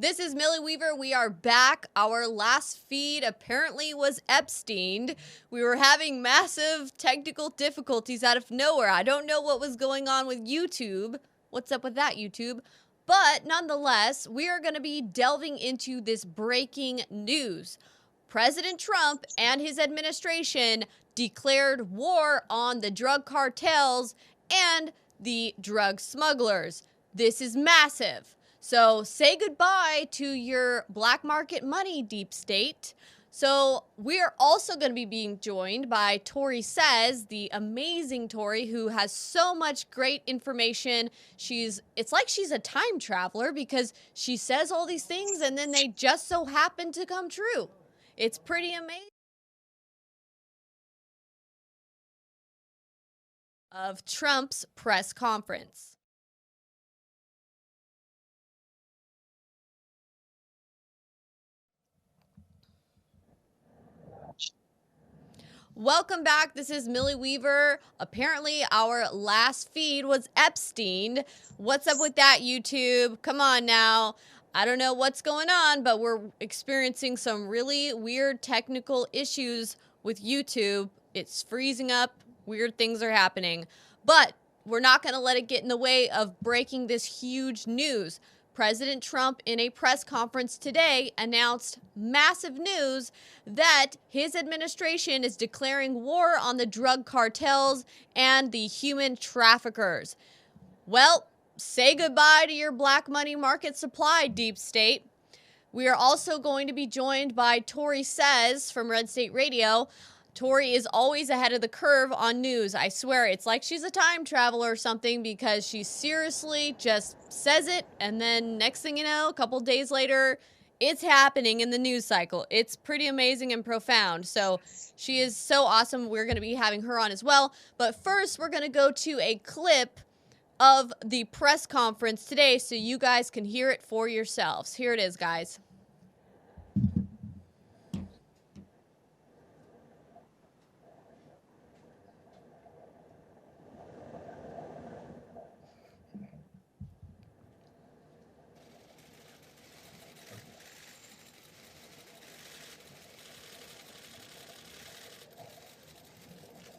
This is Millie Weaver. We are back. Our last feed apparently was Epsteined. We were having massive technical difficulties out of nowhere. I don't know what was going on with YouTube. What's up with that, YouTube? But nonetheless, we are going to be delving into this breaking news. President Trump and his administration declared war on the drug cartels and the drug smugglers. This is massive. So say goodbye to your black market money, deep state. So we're also going to be being joined by Tori Says, the amazing Tori, who has so much great information. It's like she's a time traveler because she says all these things and then they just so happen to come true. It's pretty amazing. Of Trump's press conference. Welcome back. This is Millie Weaver. Apparently, our last feed was Epstein. What's up with that, YouTube? Come on now. I don't know what's going on, but we're experiencing some really weird technical issues with YouTube. It's freezing up. Weird things are happening. But we're not going to let it get in the way of breaking this huge news. President Trump, in a press conference today, announced massive news that his administration is declaring war on the drug cartels and the human traffickers. Well, say goodbye to your black money market supply, deep state. We are also going to be joined by Tori Says from Red State Radio. Tori is always ahead of the curve on news. I swear, it's like she's a time traveler or something because she seriously just says it, and then next thing you know, a couple days later, it's happening in the news cycle. It's pretty amazing and profound. So she is so awesome. We're going to be having her on as well. But first, we're going to go to a clip of the press conference today so you guys can hear it for yourselves. Here it is, guys.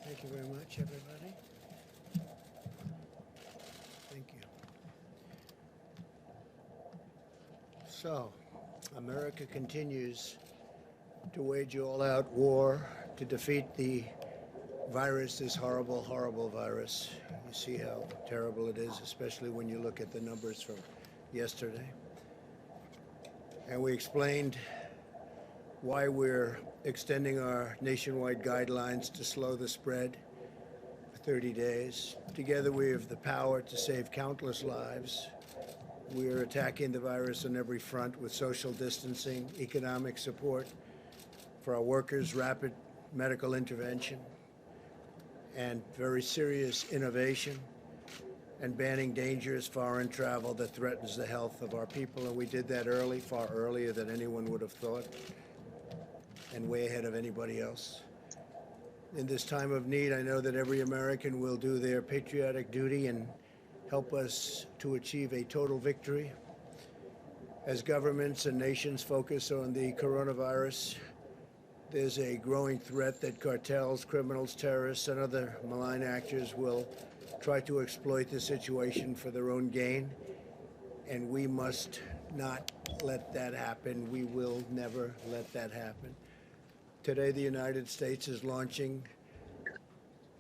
Thank you very much, everybody. Thank you. So, America continues to wage all-out war to defeat the virus, this horrible, horrible virus. You see how terrible it is, especially when you look at the numbers from yesterday. And we explained why we're extending our nationwide guidelines to slow the spread for 30 days. Together we have the power to save countless lives. We are attacking the virus on every front with social distancing, economic support for our workers, rapid medical intervention, and very serious innovation, and banning dangerous foreign travel that threatens the health of our people. And we did that early, far earlier than anyone would have thought, and way ahead of anybody else. In this time of need, I know that every American will do their patriotic duty and help us to achieve a total victory. As governments and nations focus on the coronavirus, there's a growing threat that cartels, criminals, terrorists, and other malign actors will try to exploit the situation for their own gain, and we must not let that happen. We will never let that happen. Today, the United States is launching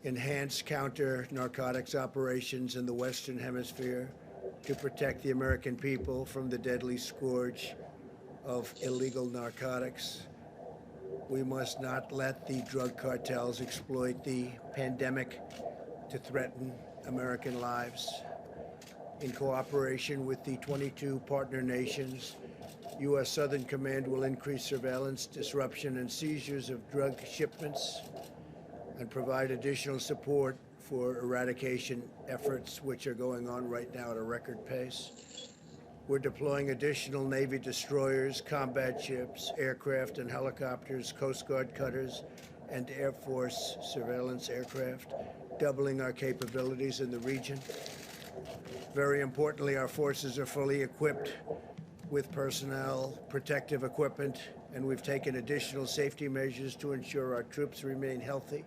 enhanced counter-narcotics operations in the Western Hemisphere to protect the American people from the deadly scourge of illegal narcotics. We must not let the drug cartels exploit the pandemic to threaten American lives. In cooperation with the 22 partner nations, U.S. Southern Command will increase surveillance, disruption, and seizures of drug shipments and provide additional support for eradication efforts, which are going on right now at a record pace. We're deploying additional Navy destroyers, combat ships, aircraft and helicopters, Coast Guard cutters, and Air Force surveillance aircraft, doubling our capabilities in the region. Very importantly, our forces are fully equipped with personnel, protective equipment, and we've taken additional safety measures to ensure our troops remain healthy.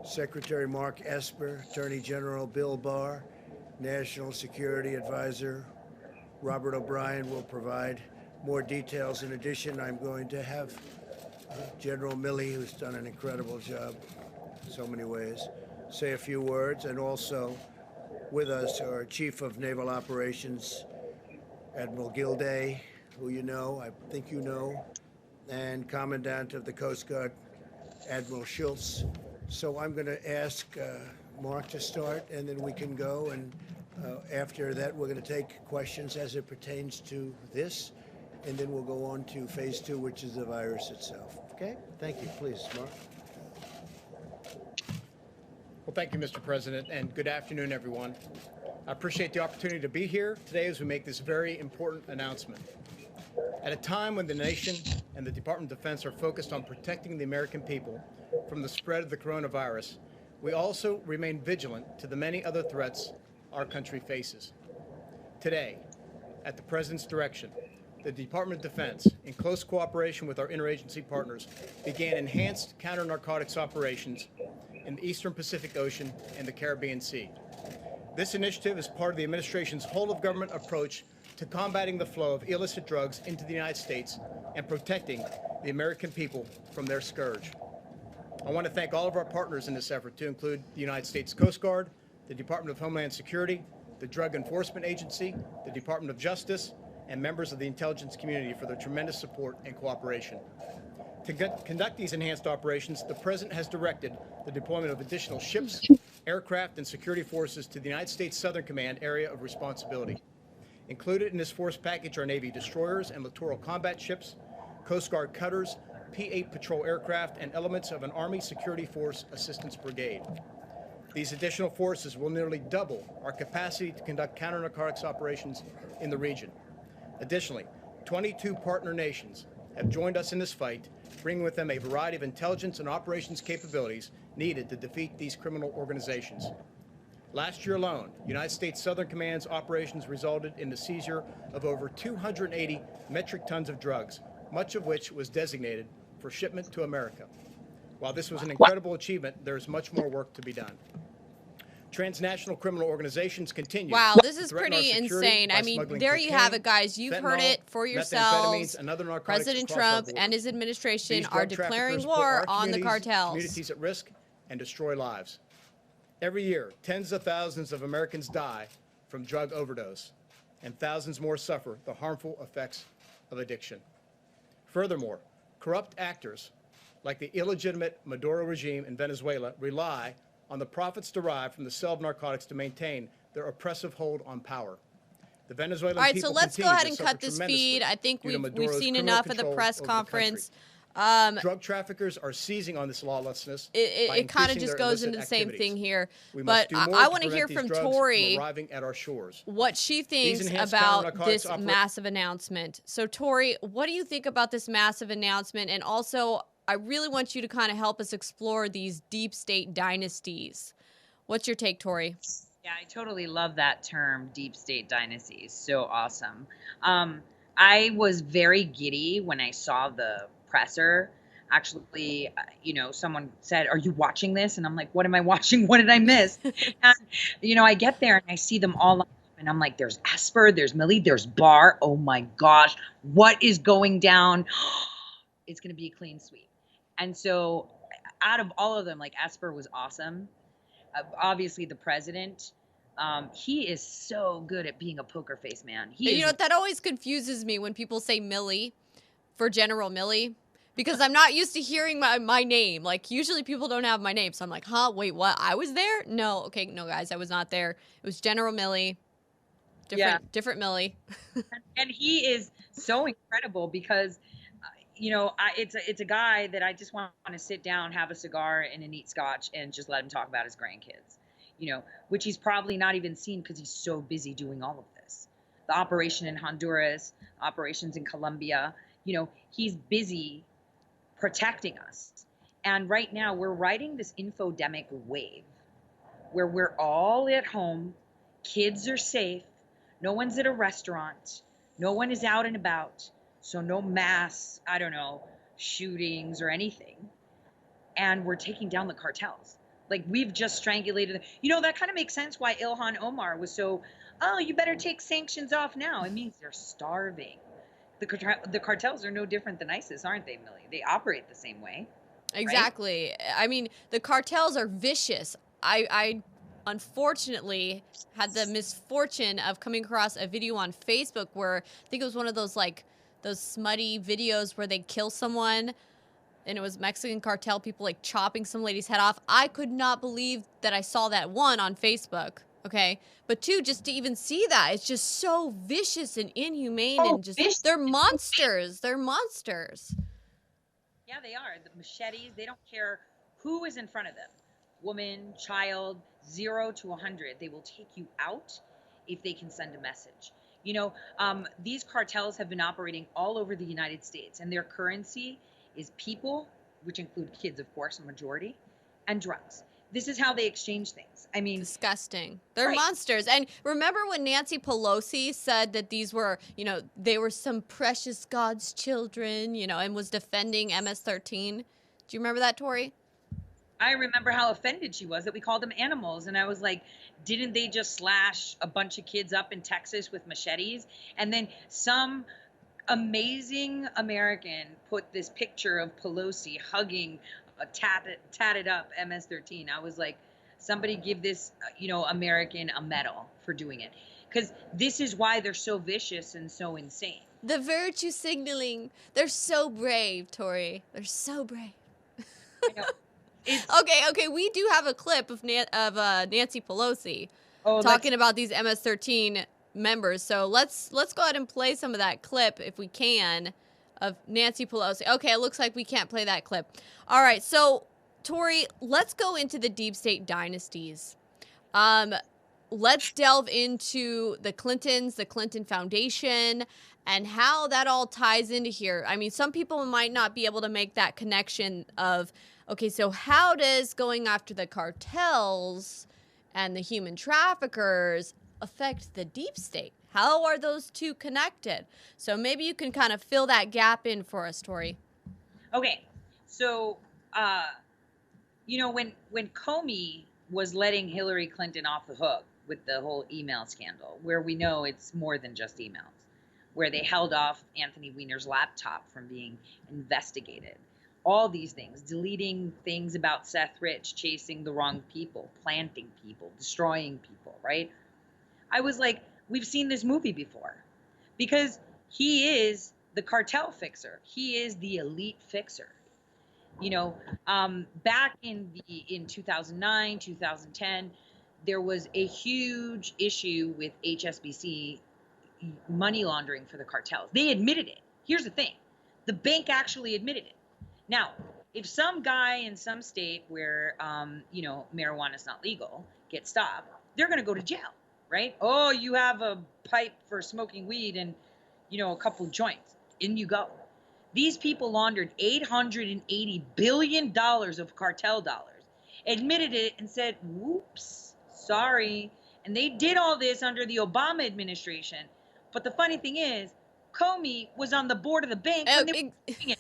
Secretary Mark Esper, Attorney General Bill Barr, National Security Advisor Robert O'Brien will provide more details. In addition, I'm going to have General Millie, who's done an incredible job in so many ways, say a few words. And also with us, our Chief of Naval Operations, Admiral Gilday, who I think you know, and Commandant of the Coast Guard, Admiral Schultz. So I'm going to ask Mark to start, and then we can go. And after that, we're going to take questions as it pertains to this, and then we'll go on to phase 2, which is the virus itself. Okay? Thank you. Please, Mark. Well, thank you, Mr. President, and good afternoon, everyone. I appreciate the opportunity to be here today as we make this very important announcement. At a time when the nation and the Department of Defense are focused on protecting the American people from the spread of the coronavirus, we also remain vigilant to the many other threats our country faces. Today, at the President's direction, the Department of Defense, in close cooperation with our interagency partners, began enhanced counter-narcotics operations in the Eastern Pacific Ocean and the Caribbean Sea. This initiative is part of the administration's whole-of-government approach to combating the flow of illicit drugs into the United States and protecting the American people from their scourge. I want to thank all of our partners in this effort, to include the United States Coast Guard, the Department of Homeland Security, the Drug Enforcement Agency, the Department of Justice, and members of the intelligence community for their tremendous support and cooperation. To conduct these enhanced operations, the President has directed the deployment of additional ships, aircraft, and security forces to the United States Southern Command area of responsibility. Included in this force package are Navy destroyers and littoral combat ships, Coast Guard cutters, P-8 patrol aircraft, and elements of an Army Security Force Assistance Brigade. These additional forces will nearly double our capacity to conduct counter-narcotics operations in the region. Additionally, 22 partner nations have joined us in this fight, bringing with them a variety of intelligence and operations capabilities needed to defeat these criminal organizations. Last year alone, United States Southern Command's operations resulted in the seizure of over 280 metric tons of drugs, much of which was designated for shipment to America. While this was an incredible achievement, there is much more work to be done. Transnational criminal organizations continue. Wow, this is pretty insane. I mean, there you have it, guys. You've heard it for yourselves. President Trump and his administration are declaring war on the cartels. Communities at risk and destroy lives. Every year, tens of thousands of Americans die from drug overdose, and thousands more suffer the harmful effects of addiction. Furthermore, corrupt actors like the illegitimate Maduro regime in Venezuela rely on the profits derived from the sale of narcotics to maintain their oppressive hold on power. The Venezuelan All right, people so let's go ahead and suffer cut this tremendously feed. I think due to we've Maduro's seen criminal enough of the control press over conference. Drug traffickers are seizing on this lawlessness. It kind of just goes into the same thing here. But I want to hear from Tori what she thinks about this massive announcement. So, Tori, what do you think about this massive announcement? And also, I really want you to kind of help us explore these deep state dynasties. What's your take, Tori? Yeah, I totally love that term, deep state dynasties. So awesome. I was very giddy when I saw the presser. Actually, someone said, "Are you watching this?" And I'm like, "What am I watching? What did I miss?" And, I get there and I see them all, and I'm like, "There's Esper, there's Millie, there's Barr. Oh my gosh, what is going down?" It's going to be a clean sweep. And so, out of all of them, like Esper was awesome. Obviously, the president. He is so good at being a poker face, man. That always confuses me when people say Millie for General Millie, because I'm not used to hearing my name. Like, usually people don't have my name. So I'm like, huh, wait, what? I was there? No. Okay, no, guys, I was not there. It was General Millie. Different Millie. And he is so incredible because, it's a guy that I just want to sit down, have a cigar and a neat scotch and just let him talk about his grandkids. Which he's probably not even seen because he's so busy doing all of this. The operation in Honduras, operations in Colombia, he's busy protecting us. And right now we're riding this infodemic wave where we're all at home, kids are safe, no one's at a restaurant, No one is out and about. So no mass, I don't know, shootings or anything. And we're taking down the cartels. Like we've just strangulated them. You know, that kind of makes sense why Ilhan Omar was so, oh, you better take sanctions off now. It means they're starving. The cartels are no different than ISIS, aren't they, Millie? They operate the same way, right? Exactly. I mean, the cartels are vicious. I unfortunately had the misfortune of coming across a video on Facebook where I think it was one of those like those smutty videos where they kill someone and it was Mexican cartel people like chopping some lady's head off. I could not believe that I saw that, one, on Facebook, okay? But two, just to even see that, it's just so vicious and inhumane Oh, and just, fish. they're monsters. They're monsters. Yeah, they are. The machetes, they don't care who is in front of them. Woman, child, 0 to 100. They will take you out if they can send a message. You know, these cartels have been operating all over the United States, and their currency is people, which include kids, of course, a majority, and drugs. This is how they exchange things. I mean, Disgusting. They're right. monsters. And remember when Nancy Pelosi said that these were, you know, they were some precious God's children, you know, and was defending MS-13? Do you remember that, Tori? I remember how offended she was that we called them animals. And I was like, didn't they just slash a bunch of kids up in Texas with machetes? And then some amazing American put this picture of Pelosi hugging a tatted up MS-13. I was like, somebody give this, you know, American a medal for doing it. Because this is why they're so vicious and so insane. The virtue signaling. They're so brave, Tori. They're so brave. I know. Okay, we do have a clip of Nancy Pelosi Oh, talking about these MS-13 members. So let's go ahead and play some of that clip if we can of Nancy Pelosi. Okay, it looks like we can't play that clip. All right, so Tori, let's go into the deep state dynasties. Let's delve into the Clintons, the Clinton Foundation, and how that all ties into here. I mean, some people might not be able to make that connection of, okay, so how does going after the cartels and the human traffickers affect the deep state? How are those two connected? So maybe you can kind of fill that gap in for us, Tori. Okay, so you know, when Comey was letting Hillary Clinton off the hook with the whole email scandal, where we know it's more than just emails, where they held off Anthony Weiner's laptop from being investigated, all these things, deleting things about Seth Rich, chasing the wrong people, planting people, destroying people, right? I was like, we've seen this movie before, because he is the cartel fixer. He is the elite fixer. You know, back in 2009, 2010, there was a huge issue with HSBC money laundering for the cartels. They admitted it. Here's the thing. The bank actually admitted it. Now, if some guy in some state where, you know, marijuana is not legal gets stopped, they're going to go to jail, right? Oh, you have a pipe for smoking weed and, you know, a couple joints. In you go. These people laundered $880 billion of cartel dollars, admitted it, and said, whoops, sorry. And they did all this under the Obama administration. But the funny thing is, Comey was on the board of the bank when they were doing it.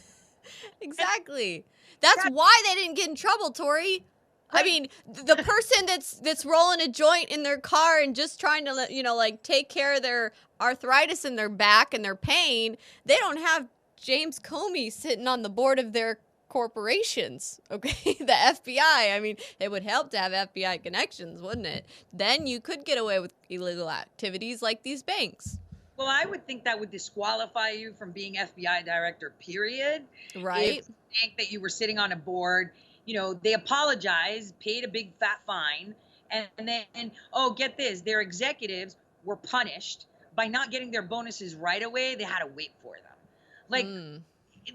Exactly. That's why they didn't get in trouble, Tori. I mean, the person that's rolling a joint in their car and just trying to, you know, like take care of their arthritis in their back and their pain, they don't have James Comey sitting on the board of their corporations, okay? The FBI. I mean, it would help to have FBI connections, wouldn't it? Then you could get away with illegal activities like these banks. Well, I would think that would disqualify you from being FBI director, period. Right. If you think that you were sitting on a board, you know, they apologized, paid a big fat fine, and then, oh, get this, their executives were punished by not getting their bonuses right away. They had to wait for them. Like,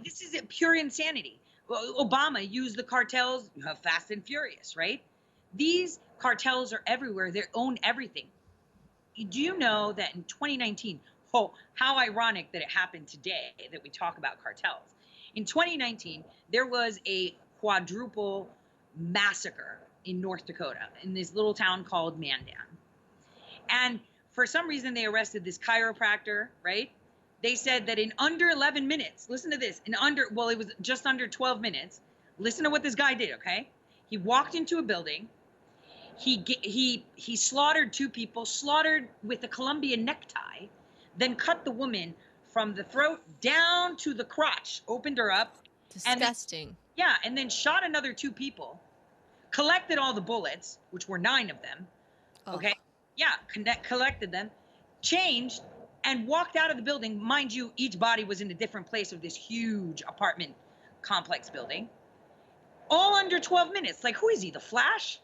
this is pure insanity. Obama used the cartels, Fast and Furious, right? These cartels are everywhere. They own everything. Do you know that in 2019, oh, how ironic that it happened today that we talk about cartels. In 2019, there was a quadruple massacre in North Dakota in this little town called Mandan. And for some reason, they arrested this chiropractor, right? They said that in under 11 minutes, listen to this, it was just under 12 minutes. Listen to what this guy did, okay? He walked into a building. He slaughtered 2 people, slaughtered with a Colombian necktie, then cut the woman from the throat down to the crotch, opened her up. Disgusting. And then shot another 2 people, collected all the bullets, which were 9 of them. Okay. Yeah, collected them, changed, and walked out of the building. Mind you, each body was in a different place of this huge apartment complex building. All under 12 minutes. Like, who is he, the Flash?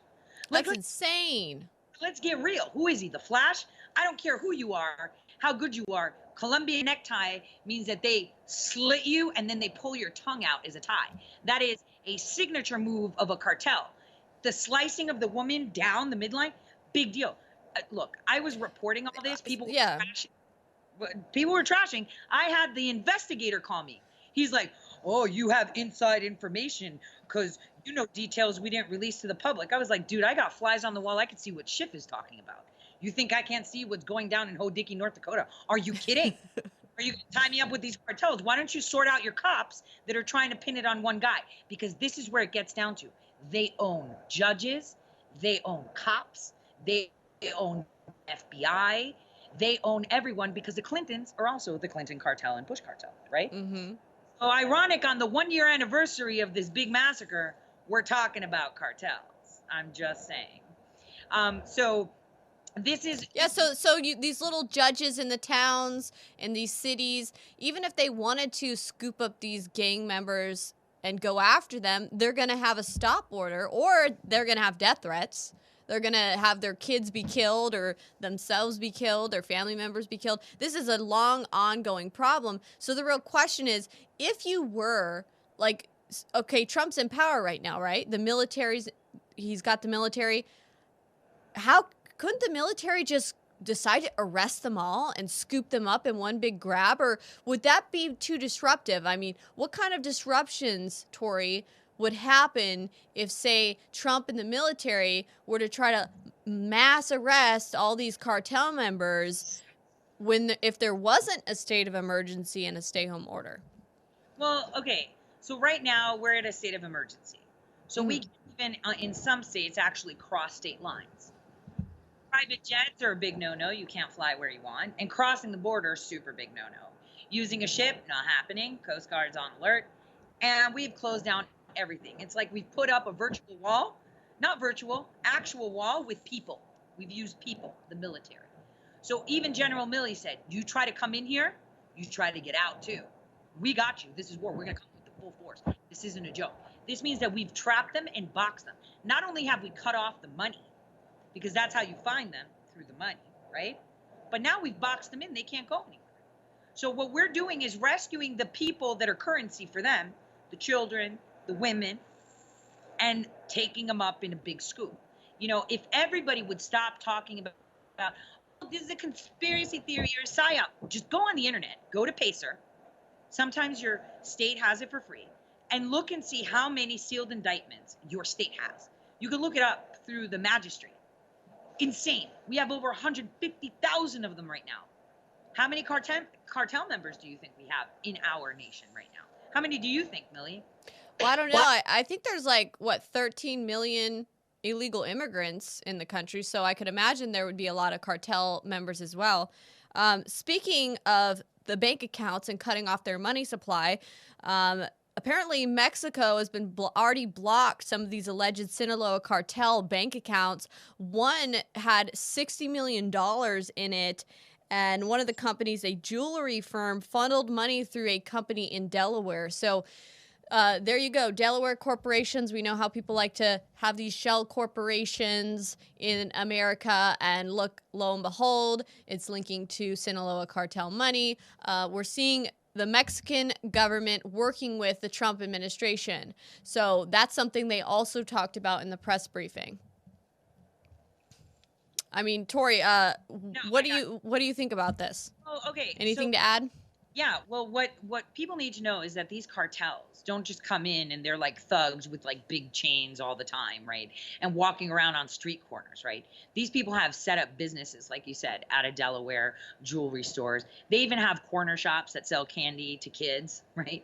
That's insane. Let's get real. Who is he, the Flash? I don't care who you are, how good you are. Colombian necktie means that they slit you and then they pull your tongue out as a tie. That is a signature move of a cartel. The slicing of the woman down the midline, big deal. Look, I was reporting all this. People were trashing. I had the investigator call me. He's like, oh, you have inside information because you know details we didn't release to the public. I was like, dude, I got flies on the wall. I can see what Schiff is talking about. You think I can't see what's going down in Hodicki, North Dakota? Are you kidding? Are you going to tie me up with these cartels? Why don't you sort out your cops that are trying to pin it on one guy? Because this is where it gets down to. They own judges. They own cops. They own FBI. They own everyone because the Clintons are also the Clinton cartel and Bush cartel, right? Mm-hmm. So ironic, on the 1-year anniversary of this big massacre, we're talking about cartels. I'm just saying. So this is these little judges in the towns and these cities, even if they wanted to scoop up these gang members and go after them, they're going to have a stop order, or they're going to have death threats. They're going to have their kids be killed or themselves be killed, their family members be killed. This is a long, ongoing problem. So the real question is, if you were like, okay, Trump's in power right now, right? He's got the military. How couldn't the military just decide to arrest them all and scoop them up in one big grab? Or would that be too disruptive? I mean, what kind of disruptions, Tori, would happen if, say, Trump and the military were to try to mass arrest all these cartel members if there wasn't a state of emergency and a stay-home order? Well, okay. So right now we're at a state of emergency. So we can even, in some states, actually cross state lines. Private jets are a big no-no. You can't fly where you want. And crossing the border, super big no-no. Using a ship, not happening. Coast Guard's on alert. And we've closed down everything. It's like we've put up a virtual wall, not virtual, actual wall with people. We've used people, the military. So even General Millie said, you try to come in here, you try to get out too. We got you. This is war. We're going to come with the full force. This isn't a joke. This means that we've trapped them and boxed them. Not only have we cut off the money, because that's how you find them, through the money, right? But now we've boxed them in. They can't go anywhere. So what we're doing is rescuing the people that are currency for them, the children, the women, and taking them up in a big scoop. You know, if everybody would stop talking about oh, this is a conspiracy theory or a psyop, just go on the internet, go to Pacer. Sometimes your state has it for free, and look and see how many sealed indictments your state has. You can look it up through the magistrate. Insane. We have over 150,000 of them right now. How many cartel members do you think we have in our nation right now? How many do you think, Millie? Well, I don't know. I think there's 13 million illegal immigrants in the country. So I could imagine there would be a lot of cartel members as well. Speaking of the bank accounts and cutting off their money supply, apparently Mexico has been already blocked some of these alleged Sinaloa cartel bank accounts. One had $60 million in it. And one of the companies, a jewelry firm, funneled money through a company in Delaware. So there you go. Delaware corporations. We know how people like to have these shell corporations in America. And lo and behold, it's linking to Sinaloa cartel money. We're seeing the Mexican government working with the Trump administration. So that's something they also talked about in the press briefing. I mean, Tori, what do you think about this? Oh, okay. Anything to add? Yeah, well, what people need to know is that these cartels don't just come in and they're like thugs with like big chains all the time, right? And walking around on street corners, right? These people have set up businesses, like you said, out of Delaware, jewelry stores. They even have corner shops that sell candy to kids, right?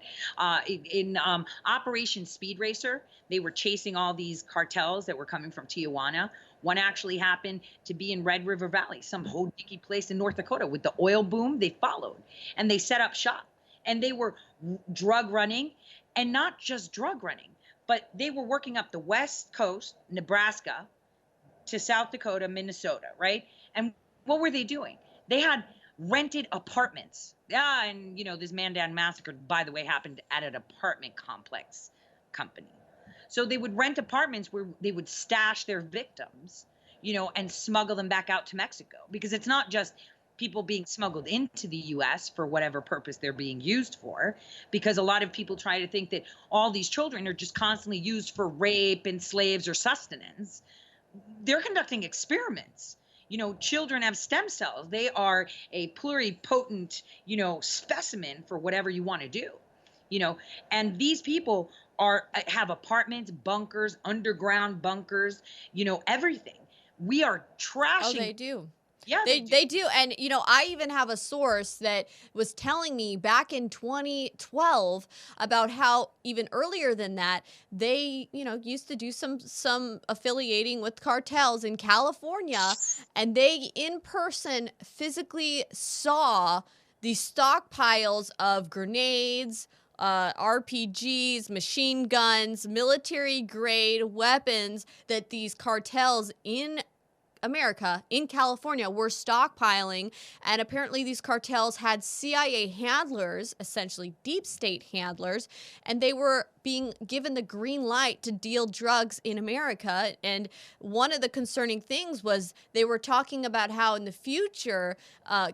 In Operation Speed Racer, they were chasing all these cartels that were coming from Tijuana. One actually happened to be in Red River Valley, some hodinky place in North Dakota. With the oil boom, they followed and they set up shop, and they were drug running, and not just drug running, but they were working up the West Coast, Nebraska, to South Dakota, Minnesota, right? And what were they doing? They had rented apartments. Yeah, and this Mandan massacre, by the way, happened at an apartment complex company. So they would rent apartments where they would stash their victims, and smuggle them back out to Mexico, because it's not just people being smuggled into the US for whatever purpose they're being used for, because a lot of people try to think that all these children are just constantly used for rape and slaves or sustenance. They're conducting experiments. Children have stem cells. They are a pluripotent, specimen for whatever you want to do. And these people have apartments, bunkers, underground bunkers, everything. We are Oh, trashing. they do. Yeah, They do. And, I even have a source that was telling me back in 2012 about how even earlier than that, they, used to do some affiliating with cartels in California. And they in person physically saw the stockpiles of grenades, RPGs, machine guns, military grade weapons that these cartels in America, in California, were stockpiling. And apparently these cartels had CIA handlers, essentially deep state handlers, and they were being given the green light to deal drugs in America. And one of the concerning things was they were talking about how in the future,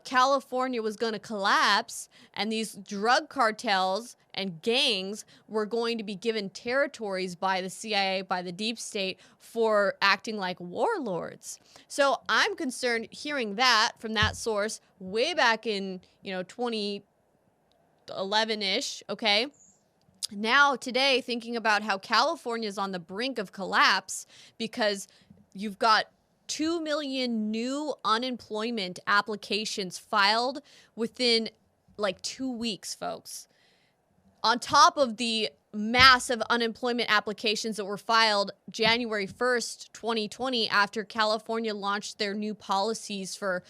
California was going to collapse, and these drug cartels and gangs were going to be given territories by the CIA, by the deep state, for acting like warlords. So I'm concerned hearing that from that source way back in, 2011-ish, okay? Now today, thinking about how California is on the brink of collapse because you've got 2 million new unemployment applications filed within like 2 weeks, folks. On top of the massive unemployment applications that were filed January 1st, 2020, after California launched their new policies for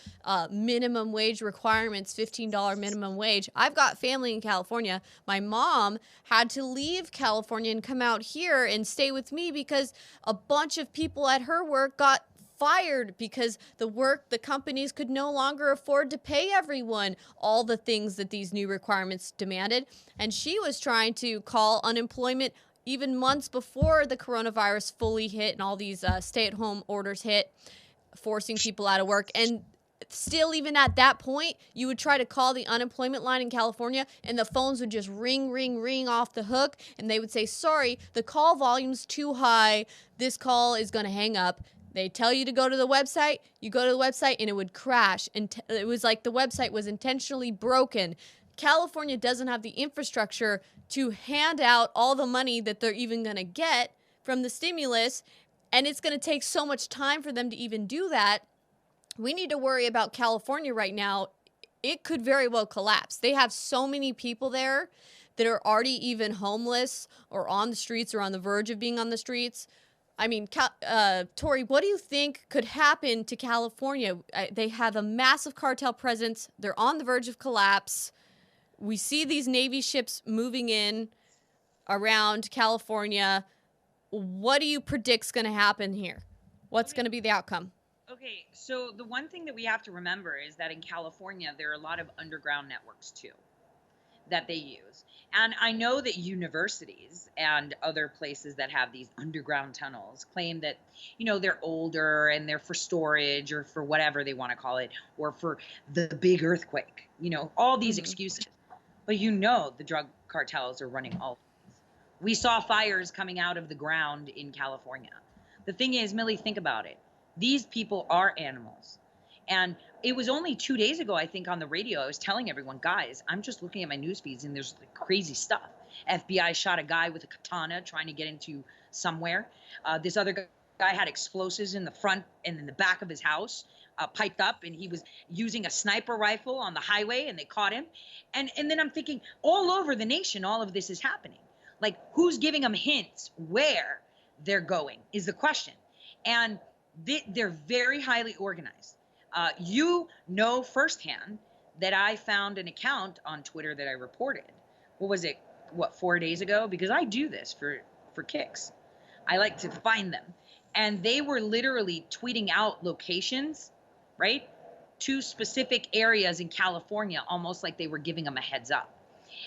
minimum wage requirements, $15 minimum wage. I've got family in California. My mom had to leave California and come out here and stay with me because a bunch of people at her work got fired because the companies could no longer afford to pay everyone all the things that these new requirements demanded. And she was trying to call unemployment even months before the coronavirus fully hit and all these stay-at-home orders hit, forcing people out of work. And still, even at that point, you would try to call the unemployment line in California and the phones would just ring, ring, ring off the hook. And they would say, sorry, the call volume's too high. This call is going to hang up. They tell you to go to the website, you go to the website, and it would crash. And it was like the website was intentionally broken. California doesn't have the infrastructure to hand out all the money that they're even going to get from the stimulus, and it's going to take so much time for them to even do that. We need to worry about California right now. It could very well collapse. They have so many people there that are already even homeless or on the streets or on the verge of being on the streets. I mean, Tori, what do you think could happen to California? They have a massive cartel presence. They're on the verge of collapse. We see these Navy ships moving in around California. What do you predict's going to happen here? What's going to be the outcome? Okay, so the one thing that we have to remember is that in California, there are a lot of underground networks too that they use. And I know that universities and other places that have these underground tunnels claim that, they're older and they're for storage or for whatever they want to call it, or for the big earthquake, all these excuses. But the drug cartels are running all. We saw fires coming out of the ground in California. The thing is, Millie, think about it. These people are animals. And it was only 2 days ago, I think, on the radio, I was telling everyone, guys, I'm just looking at my news feeds and there's like crazy stuff. FBI shot a guy with a katana trying to get into somewhere. This other guy had explosives in the front and in the back of his house, piped up, and he was using a sniper rifle on the highway, and they caught him. And then I'm thinking, all over the nation, all of this is happening. Like, who's giving them hints where they're going is the question. And they're very highly organized. You know firsthand that I found an account on Twitter that I reported. What was it? 4 days ago? Because I do this for kicks. I like to find them. And they were literally tweeting out locations, right, to specific areas in California, almost like they were giving them a heads up.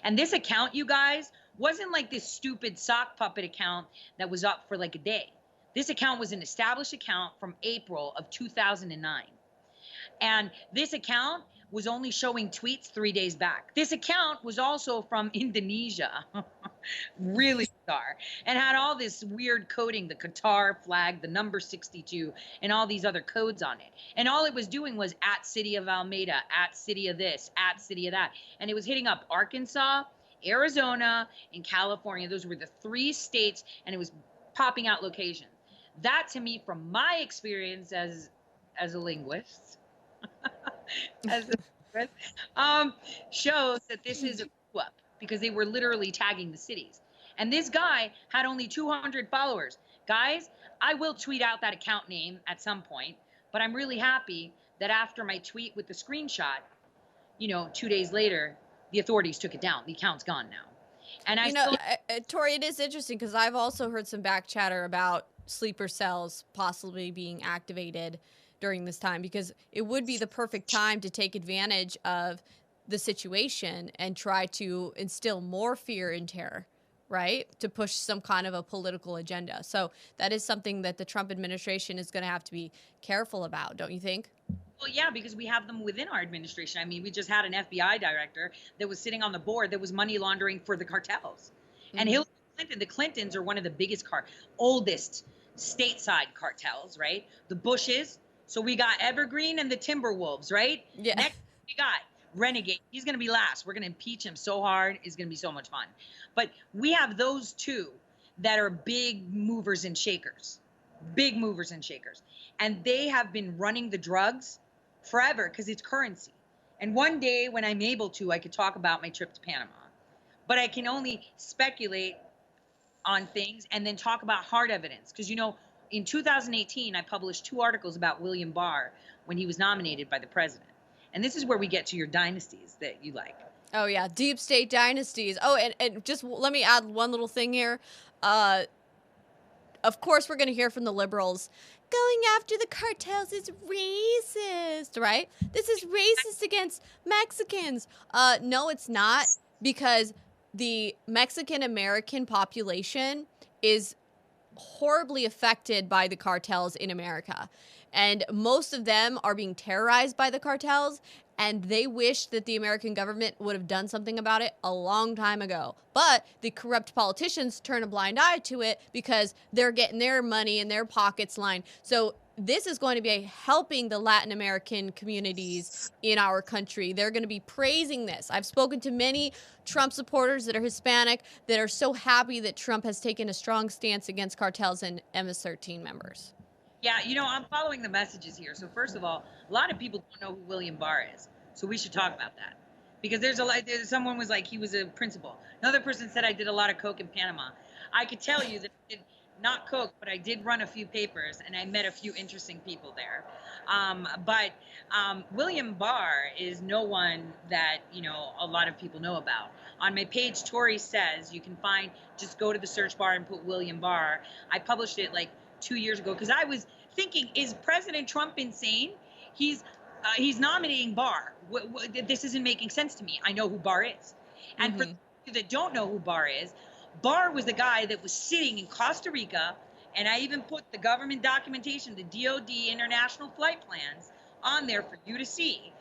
And this account, you guys, wasn't like this stupid sock puppet account that was up for like a day. This account was an established account from April of 2009. And this account was only showing tweets 3 days back. This account was also from Indonesia, really bizarre, and had all this weird coding, the Qatar flag, the number 62, and all these other codes on it. And all it was doing was at City of Alameda, at City of this, at City of that. And it was hitting up Arkansas, Arizona, and California. Those were the 3 states, and it was popping out locations. That, to me, from my experience as a linguist, shows that this is a up because they were literally tagging the cities. And this guy had only 200 followers. Guys, I will tweet out that account name at some point, but I'm really happy that after my tweet with the screenshot, 2 days later, the authorities took it down. The account's gone now. And Tori, it is interesting because I've also heard some back chatter about sleeper cells possibly being activated during this time, because it would be the perfect time to take advantage of the situation and try to instill more fear and terror, right? To push some kind of a political agenda. So that is something that the Trump administration is going to have to be careful about, don't you think? Well, yeah, because we have them within our administration. I mean, we just had an FBI director that was sitting on the board that was money laundering for the cartels. Mm-hmm. And Hillary Clinton, the Clintons are one of the biggest oldest stateside cartels, right? The Bushes. So we got Evergreen and the Timberwolves, right? Yeah. Next we got Renegade. He's going to be last. We're going to impeach him so hard. It's going to be so much fun. But we have those two that are big movers and shakers. Big movers and shakers. And they have been running the drugs forever because it's currency. And one day when I'm able to, I could talk about my trip to Panama. But I can only speculate on things and then talk about hard evidence. Because, in 2018, I published 2 articles about William Barr when he was nominated by the president. And this is where we get to your dynasties that you like. Oh, yeah. Deep state dynasties. Oh, and just let me add one little thing here. Of course, we're going to hear from the liberals. Going after the cartels is racist, right? This is racist against Mexicans. No, it's not, because the Mexican-American population is horribly affected by the cartels in America. And most of them are being terrorized by the cartels, and they wish that the American government would have done something about it a long time ago. But the corrupt politicians turn a blind eye to it because they're getting their money in their pockets lined. So this is going to be helping the Latin American communities in our country. They're going to be praising this. I've spoken to many Trump supporters that are Hispanic that are so happy that Trump has taken a strong stance against cartels and MS-13 members. Yeah, I'm following the messages here. So first of all, a lot of people don't know who William Barr is. So we should talk about that. Because someone was like, he was a principal. Another person said I did a lot of coke in Panama. I could tell you that I did not coke, but I did run a few papers and I met a few interesting people there. But William Barr is no one that, a lot of people know about. On my page, Tori Says, you can just go to the search bar and put William Barr. I published it like 2 years ago because I was thinking, is President Trump insane? He's nominating Barr. This isn't making sense to me. I know who Barr is. And for you that don't know who Barr is, Barr was the guy that was sitting in Costa Rica, and I even put the government documentation, the DOD international flight plans, on there for you to see.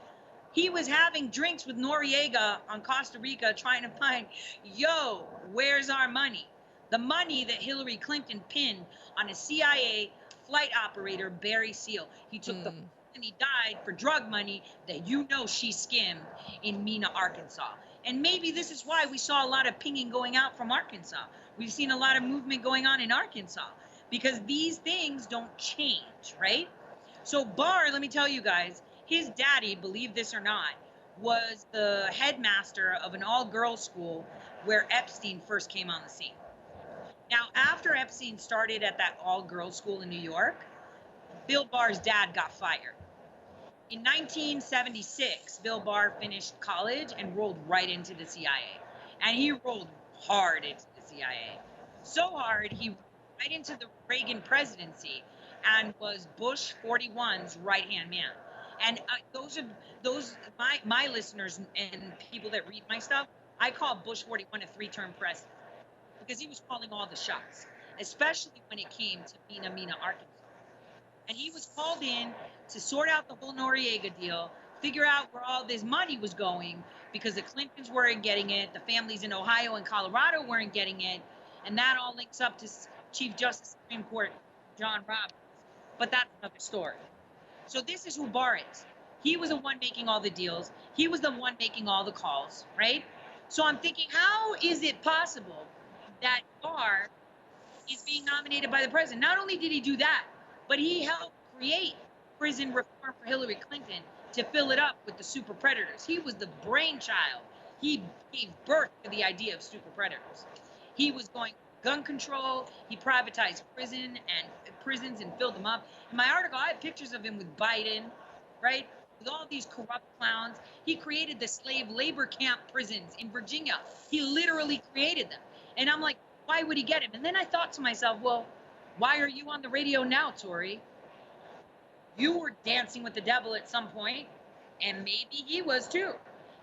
He was having drinks with Noriega on Costa Rica trying to find, where's our money? The money that Hillary Clinton pinned on a CIA flight operator, Barry Seal. He took the Anthony died for drug money that you know she skimmed in Mena, Arkansas. And maybe this is why we saw a lot of pinging going out from Arkansas. We've seen a lot of movement going on in Arkansas because these things don't change, right? So Barr, let me tell you guys, his daddy, believe this or not, was the headmaster of an all-girls school where Epstein first came on the scene. Now, after Epstein started at that all-girls school in New York, Bill Barr's dad got fired. In 1976, Bill Barr finished college and rolled right into the CIA. And he rolled hard into the CIA. So hard, he rolled right into the Reagan presidency and was Bush 41's right-hand man. And my listeners and people that read my stuff, I call Bush 41 a three-term president because he was calling all the shots, especially when it came to Mena, Arkansas. And he was called in to sort out the whole Noriega deal, figure out where all this money was going, because the Clintons weren't getting it, the families in Ohio and Colorado weren't getting it, and that all links up to Chief Justice Supreme Court John Roberts. But that's another story. So this is who Barr is. He was the one making all the deals. He was the one making all the calls, right? So I'm thinking, how is it possible that Barr is being nominated by the president? Not only did he do that, but he helped create prison reform for Hillary Clinton to fill it up with the super predators. He was the brainchild. He gave birth to the idea of super predators. He was going gun control. He privatized prisons and filled them up. In my article, I have pictures of him with Biden, right? With all these corrupt clowns. He created the slave labor camp prisons in Virginia. He literally created them. And I'm like, why would he get him? And then I thought to myself, well, why are you on the radio now, Tori? You were dancing with the devil at some point, and maybe he was too.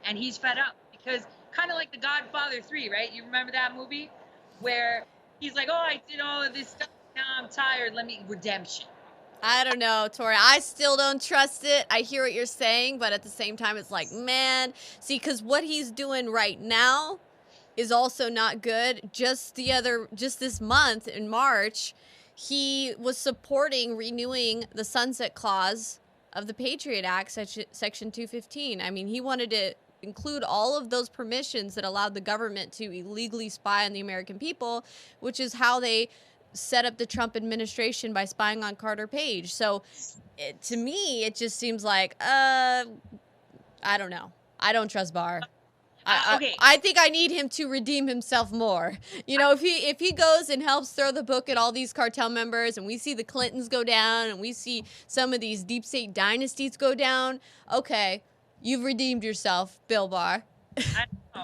And he's fed up because kind of like The Godfather 3, right? You remember that movie where he's like, oh, I did all of this stuff. Now I'm tired. Redemption. I don't know, Tori. I still don't trust it. I hear what you're saying, but at the same time, it's like, man, see, because what he's doing right now is also not good. Just this month in March, he was supporting renewing the sunset clause of the Patriot Act, Section 215. I mean, he wanted to include all of those permissions that allowed the government to illegally spy on the American people, which is how they set up the Trump administration by spying on Carter Page. So to me, it just seems like, I don't know. I don't trust Barr. Okay. I think I need him to redeem himself more. You know, if he goes and helps throw the book at all these cartel members, and we see the Clintons go down, and we see some of these deep state dynasties go down, okay, you've redeemed yourself, Bill Barr.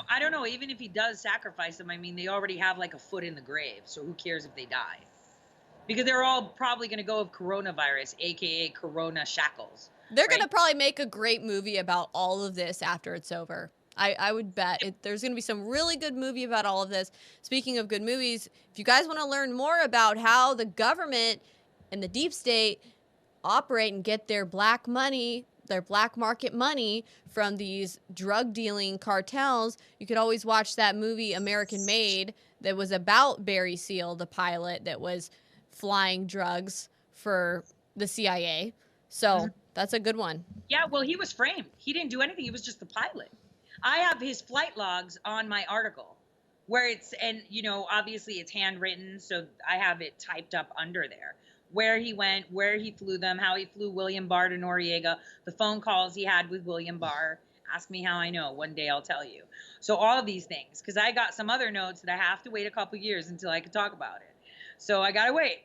I don't know. Even if he does sacrifice them, I mean, they already have like a foot in the grave, so who cares if they die? Because they're all probably going to go with coronavirus, aka Corona shackles. They're going to probably make a great movie about all of this after it's over. I would bet there's going to be some really good movie about all of this. Speaking of good movies, if you guys want to learn more about how the government and the deep state operate and get their black money, their black market money from these drug dealing cartels, you could always watch that movie American Made that was about Barry Seal, the pilot that was flying drugs for the CIA. So that's a good one. Yeah, well, he was framed. He didn't do anything. He was just the pilot. I have his flight logs on my article where and obviously it's handwritten, so I have it typed up under there. Where he went, where he flew them, how he flew William Barr to Noriega, the phone calls he had with William Barr. Ask me how I know. One day I'll tell you. So all of these things, because I got some other notes that I have to wait a couple years until I could talk about it. So I got to wait.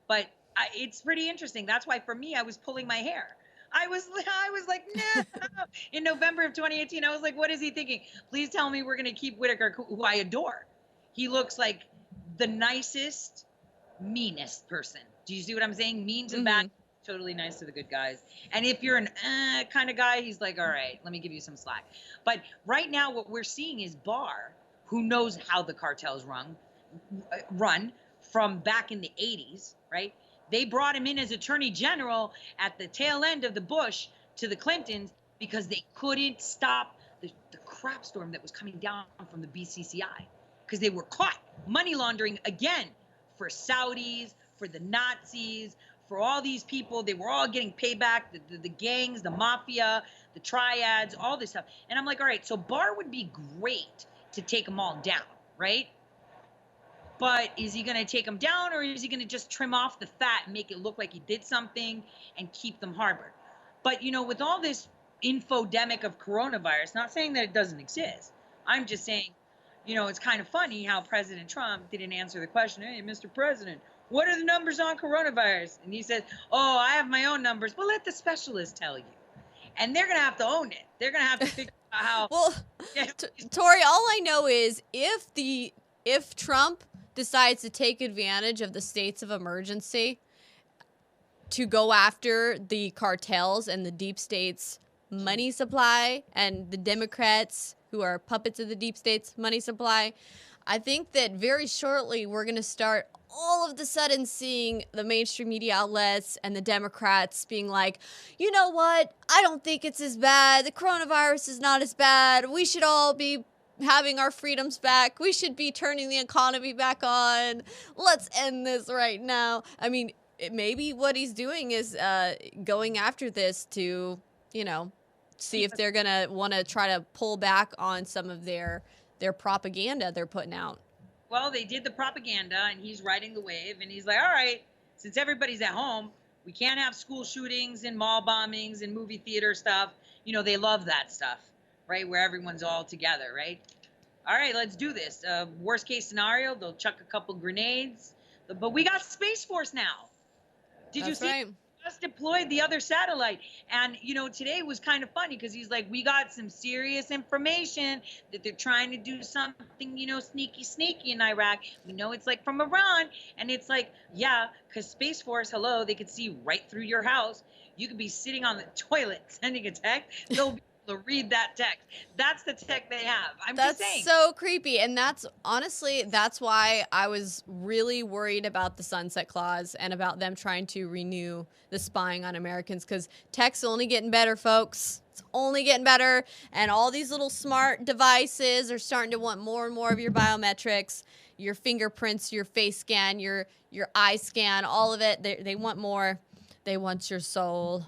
But it's pretty interesting. That's why for me, I was pulling my hair. I was like, no. In November of 2018, I was like, what is he thinking? Please tell me we're going to keep Whitaker, who I adore. He looks like the nicest, meanest person. Do you see what I'm saying? Mean to the bad, totally nice to the good guys. And if you're an kind of guy, he's like, all right, let me give you some slack. But right now what we're seeing is Barr, who knows how the cartels run from back in the 80s, right? They brought him in as attorney general at the tail end of the Bush to the Clintons because they couldn't stop the crap storm that was coming down from the BCCI because they were caught money laundering again for Saudis, for the Nazis, for all these people. They were all getting payback, the gangs, the mafia, the triads, all this stuff. And I'm like, all right, so Barr would be great to take them all down, right? But is he going to take them down, or is he going to just trim off the fat and make it look like he did something and keep them harbored? But, with all this infodemic of coronavirus, not saying that it doesn't exist. I'm just saying, it's kind of funny how President Trump didn't answer the question, hey, Mr. President, what are the numbers on coronavirus? And he said, oh, I have my own numbers. Well, let the specialists tell you. And they're going to have to own it. They're going to have to figure out how. Well, Tori, all I know is if Trump decides to take advantage of the states of emergency to go after the cartels and the deep state's money supply and the Democrats who are puppets of the deep state's money supply, I think that very shortly we're going to start all of the sudden seeing the mainstream media outlets and the Democrats being like, you know what? I don't think it's as bad. The coronavirus is not as bad. We should all be having our freedoms back. We should be turning the economy back on. Let's end this right now. I mean, maybe what he's doing is going after this to, see if they're going to want to try to pull back on some of their propaganda they're putting out. Well, they did the propaganda, and he's riding the wave, and he's like, all right, since everybody's at home, we can't have school shootings and mall bombings and movie theater stuff. They love that stuff, right, where everyone's all together, right? All right, let's do this. Worst case scenario, they'll chuck a couple grenades. But we got Space Force now. Did you see? Right. Just deployed the other satellite. And, today was kind of funny because he's like, we got some serious information that they're trying to do something, sneaky in Iraq. We know it's like from Iran. And it's like, yeah, because Space Force, hello, they could see right through your house. You could be sitting on the toilet sending a text. They'll be able to read that text. That's the tech they have. That's just saying. So creepy. And that's why I was really worried about the Sunset Clause and about them trying to renew the spying on Americans, because tech's only getting better, folks. It's only getting better. And all these little smart devices are starting to want more and more of your biometrics, your fingerprints, your face scan, your eye scan, all of it. They want more. They want your soul.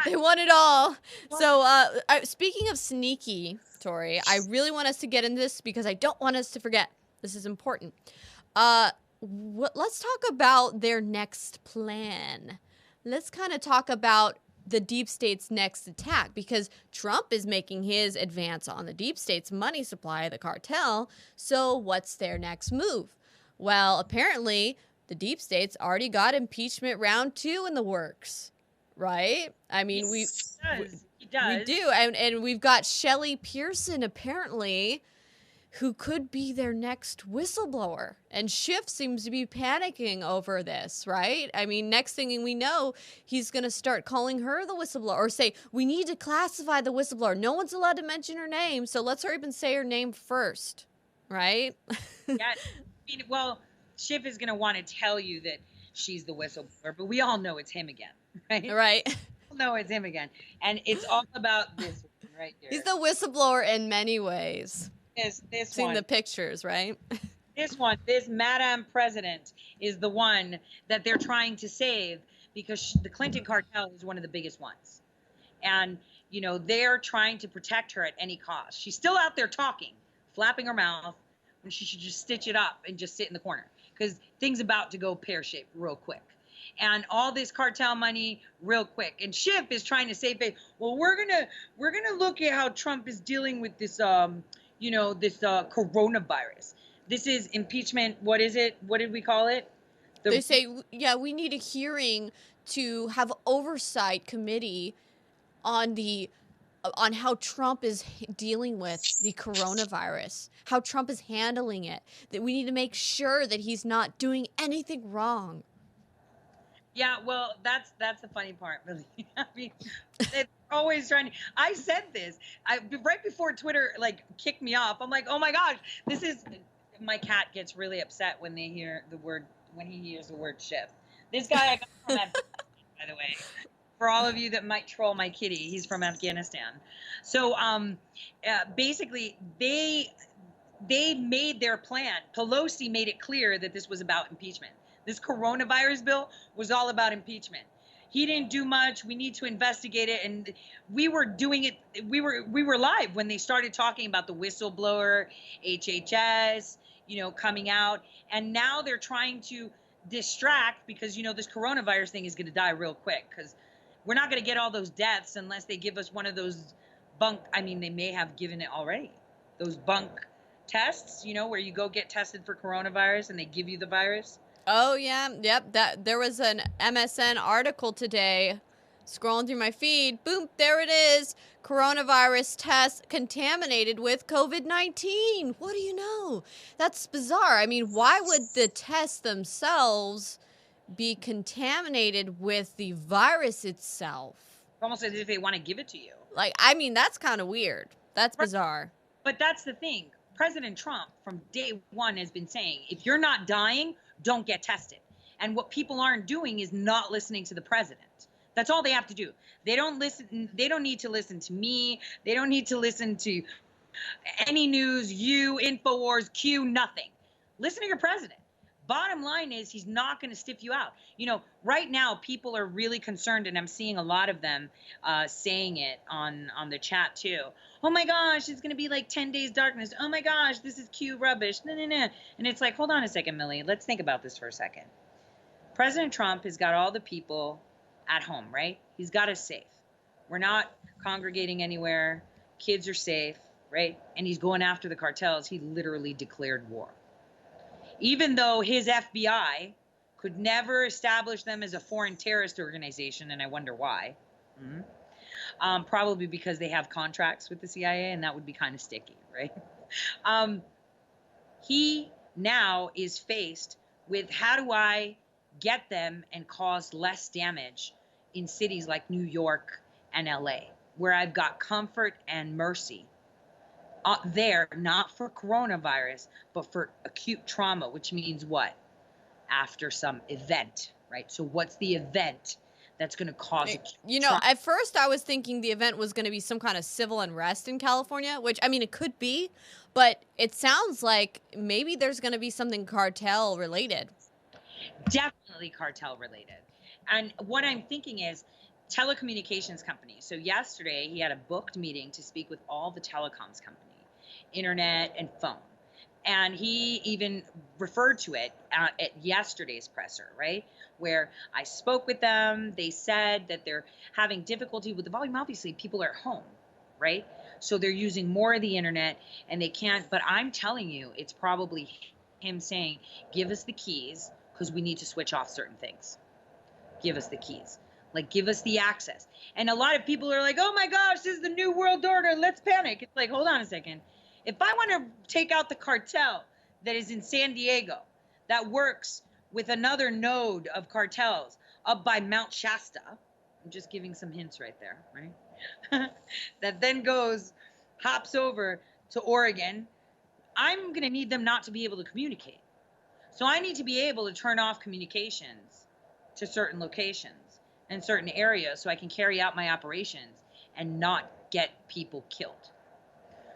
They want it all. So speaking of sneaky, Tori, I really want us to get into this because I don't want us to forget. This is important. Let's talk about their next plan. Let's kind of talk about the deep state's next attack, because Trump is making his advance on the deep state's money supply, the cartel. So what's their next move? Well, apparently the deep state's already got impeachment round 2 in the works. Right? I mean, He does. we do. And we've got Shelley Pearson, apparently, who could be their next whistleblower. And Schiff seems to be panicking over this, right? I mean, next thing we know, he's going to start calling her the whistleblower, or say, we need to classify the whistleblower. No one's allowed to mention her name, so let's hurry up and say her name first, right? Yeah. I mean, well, Schiff is going to want to tell you that she's the whistleblower, but we all know it's him again. Right? Right. No, it's him again. And it's all about this one right here. He's the whistleblower in many ways. This Seen one. the pictures, right? This Madam President is the one that they're trying to save, because the Clinton cartel is one of the biggest ones. And, they're trying to protect her at any cost. She's still out there talking, flapping her mouth, when she should just stitch it up and just sit in the corner, because things about to go pear-shaped real quick. And all this cartel money real quick. And Schiff is trying to save face. Well, we're gonna look at how Trump is dealing with this coronavirus. This is impeachment. What is it? What did we call it? They say, yeah, we need a hearing to have oversight committee on how Trump is dealing with the coronavirus, how Trump is handling it, that we need to make sure that he's not doing anything wrong. Yeah, well, that's the funny part, really. I mean, they're always trying to. I said this right before Twitter kicked me off. I'm like, oh my gosh, this is. My cat gets really upset when he hears the word Schiff. This guy I got from Afghanistan, by the way. For all of you that might troll my kitty, he's from Afghanistan. So basically, they made their plan. Pelosi made it clear that this was about impeachment. This coronavirus bill was all about impeachment. He didn't do much. We need to investigate it. And we were doing it. We were live when they started talking about the whistleblower, HHS, coming out. And now they're trying to distract because, this coronavirus thing is going to die real quick because we're not going to get all those deaths unless they give us one of those they may have given it already. Those bunk tests, where you go get tested for coronavirus and they give you the virus. Oh, yeah. Yep. There was an MSN article today. Scrolling through my feed. Boom. There it is. Coronavirus test contaminated with COVID-19. What do you know? That's bizarre. I mean, why would the tests themselves be contaminated with the virus itself? Almost as if they want to give it to you. That's kind of weird. That's bizarre. But that's the thing. President Trump from day one has been saying, if you're not dying, don't get tested. And what people aren't doing is not listening to the president. That's all they have to do. They don't listen. They don't need to listen to me. They don't need to listen to any news, InfoWars, Q, nothing. Listen to your president. Bottom line is he's not going to stiff you out. Right now people are really concerned, and I'm seeing a lot of them saying it on the chat too. Oh my gosh, it's going to be like 10 days darkness. Oh my gosh, this is Q rubbish. No. And it's like, hold on a second, Millie. Let's think about this for a second. President Trump has got all the people at home, right? He's got us safe. We're not congregating anywhere. Kids are safe, right? And he's going after the cartels. He literally declared war. Even though his FBI could never establish them as a foreign terrorist organization, and I wonder why. Probably because they have contracts with the CIA, and that would be kind of sticky, right? He now is faced with, how do I get them and cause less damage in cities like New York and LA, where I've got comfort and mercy there, not for coronavirus, but for acute trauma, which means what? After some event, right? So what's the event that's going to cause acute trauma? At first I was thinking the event was going to be some kind of civil unrest in California, which, it could be, but it sounds like maybe there's going to be something cartel related. Definitely cartel related. And what I'm thinking is telecommunications companies. So yesterday he had a booked meeting to speak with all the telecoms companies, internet and phone. And he even referred to it at yesterday's presser, right? Where I spoke with them. They said that they're having difficulty with the volume. Obviously, people are at home, right? So they're using more of the internet and they can't. But I'm telling you, it's probably him saying, give us the keys because we need to switch off certain things. Give us the keys. Give us the access. And a lot of people are like, oh my gosh, this is the new world order. Let's panic. It's like, hold on a second. If I want to take out the cartel that is in San Diego, that works with another node of cartels up by Mount Shasta, I'm just giving some hints right there, right? That then hops over to Oregon, I'm going to need them not to be able to communicate. So I need to be able to turn off communications to certain locations and certain areas so I can carry out my operations and not get people killed.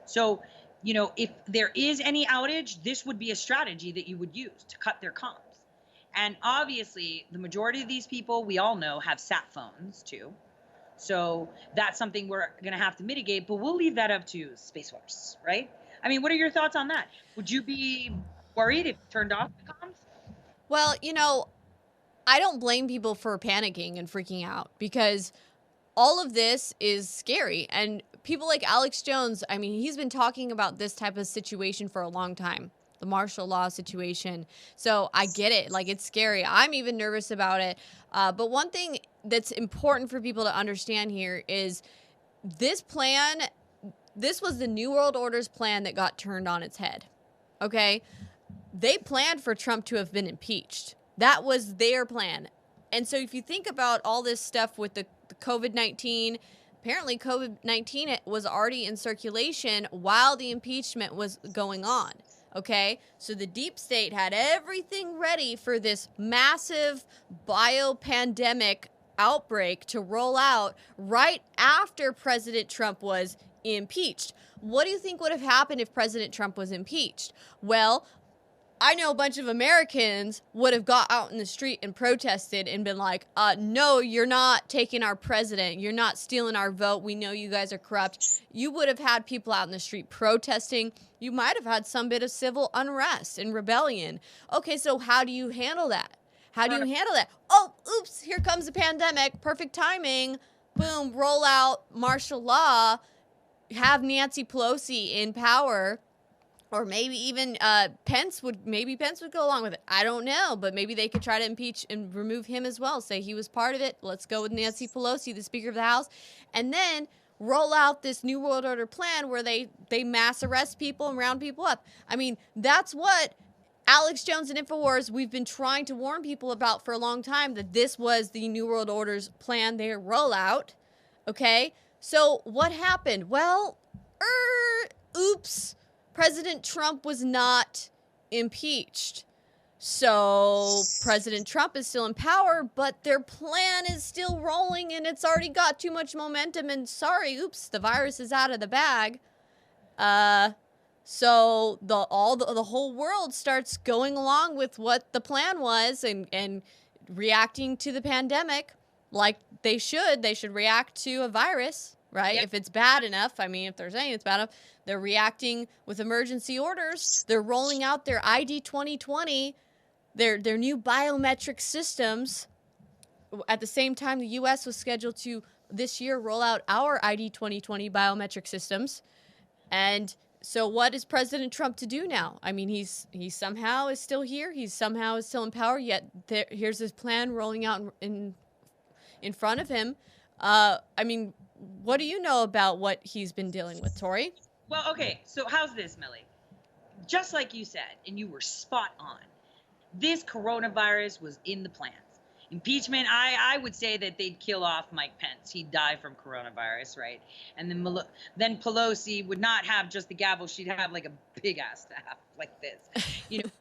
So, if there is any outage, this would be a strategy that you would use to cut their comms. And obviously, the majority of these people, we all know, have sat phones too. So that's something we're going to have to mitigate, but we'll leave that up to Space Force, right? What are your thoughts on that? Would you be worried if you turned off the comms? Well, I don't blame people for panicking and freaking out because all of this is scary. And people like Alex Jones, he's been talking about this type of situation for a long time, the martial law situation. So I get it. It's scary. I'm even nervous about it. But one thing that's important for people to understand here is this was the New World Order's plan that got turned on its head. Okay? They planned for Trump to have been impeached. That was their plan. And so if you think about all this stuff with the COVID-19, apparently COVID-19 was already in circulation while the impeachment was going on. Okay? So the deep state had everything ready for this massive biopandemic outbreak to roll out right after President Trump was impeached. What do you think would have happened if President Trump was impeached? Well, I know a bunch of Americans would have got out in the street and protested and been like, no, you're not taking our president. You're not stealing our vote. We know you guys are corrupt. You would have had people out in the street protesting. You might have had some bit of civil unrest and rebellion. Okay, so how do you handle that? How do you handle that? Oh, oops, here comes the pandemic. Perfect timing. Boom, roll out martial law. Have Nancy Pelosi in power. Or maybe even Pence would go along with it. I don't know, but maybe they could try to impeach and remove him as well. Say he was part of it. Let's go with Nancy Pelosi, the Speaker of the House, and then roll out this New World Order plan where they mass arrest people and round people up. I mean, that's what Alex Jones and InfoWars, we've been trying to warn people about for a long time, that this was the New World Order's plan, their rollout. Okay, so what happened? Well, oops. President Trump was not impeached. So President Trump is still in power, but their plan is still rolling and it's already got too much momentum. And sorry, oops, the virus is out of the bag. So the whole world starts going along with what the plan was and reacting to the pandemic like they should. They should react to a virus, right? Yep. If it's bad enough, I mean, if they're saying it's bad enough, they're reacting with emergency orders. They're rolling out their ID 2020, their new biometric systems. At the same time, the U.S. was scheduled to this year roll out our ID 2020 biometric systems. And so what is President Trump to do now? I mean, he somehow is still here. He somehow is still in power, yet here's his plan rolling out in front of him. I mean, what do you know about what he's been dealing with, Tori? Well, okay, so how's this, Millie? Just like you said, and you were spot on, this coronavirus was in the plans. Impeachment, I would say that they'd kill off Mike Pence. He'd die from coronavirus, right? And then Pelosi would not have just the gavel. She'd have like a big-ass staff like this, you know.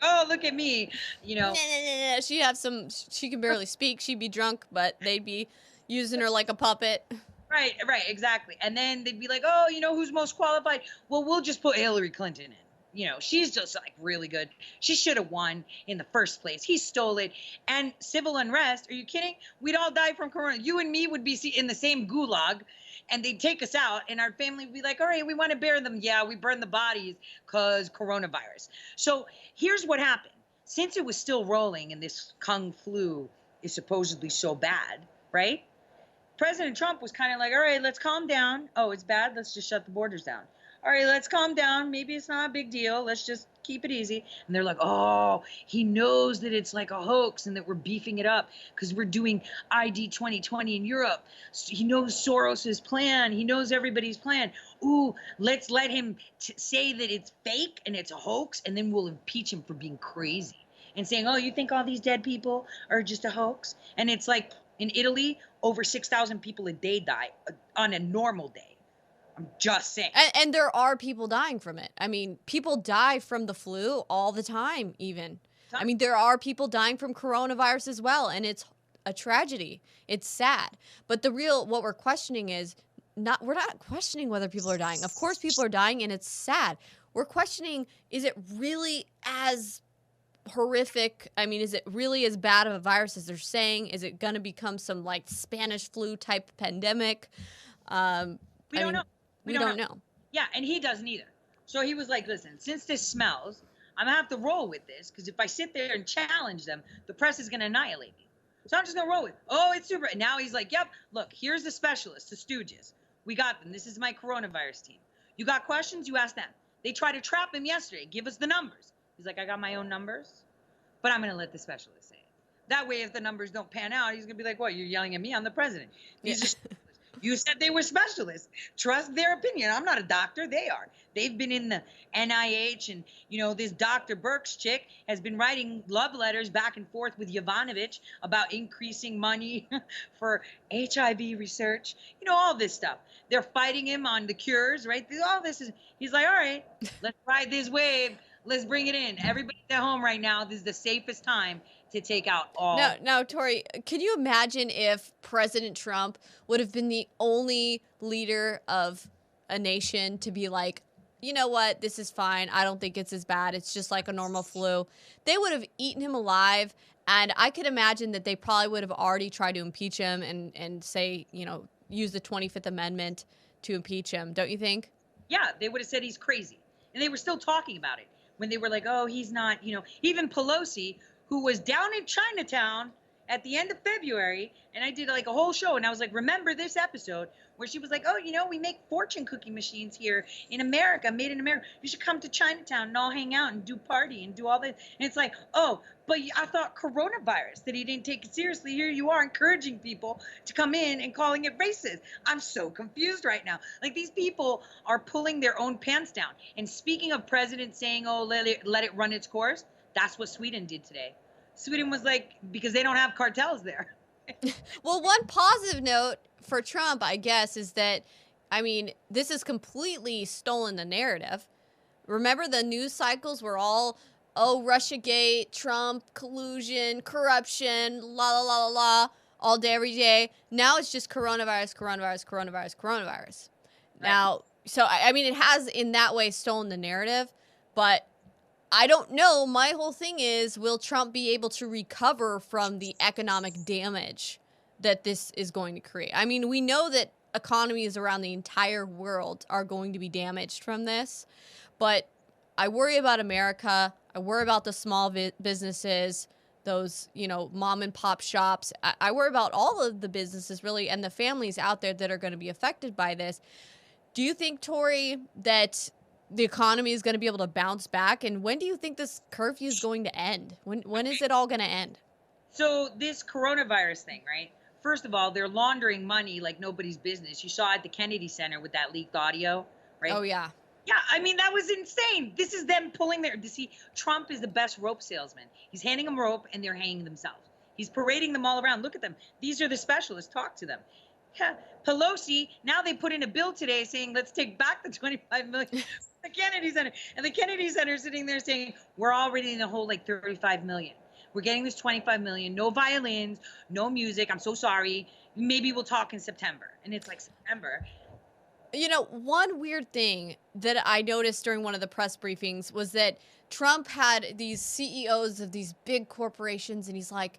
Oh, look at me, you know. Nah. She can barely speak. She'd be drunk, but they'd be using her like a puppet. Right, exactly. And then they'd be like, oh, you know, who's most qualified? Well, we'll just put Hillary Clinton in. You know, she's just like really good. She should have won in the first place. He stole it. And civil unrest, are you kidding? We'd all die from corona. You and me would be in the same gulag and they'd take us out and our family would be like, all right, we want to bury them. Yeah, we burn the bodies because coronavirus. So here's what happened. Since it was still rolling and this Kung flu is supposedly so bad, right? President Trump was kind of like, all right, let's calm down. Oh, it's bad. Let's just shut the borders down. All right, let's calm down. Maybe it's not a big deal. Let's just keep it easy. And they're like, oh, he knows that it's like a hoax and that we're beefing it up because we're doing ID 2020 in Europe. So he knows Soros's plan. He knows everybody's plan. Ooh, let's let him say that it's fake and it's a hoax, and then we'll impeach him for being crazy and saying, oh, you think all these dead people are just a hoax? And it's like in Italy, over 6,000 people a day die on a normal day. I'm just saying. And there are people dying from it. I mean, people die from the flu all the time, even. I mean, there are people dying from coronavirus as well, and it's a tragedy. It's sad. But what we're questioning is, we're not questioning whether people are dying. Of course people are dying, and it's sad. We're questioning, is it really as horrific? I mean, is it really as bad of a virus as they're saying? Is it going to become some like Spanish flu type pandemic? We don't know. We don't know. Yeah, and he doesn't either. So he was like, listen, since this smells, I'm going to have to roll with this because if I sit there and challenge them, the press is going to annihilate me. So I'm just going to roll with it. Oh, it's super. And now he's like, yep, look, here's the specialists, the stooges. We got them. This is my coronavirus team. You got questions? You ask them. They tried to trap him yesterday. Give us the numbers. He's like, I got my own numbers, but I'm going to let the specialist say it. That way, if the numbers don't pan out, he's going to be like, what, you're yelling at me? I'm the president. These are specialists. You said they were specialists. Trust their opinion. I'm not a doctor. They are. They've been in the NIH, and, you know, this Dr. Burke's chick has been writing love letters back and forth with Yovanovitch about increasing money for HIV research. You know, all this stuff. They're fighting him on the cures, right? All this is, he's like, all right, let's ride this wave. Let's bring it in. Everybody's at home right now. This is the safest time to take out all. No, Tori, can you imagine if President Trump would have been the only leader of a nation to be like, you know what, this is fine. I don't think it's as bad. It's just like a normal flu. They would have eaten him alive. And I could imagine that they probably would have already tried to impeach him and say, you know, use the 25th Amendment to impeach him. Don't you think? Yeah, they would have said he's crazy. And they were still talking about it when they were like, oh, he's not, even Pelosi, who was down in Chinatown at the end of February, and I did like a whole show, and I was like, remember this episode where she was like, oh, we make fortune cookie machines here in America, made in America. You should come to Chinatown and all hang out and do party and do all this. And it's like, oh, but I thought coronavirus, that he didn't take it seriously. Here you are encouraging people to come in and calling it racist. I'm so confused right now. Like, these people are pulling their own pants down. And speaking of presidents saying, oh, let it run its course, that's what Sweden did today. Sweden was like, because they don't have cartels there. Well, one positive note for Trump, I guess, is that, I mean, this has completely stolen the narrative. Remember, the news cycles were all, oh, Russiagate, Trump, collusion, corruption, la, la, la, la, la, all day, every day. Now it's just coronavirus, coronavirus, coronavirus, coronavirus. Right. Now, so, I mean, it has in that way stolen the narrative, but I don't know. My whole thing is, will Trump be able to recover from the economic damage that this is going to create? I mean, we know that economies around the entire world are going to be damaged from this, but I worry about America. I worry about the small businesses, those, mom and pop shops. I worry about all of the businesses, really, and the families out there that are going to be affected by this. Do you think, Tori, that the economy is going to be able to bounce back? And when do you think this curfew is going to end? When is it all going to end? So this coronavirus thing, right? First of all, they're laundering money like nobody's business. You saw at the Kennedy Center with that leaked audio, right? Oh, yeah. Yeah, I mean, that was insane. This is them pulling Trump is the best rope salesman. He's handing them rope and they're hanging themselves. He's parading them all around. Look at them. These are the specialists. Talk to them. Yeah. Pelosi, now they put in a bill today saying, let's take back the $25 million. The Kennedy Center. And the Kennedy Center is sitting there saying, we're already in the hole like $35 million. We're getting this $25 million. No violins, no music. I'm so sorry. Maybe we'll talk in September. And it's like September. One weird thing that I noticed during one of the press briefings was that Trump had these CEOs of these big corporations, and he's like,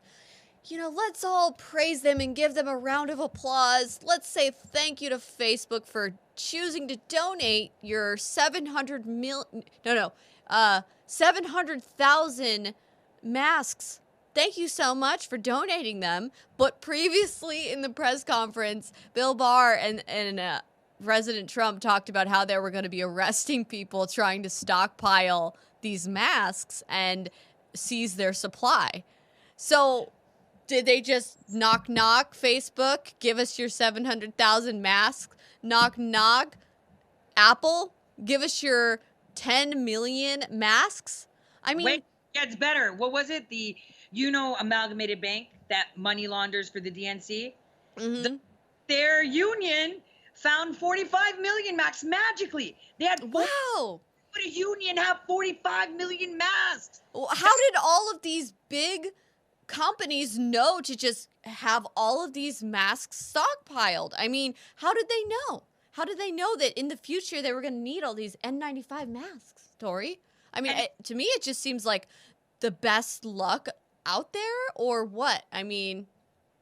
let's all praise them and give them a round of applause. Let's say thank you to Facebook for choosing to donate your 700,000 masks. Thank you so much for donating them. But previously in the press conference, Bill Barr and President Trump talked about how they were going to be arresting people trying to stockpile these masks and seize their supply. So did they just knock, Facebook, give us your 700,000 masks? Knock, Apple, give us your 10 million masks? I mean, wait, it gets better. What was it? The Amalgamated Bank that money launders for the DNC? Mm-hmm. Their union found 45 million masks magically. They had wow. Would a union have 45 million masks? How did all of these big companies know to just have all of these masks stockpiled? I mean, how did they know? How did they know that in the future they were going to need all these N95 masks, Tori? I mean, to me, it just seems like the best luck out there, or what? I mean,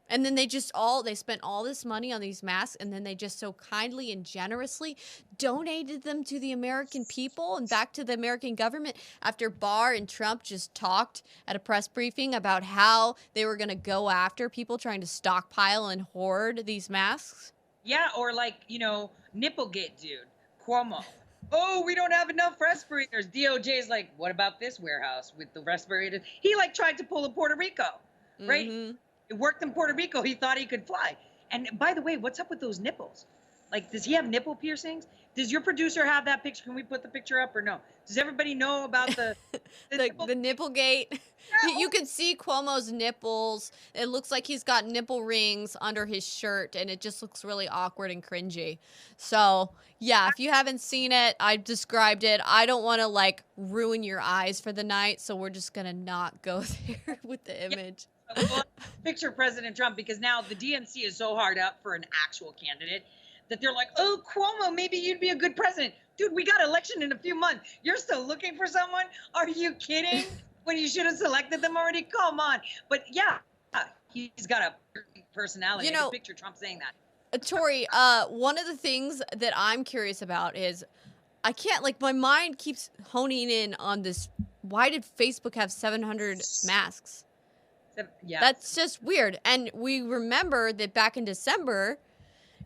and then they spent all this money on these masks, and then they just so kindly and generously donated them to the American people and back to the American government after Barr and Trump just talked at a press briefing about how they were going to go after people trying to stockpile and hoard these masks. Yeah, or like, Nipplegate dude, Cuomo. Oh, we don't have enough respirators. DOJ's like, what about this warehouse with the respirators? He tried to pull a Puerto Rico, right? Mm-hmm. It worked in Puerto Rico. He thought he could fly. And by the way, what's up with those nipples? Like, does he have nipple piercings? Does your producer have that picture? Can we put the picture up or no? Does everybody know about the Nipplegate? Yeah. You can see Cuomo's nipples. It looks like he's got nipple rings under his shirt, and it just looks really awkward and cringy. So, yeah, if you haven't seen it, I described it. I don't want to, ruin your eyes for the night, so we're just going to not go there with the image. Yeah. Well, picture President Trump, because now the DNC is so hard up for an actual candidate that they're like, oh, Cuomo, maybe you'd be a good president. dude, we got election in a few months. You're still looking for someone? Are you kidding? When you should have selected them already? Come on. But yeah, he's got a personality. You I can know, picture Trump saying that. Tori, one of the things that I'm curious about is I can't, like, my mind keeps honing in on this. Why did Facebook have 700 masks? Yeah. That's just weird. And we remember that back in December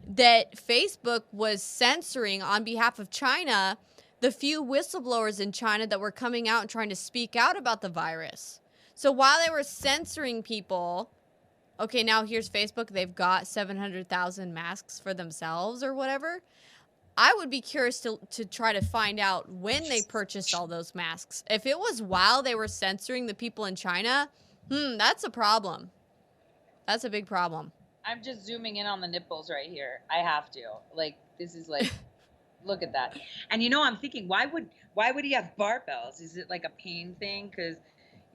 that Facebook was censoring on behalf of China the few whistleblowers in China that were coming out and trying to speak out about the virus. So while they were censoring people, okay, now here's Facebook. They've got 700,000 masks for themselves or whatever. I would be curious to try to find out when they purchased all those masks. If it was while they were censoring the people in China, that's a problem. That's a big problem. I'm just zooming in on the nipples right here. I have to. Like, this is like, look at that. And you know, I'm thinking, why would he have barbells? Is it like a pain thing? Because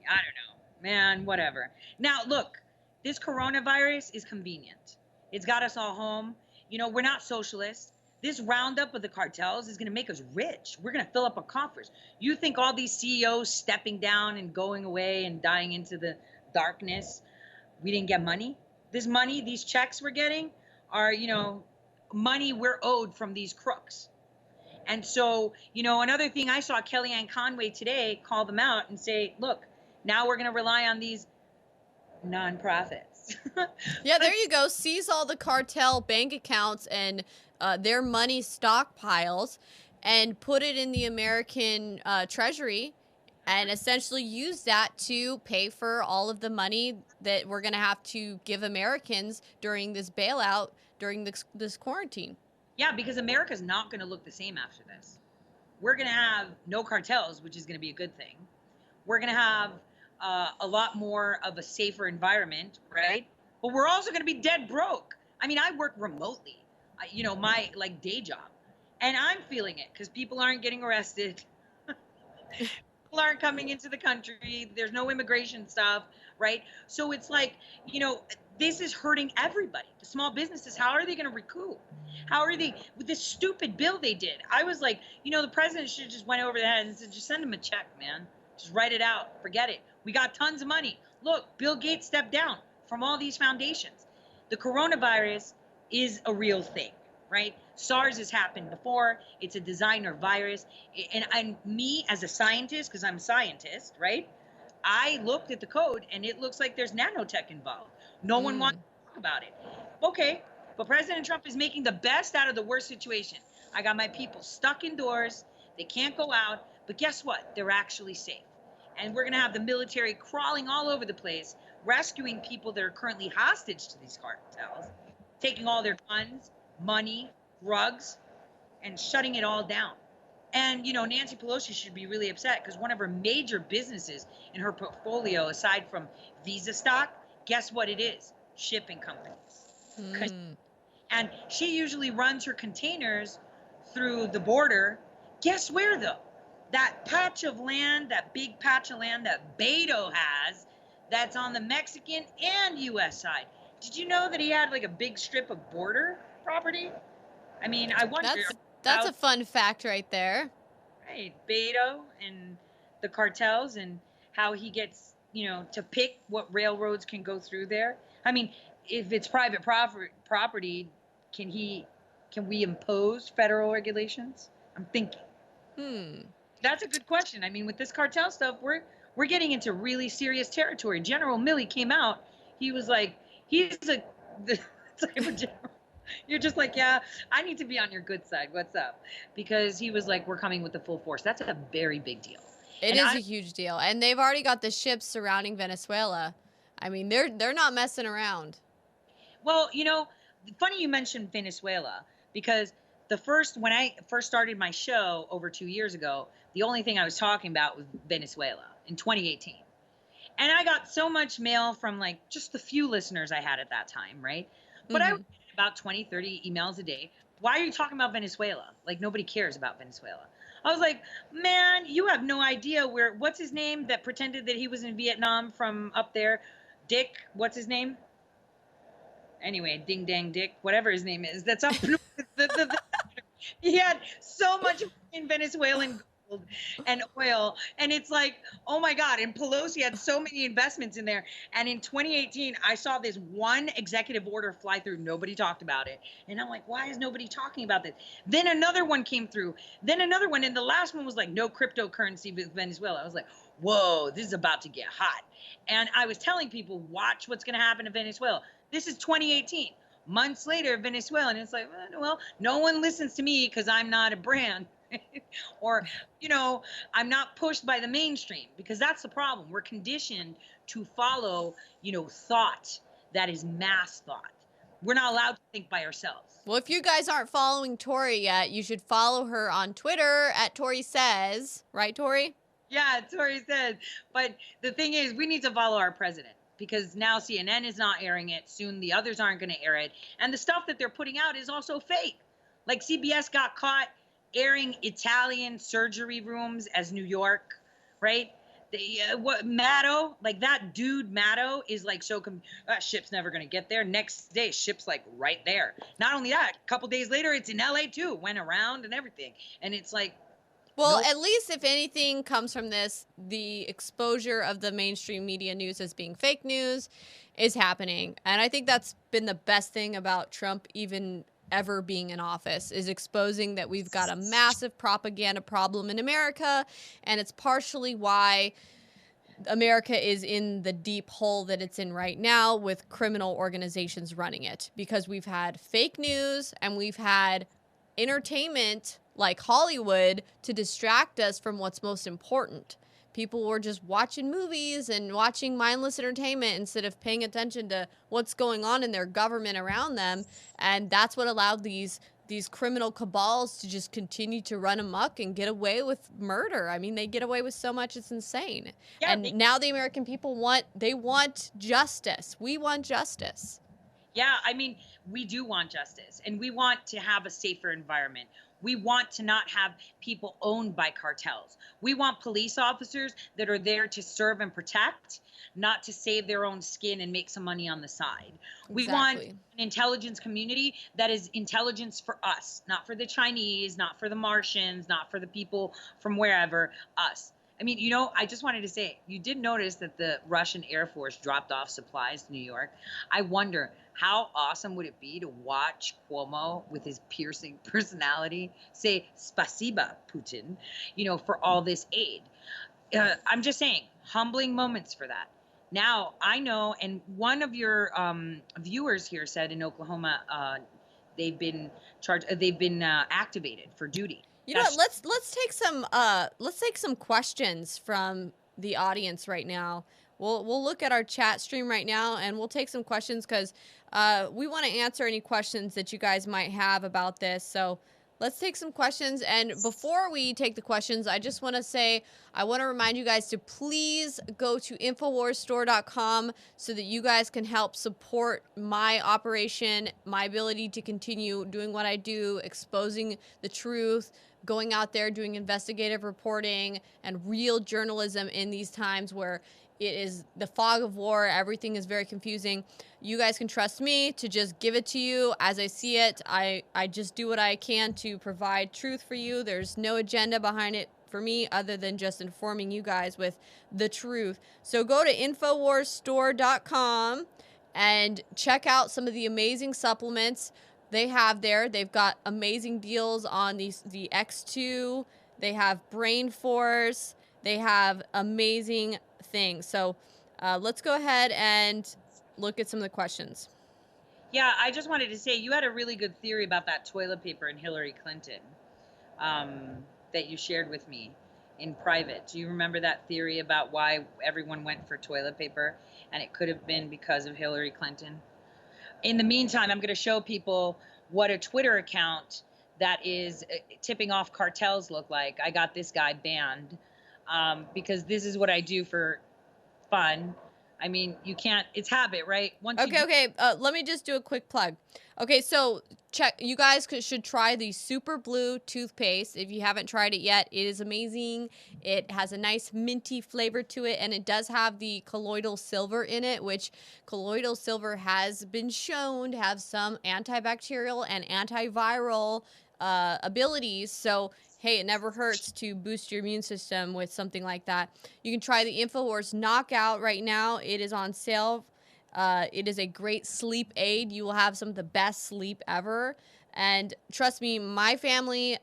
I don't know, man, whatever. Now, look, this coronavirus is convenient. It's got us all home. You know, we're not socialists. This roundup of the cartels is going to make us rich. We're going to fill up our coffers. You think all these CEOs stepping down and going away and dying into the darkness, we didn't get money? This money, these checks we're getting are, you know, money we're owed from these crooks. And so, you know, another thing I saw Kellyanne Conway today call them out and say, look, now we're going to rely on these nonprofits. Yeah, there you go. Seize all the cartel bank accounts and their money stockpiles and put it in the American Treasury and essentially use that to pay for all of the money that we're going to have to give Americans during this bailout, during this quarantine. Yeah, because America's not going to look the same after this. We're going to have no cartels, which is going to be a good thing. We're going to have a lot more of a safer environment, right? But we're also going to be dead broke. I mean, I work remotely, you know, my like day job, and I'm feeling it because people aren't getting arrested. People aren't coming into the country. There's no immigration stuff, right? So it's like, you know, this is hurting everybody. The small businesses, how are they going to recoup? How are they with this stupid bill they did? I was like, you know, the president should just went over that and said, just send him a check, man. Just write it out. Forget it. We got tons of money. Look, Bill Gates stepped down from all these foundations. The coronavirus is a real thing, right? SARS has happened before. It's a designer virus. And me as a scientist, because I'm a scientist, right? I looked at the code and it looks like there's nanotech involved. No one wants to talk about it. Okay, but President Trump is making the best out of the worst situation. I got my people stuck indoors. They can't go out. But guess what? They're actually safe. And we're going to have the military crawling all over the place, rescuing people that are currently hostage to these cartels, taking all their guns, money, drugs, and shutting it all down. And, you know, Nancy Pelosi should be really upset because one of her major businesses in her portfolio, aside from Visa stock, guess what it is? Shipping companies. And she usually runs her containers through the border. Guess where, though? That patch of land, that big patch of land that Beto has, that's on the Mexican and U.S. side. Did you know that he had like a big strip of border property? I mean, I wonder. That's a fun fact right there. Right, Beto and the cartels and how he gets, you know, to pick what railroads can go through there. I mean, if it's private property, can we impose federal regulations? I'm thinking. That's a good question. I mean, with this cartel stuff, we're getting into really serious territory. General Millie came out. He was like, he's the type of general. You're just like, yeah, I need to be on your good side. What's up? Because he was like, we're coming with the full force. That's a very big deal. It is a huge deal. And they've already got the ships surrounding Venezuela. I mean, they're not messing around. Well, you know, funny you mentioned Venezuela, because when I first started my show over 2 years ago, the only thing I was talking about was Venezuela in 2018. And I got so much mail from like just the few listeners I had at that time, right? But I would get about 20, 30 emails a day. Why are you talking about Venezuela? Like nobody cares about Venezuela. I was like, man, you have no idea what's his name that pretended that he was in Vietnam from up there? Dick, what's his name? Anyway, Ding Dang Dick, whatever his name is. That's up. He had so much in Venezuelan gold and oil. And it's like, oh my God. And Pelosi had so many investments in there. And in 2018, I saw this one executive order fly through. Nobody talked about it. And I'm like, why is nobody talking about this? Then another one came through. Then another one. And the last one was like, no cryptocurrency with Venezuela. I was like, whoa, this is about to get hot. And I was telling people, watch what's going to happen to Venezuela. This is 2018. Months later, Venezuela, and it's like, well, no one listens to me because I'm not a brand. Or, I'm not pushed by the mainstream, because that's the problem. We're conditioned to follow, thought that is mass thought. We're not allowed to think by ourselves. Well, if you guys aren't following Tori yet, you should follow her on Twitter at Tori Says. Right, Tori? Yeah, Tori says. But the thing is, we need to follow our president, because now CNN is not airing it. Soon the others aren't going to air it. And the stuff that they're putting out is also fake. Like CBS got caught airing Italian surgery rooms as New York, right? Maddo, like that dude Maddo is like ship's never going to get there. Next day, ship's like right there. Not only that, a couple days later, it's in LA too. Went around and everything. And it's like, well, nope. At least if anything comes from this, the exposure of the mainstream media news as being fake news is happening. And I think that's been the best thing about Trump even ever being in office, is exposing that we've got a massive propaganda problem in America. And it's partially why America is in the deep hole that it's in right now, with criminal organizations running it, because we've had fake news and we've had entertainment like Hollywood to distract us from what's most important. People were just watching movies and watching mindless entertainment instead of paying attention to what's going on in their government around them. And that's what allowed these criminal cabals to just continue to run amok and get away with murder. I mean, they get away with so much, it's insane. Yeah, and now the American people want justice. We want justice. Yeah, I mean, we do want justice, and we want to have a safer environment. We want to not have people owned by cartels. We want police officers that are there to serve and protect, not to save their own skin and make some money on the side. We want an intelligence community that is intelligence for us, not for the Chinese, not for the Martians, not for the people from wherever, us. I mean, I just wanted to say, you did notice that the Russian Air Force dropped off supplies to New York. I wonder, how awesome would it be to watch Cuomo, with his piercing personality, say "Spasiba, Putin," for all this aid. I'm just saying, humbling moments for that. Now, I know, and one of your viewers here said in Oklahoma, they've been activated for duty. You know what? Let's take some questions from the audience right now. We'll look at our chat stream right now, and we'll take some questions, because we want to answer any questions that you guys might have about this. So let's take some questions. And before we take the questions, I just want to say, I want to remind you guys to please go to InfoWarsStore.com so that you guys can help support my operation, my ability to continue doing what I do, exposing the truth, going out there doing investigative reporting and real journalism in these times where it is the fog of war. Everything is very confusing. You guys can trust me to just give it to you as I see it. I just do what I can to provide truth for you. There's no agenda behind it for me other than just informing you guys with the truth. So go to InfoWarsStore.com and check out some of the amazing supplements they have there. They've got amazing deals on the X2. They have Brain Force. They have amazing things. So let's go ahead and look at some of the questions. Yeah, I just wanted to say, you had a really good theory about that toilet paper and Hillary Clinton that you shared with me in private. Do you remember that theory about why everyone went for toilet paper, and it could have been because of Hillary Clinton? In the meantime, I'm going to show people what a Twitter account that is tipping off cartels look like. I got this guy banned because this is what I do for fun. I mean, you can't, it's habit, right? Okay. Let me just do a quick plug. Okay, so you guys should try the Super Blue toothpaste. If you haven't tried it yet, it is amazing. It has a nice minty flavor to it, and it does have the colloidal silver in it, which colloidal silver has been shown to have some antibacterial and antiviral abilities. So hey, it never hurts to boost your immune system with something like that. You can try the InfoWars Knockout right now. It is on sale. It is a great sleep aid. You will have some of the best sleep ever. And trust me, my family,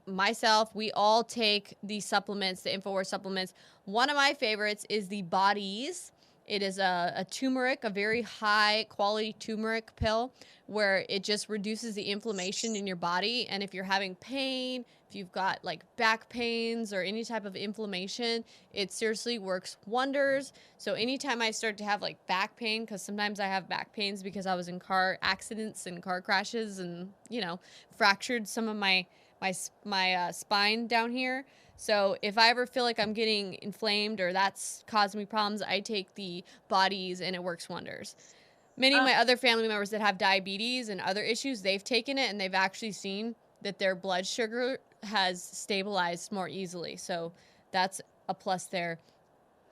myself, we all take these supplements, the InfoWars supplements. One of my favorites is the Bodies. It is a turmeric, a very high quality turmeric pill where it just reduces the inflammation in your body. And if you're having pain, if you've got like back pains or any type of inflammation, it seriously works wonders. So anytime I start to have like back pain, because sometimes I have back pains because I was in car accidents and car crashes and, fractured some of my spine down here. So if I ever feel like I'm getting inflamed or that's causing me problems, I take the Bodies and it works wonders. Many of my other family members that have diabetes and other issues, they've taken it and they've actually seen that their blood sugar has stabilized more easily. So that's a plus there.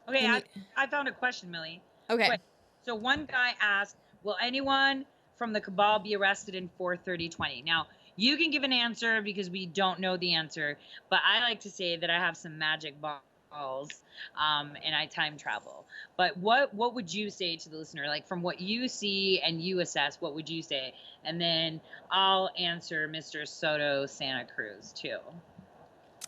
Okay, I found a question, Millie. Okay. Quick. So one guy asked, will anyone from the cabal be arrested in 4/30/20? Now, you can give an answer because we don't know the answer, but I like to say that I have some magic balls, and I time travel. But what would you say to the listener? Like from what you see and you assess, what would you say? And then I'll answer Mr. Soto Santa Cruz too.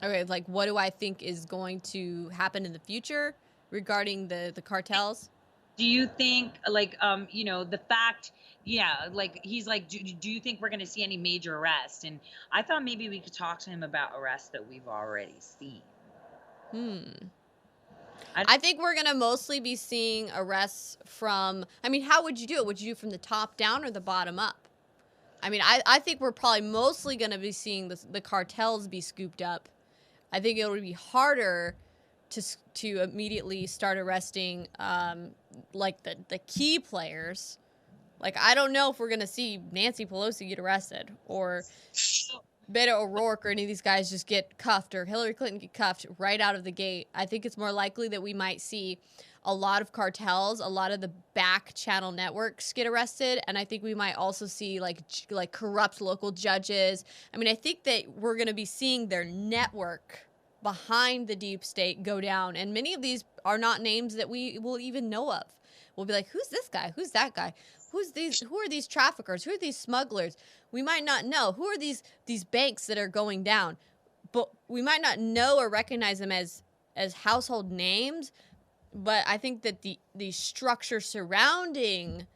Okay, like what do I think is going to happen in the future regarding the cartels? Do you think like the fact, yeah, like he's like, do you think we're going to see any major arrests? And I thought maybe we could talk to him about arrests that we've already seen. I think we're going to mostly be seeing arrests from, how would you do it? Would you do it from the top down or the bottom up? I think we're probably mostly going to be seeing the cartels be scooped up. I think it would be harder to immediately start arresting like the key players. Like, I don't know if we're going to see Nancy Pelosi get arrested or Beto O'Rourke or any of these guys just get cuffed or Hillary Clinton get cuffed right out of the gate. I think it's more likely that we might see a lot of cartels, a lot of the back channel networks get arrested. And I think we might also see like corrupt local judges. I think that we're going to be seeing their network behind the deep state go down. And many of these are not names that we will even know of. We'll be like, who's this guy? Who's that guy? Who are these traffickers? Who are these smugglers? We might not know. Who are these banks that are going down? But we might not know or recognize them as household names. But I think that the structure surrounding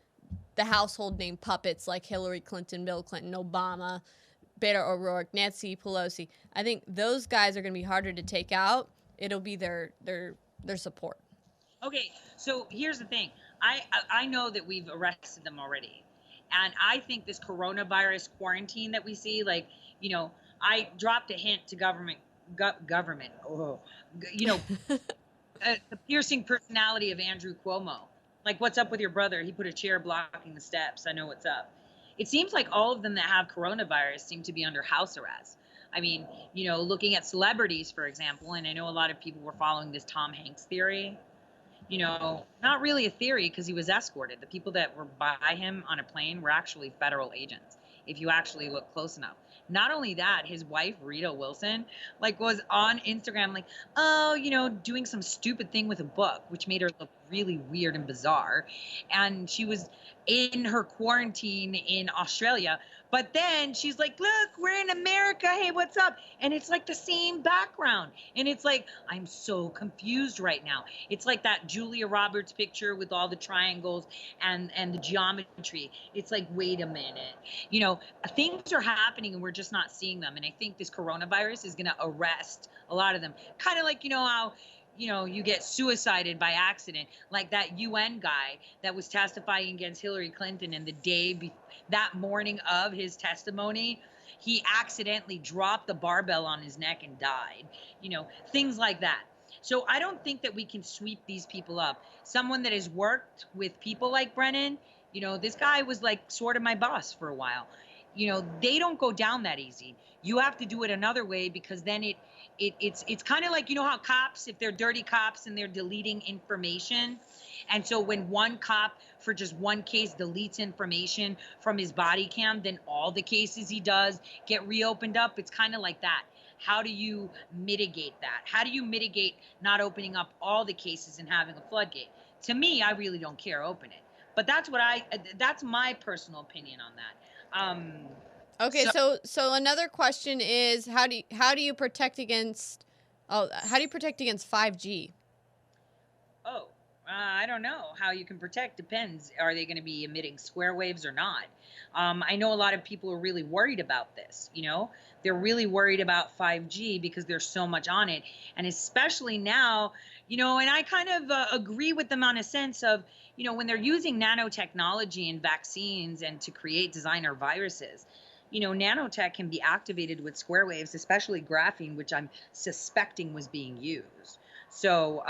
the household name puppets like Hillary Clinton, Bill Clinton, Obama, Beto O'Rourke, Nancy Pelosi, I think those guys are going to be harder to take out. It'll be their support. Okay, so here's the thing. I know that we've arrested them already. And I think this coronavirus quarantine that we see, like, I dropped a hint to government, the piercing personality of Andrew Cuomo. Like, what's up with your brother? He put a chair blocking the steps. I know what's up. It seems like all of them that have coronavirus seem to be under house arrest. Looking at celebrities, for example, and I know a lot of people were following this Tom Hanks theory. Not really a theory because he was escorted. The people that were by him on a plane were actually federal agents, if you actually look close enough. Not only that, his wife, Rita Wilson, was on Instagram, doing some stupid thing with a book, which made her look really weird and bizarre. And she was in her quarantine in Australia. But then she's like, look, we're in America. Hey, what's up? And it's like the same background. And it's like, I'm so confused right now. It's like that Julia Roberts picture with all the triangles and the geometry. It's like, wait a minute. Things are happening and we're just not seeing them. And I think this coronavirus is going to arrest a lot of them. Kind of like, how you get suicided by accident, like that UN guy that was testifying against Hillary Clinton, and that morning of his testimony, he accidentally dropped the barbell on his neck and died. Things like that. So I don't think that we can sweep these people up. Someone that has worked with people like Brennan, this guy was like sort of my boss for a while. They don't go down that easy. You have to do it another way, because then it's kind of like, how cops, if they're dirty cops and they're deleting information. And so when one cop for just one case deletes information from his body cam, then all the cases he does get reopened up. It's kind of like that. How do you mitigate that? How do you mitigate not opening up all the cases and having a floodgate? To me, I really don't care. Open it. But that's my personal opinion on that. Okay, So, so another question is how do you protect against 5G? oh, I don't know how you can protect. Depends. Are they going to be emitting square waves or not? I know a lot of people are really worried about this. They're really worried about 5G because there's so much on it. And especially now, and I kind of agree with them on a sense of, when they're using nanotechnology in vaccines and to create designer viruses, nanotech can be activated with square waves, especially graphene, which I'm suspecting was being used. So,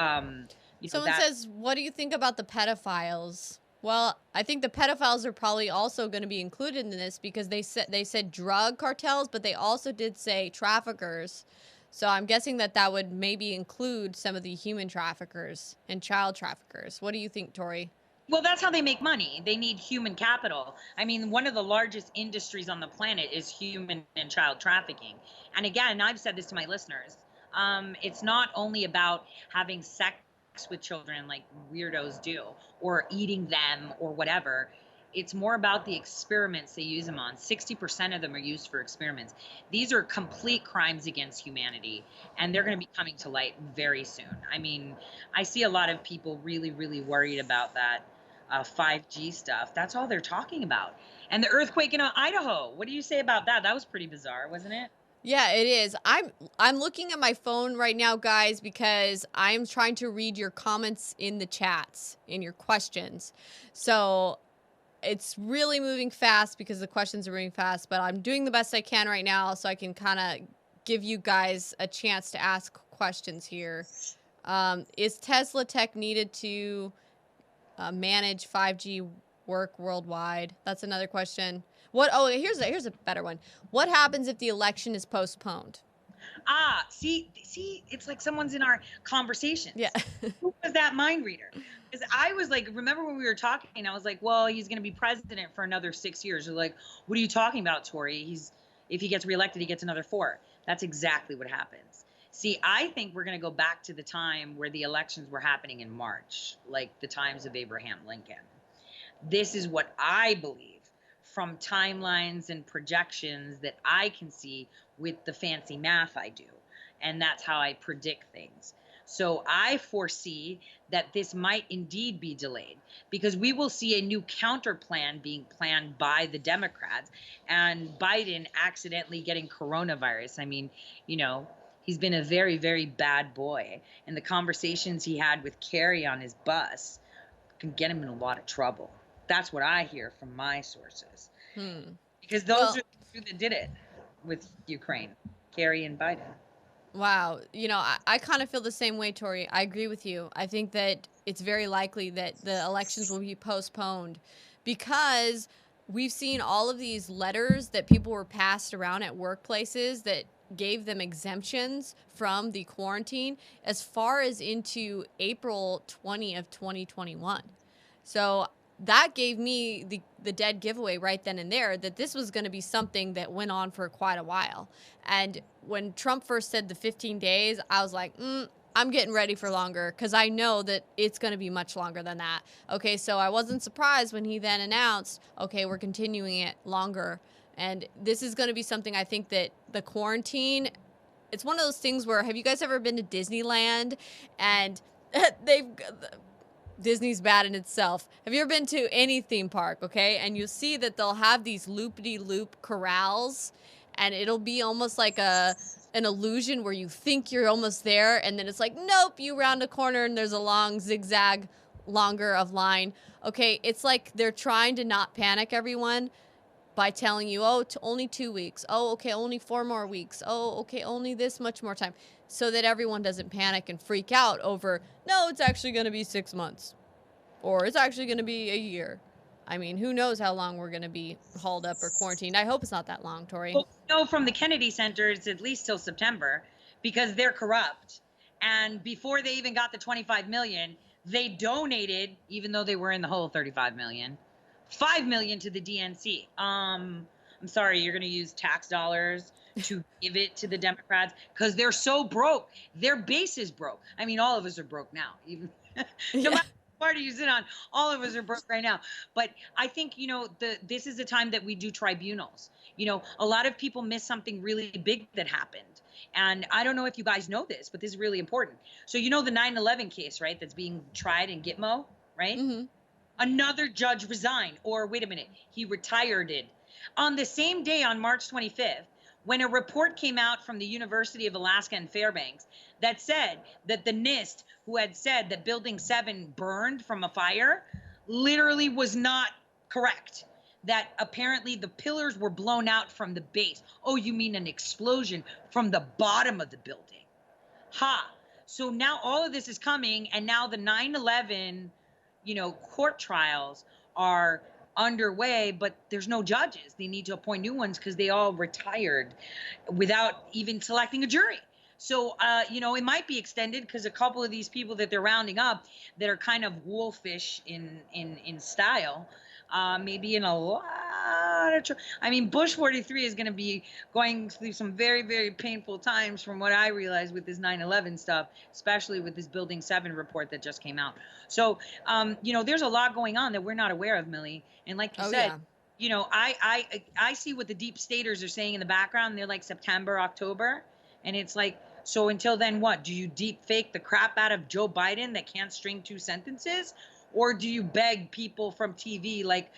Someone says, "What do you think about the pedophiles?" Well, I think the pedophiles are probably also going to be included in this because they said drug cartels, but they also did say traffickers. So I'm guessing that would maybe include some of the human traffickers and child traffickers. What do you think, Tori? Well, that's how they make money. They need human capital. I mean, one of the largest industries on the planet is human and child trafficking. And again, I've said this to my listeners. It's not only about having sex with children like weirdos do, or eating them or whatever. It's more about the experiments they use them on. 60% of them are used for experiments. These are complete crimes against humanity, and they're going to be coming to light very soon. I mean, I see a lot of people really, really worried about that 5G stuff. That's all they're talking about. And the earthquake in Idaho. What do you say about that? That was pretty bizarre, wasn't it? Yeah, it is. I'm looking at my phone right now, guys, because I'm trying to read your comments in the chats, in your questions. So it's really moving fast because the questions are moving fast, but I'm doing the best I can right now so I can kind of give you guys a chance to ask questions here. Is Tesla tech needed to manage 5G work worldwide? That's another question. Here's a better one. What happens if the election is postponed? See, it's like someone's in our conversation. Yeah. Who was that mind reader? Because I was like, remember when we were talking, I was like, well, he's going to be president for another 6 years. They're like, what are you talking about, Tori? If he gets reelected, he gets another 4. That's exactly what happens. See, I think we're going to go back to the time where the elections were happening in March, like the times of Abraham Lincoln. This is what I believe from timelines and projections that I can see with the fancy math I do. And that's how I predict things. So I foresee that this might indeed be delayed because we will see a new counter plan being planned by the Democrats and Biden accidentally getting coronavirus. I mean, he's been a very, very bad boy. And the conversations he had with Kerry on his bus can get him in a lot of trouble. That's what I hear from my sources. Because those are the two that did it with Ukraine, Kerry and Biden. Wow. I kind of feel the same way, Tori. I agree with you. I think that it's very likely that the elections will be postponed because we've seen all of these letters that people were passed around at workplaces that gave them exemptions from the quarantine as far as into April 20 of 2021. So that gave me the dead giveaway right then and there that this was going to be something that went on for quite a while. And when Trump first said the 15 days, I was like, I'm getting ready for longer because I know that it's going to be much longer than that. Okay, so I wasn't surprised when he then announced, okay, we're continuing it longer. And this is going to be something I think that the quarantine, it's one of those things where, have you guys ever been to Disneyland? And Disney's bad in itself. Have you ever been to any theme park, okay? And you'll see that they'll have these loop-de-loop corrals, and it'll be almost like an illusion where you think you're almost there, and then it's like, nope, you round a corner and there's a long zigzag longer of line. Okay, it's like they're trying to not panic everyone by telling you, only 2 weeks. Oh, okay, only 4 more weeks. Oh, okay, only this much more time. So that everyone doesn't panic and freak out over, no, it's actually going to be 6 months. Or it's actually going to be a year. I mean, who knows how long we're going to be hauled up or quarantined. I hope it's not that long, Tori. Well, from the Kennedy Center, it's at least till September because they're corrupt. And before they even got the 25 million, they donated, even though they were in the hole 35 million, 5 million to the DNC. I'm sorry, you're going to use tax dollars to give it to the Democrats because they're so broke. Their base is broke. I mean, all of us are broke now. Even no Yeah. matter what party you sit on, all of us are broke right now. But I think, this is the time that we do tribunals. A lot of people miss something really big that happened. And I don't know if you guys know this, but this is really important. So, the 9/11 case, right, that's being tried in Gitmo, right? Mm-hmm. Another judge resigned, or wait a minute, he retired it. On the same day, on March 25th, when a report came out from the University of Alaska in Fairbanks that said that the NIST, who had said that Building 7 burned from a fire, literally was not correct. That apparently the pillars were blown out from the base. Oh, you mean an explosion from the bottom of the building? Ha! So now all of this is coming, and now the 9/11, court trials are underway, but there's no judges. They need to appoint new ones because they all retired without even selecting a jury. So, it might be extended because a couple of these people that they're rounding up that are kind of wolfish in style, maybe in a lot of I mean, Bush 43 is going to be going through some very, very painful times from what I realized with this 9/11 stuff, especially with this Building 7 report that just came out. So, there's a lot going on that we're not aware of, Millie. And like you Oh, said, yeah. I see what the deep staters are saying in the background. They're like September, October. And it's like, so until then, what? Do you deep fake the crap out of Joe Biden that can't string two sentences? Or do you beg people from TV like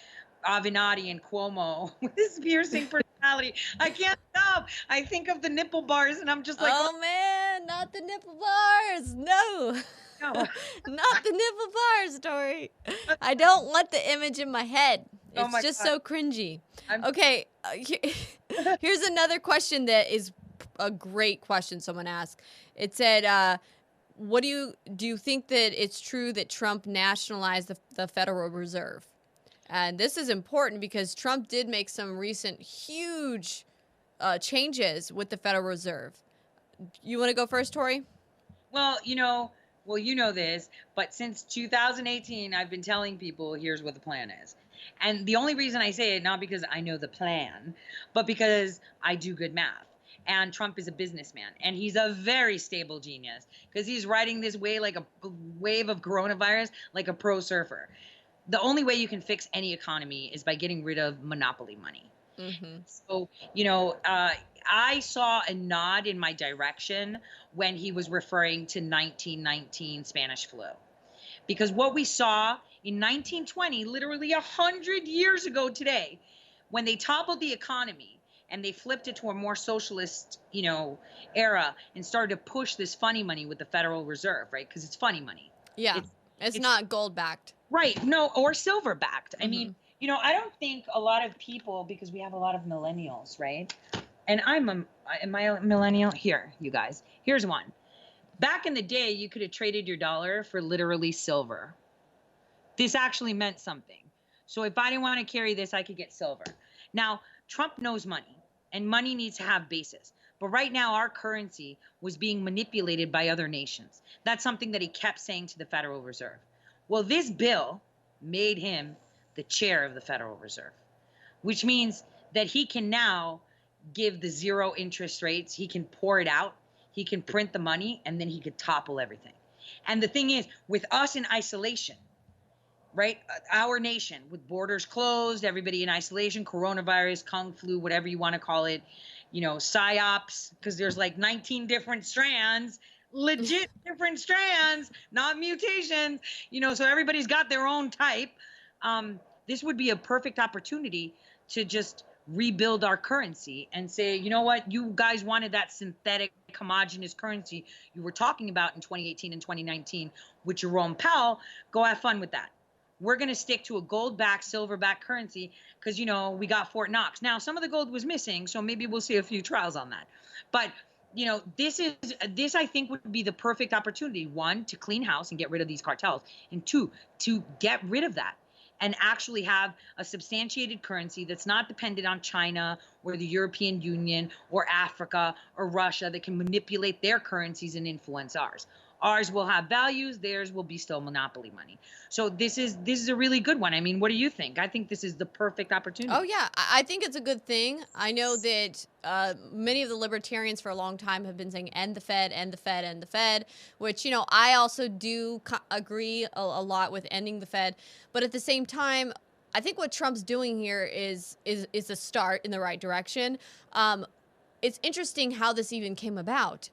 Avenatti and Cuomo with his piercing personality? I can't stop. I think of the nipple bars and I'm just like, Oh man, not the nipple bars. No. no. Not the nipple bars, Tori. I don't want the image in my head. Oh It's my just God. so cringy. I'm- Okay, here's another question that is a great question someone asked. It said, what do you think that it's true that Trump nationalized the Federal Reserve? And this is important because Trump did make some recent huge changes with the Federal Reserve. You want to go first, Tori? Well, you know this, but since 2018, I've been telling people here's what the plan is. And the only reason I say it, not because I know the plan, but because I do good math. And Trump is a businessman, and he's a very stable genius because he's riding this wave like a wave of coronavirus like a pro surfer. The only way you can fix any economy is by getting rid of monopoly money. Mm-hmm. So, I saw a nod in my direction when he was referring to 1919 Spanish flu. Because what we saw in 1920, literally 100 years ago today, when they toppled the economy and they flipped it to a more socialist, era and started to push this funny money with the Federal Reserve, right? Because it's funny money. Yeah, it's not gold backed. Right. No, or silver backed. I mean, I don't think a lot of people, because we have a lot of millennials, right? And am I a millennial? Here, you guys. Here's one. Back in the day, you could have traded your dollar for literally silver. This actually meant something. So if I didn't want to carry this, I could get silver. Now, Trump knows money, and money needs to have basis. But right now, our currency was being manipulated by other nations. That's something that he kept saying to the Federal Reserve. Well, this bill made him the chair of the Federal Reserve, which means that he can now give the zero interest rates. He can pour it out. He can print the money, and then he could topple everything. And the thing is, with us in isolation, right? Our nation with borders closed, everybody in isolation, coronavirus, kung flu, whatever you want to call it, psyops, because there's like 19 different strands, legit different strands, not mutations, so everybody's got their own type. This would be a perfect opportunity to just rebuild our currency and say, you know what, you guys wanted that synthetic homogenous currency you were talking about in 2018 and 2019 with Jerome Powell. Go have fun with that. We're going to stick to a gold-backed, silver-backed currency because, we got Fort Knox. Now, some of the gold was missing, so maybe we'll see a few trials on that. But, this I think would be the perfect opportunity, one, to clean house and get rid of these cartels, and two, to get rid of that and actually have a substantiated currency that's not dependent on China or the European Union or Africa or Russia that can manipulate their currencies and influence ours. Ours will have values, theirs will be still monopoly money. So this is a really good one. I mean, what do you think? I think this is the perfect Oh opportunity. yeah, I think it's a good thing. I know that many of the libertarians for a long time have been saying end the Fed, end the Fed, end the Fed, which I also do agree a lot with ending the Fed, but at the same time, I think what Trump's doing here is a start in the right direction. It's interesting how this even came about.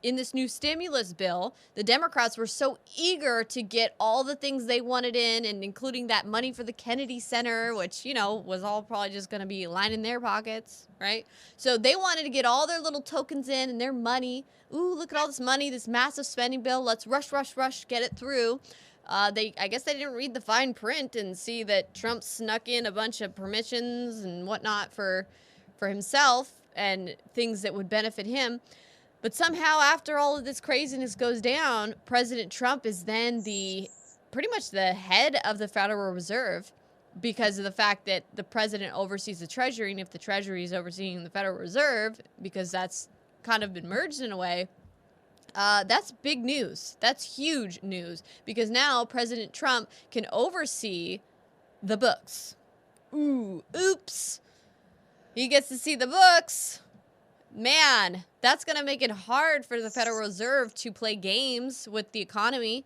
In this new stimulus bill, the Democrats were so eager to get all the things they wanted in, and including that money for the Kennedy Center, which, was all probably just going to be lining their pockets, right? So they wanted to get all their little tokens in and their money. Ooh, look at all this money, this massive spending bill. Let's rush, rush, rush, get it through. I guess they didn't read the fine print and see that Trump snuck in a bunch of permissions and whatnot for himself and things that would benefit him. But somehow, after all of this craziness goes down, President Trump is then pretty much the head of the Federal Reserve, because of the fact that the president oversees the Treasury, and if the Treasury is overseeing the Federal Reserve, because that's kind of been merged in a way, that's big news. That's huge news, because now President Trump can oversee the books. Ooh, oops. He gets to see the books. Man, that's going to make it hard for the Federal Reserve to play games with the economy,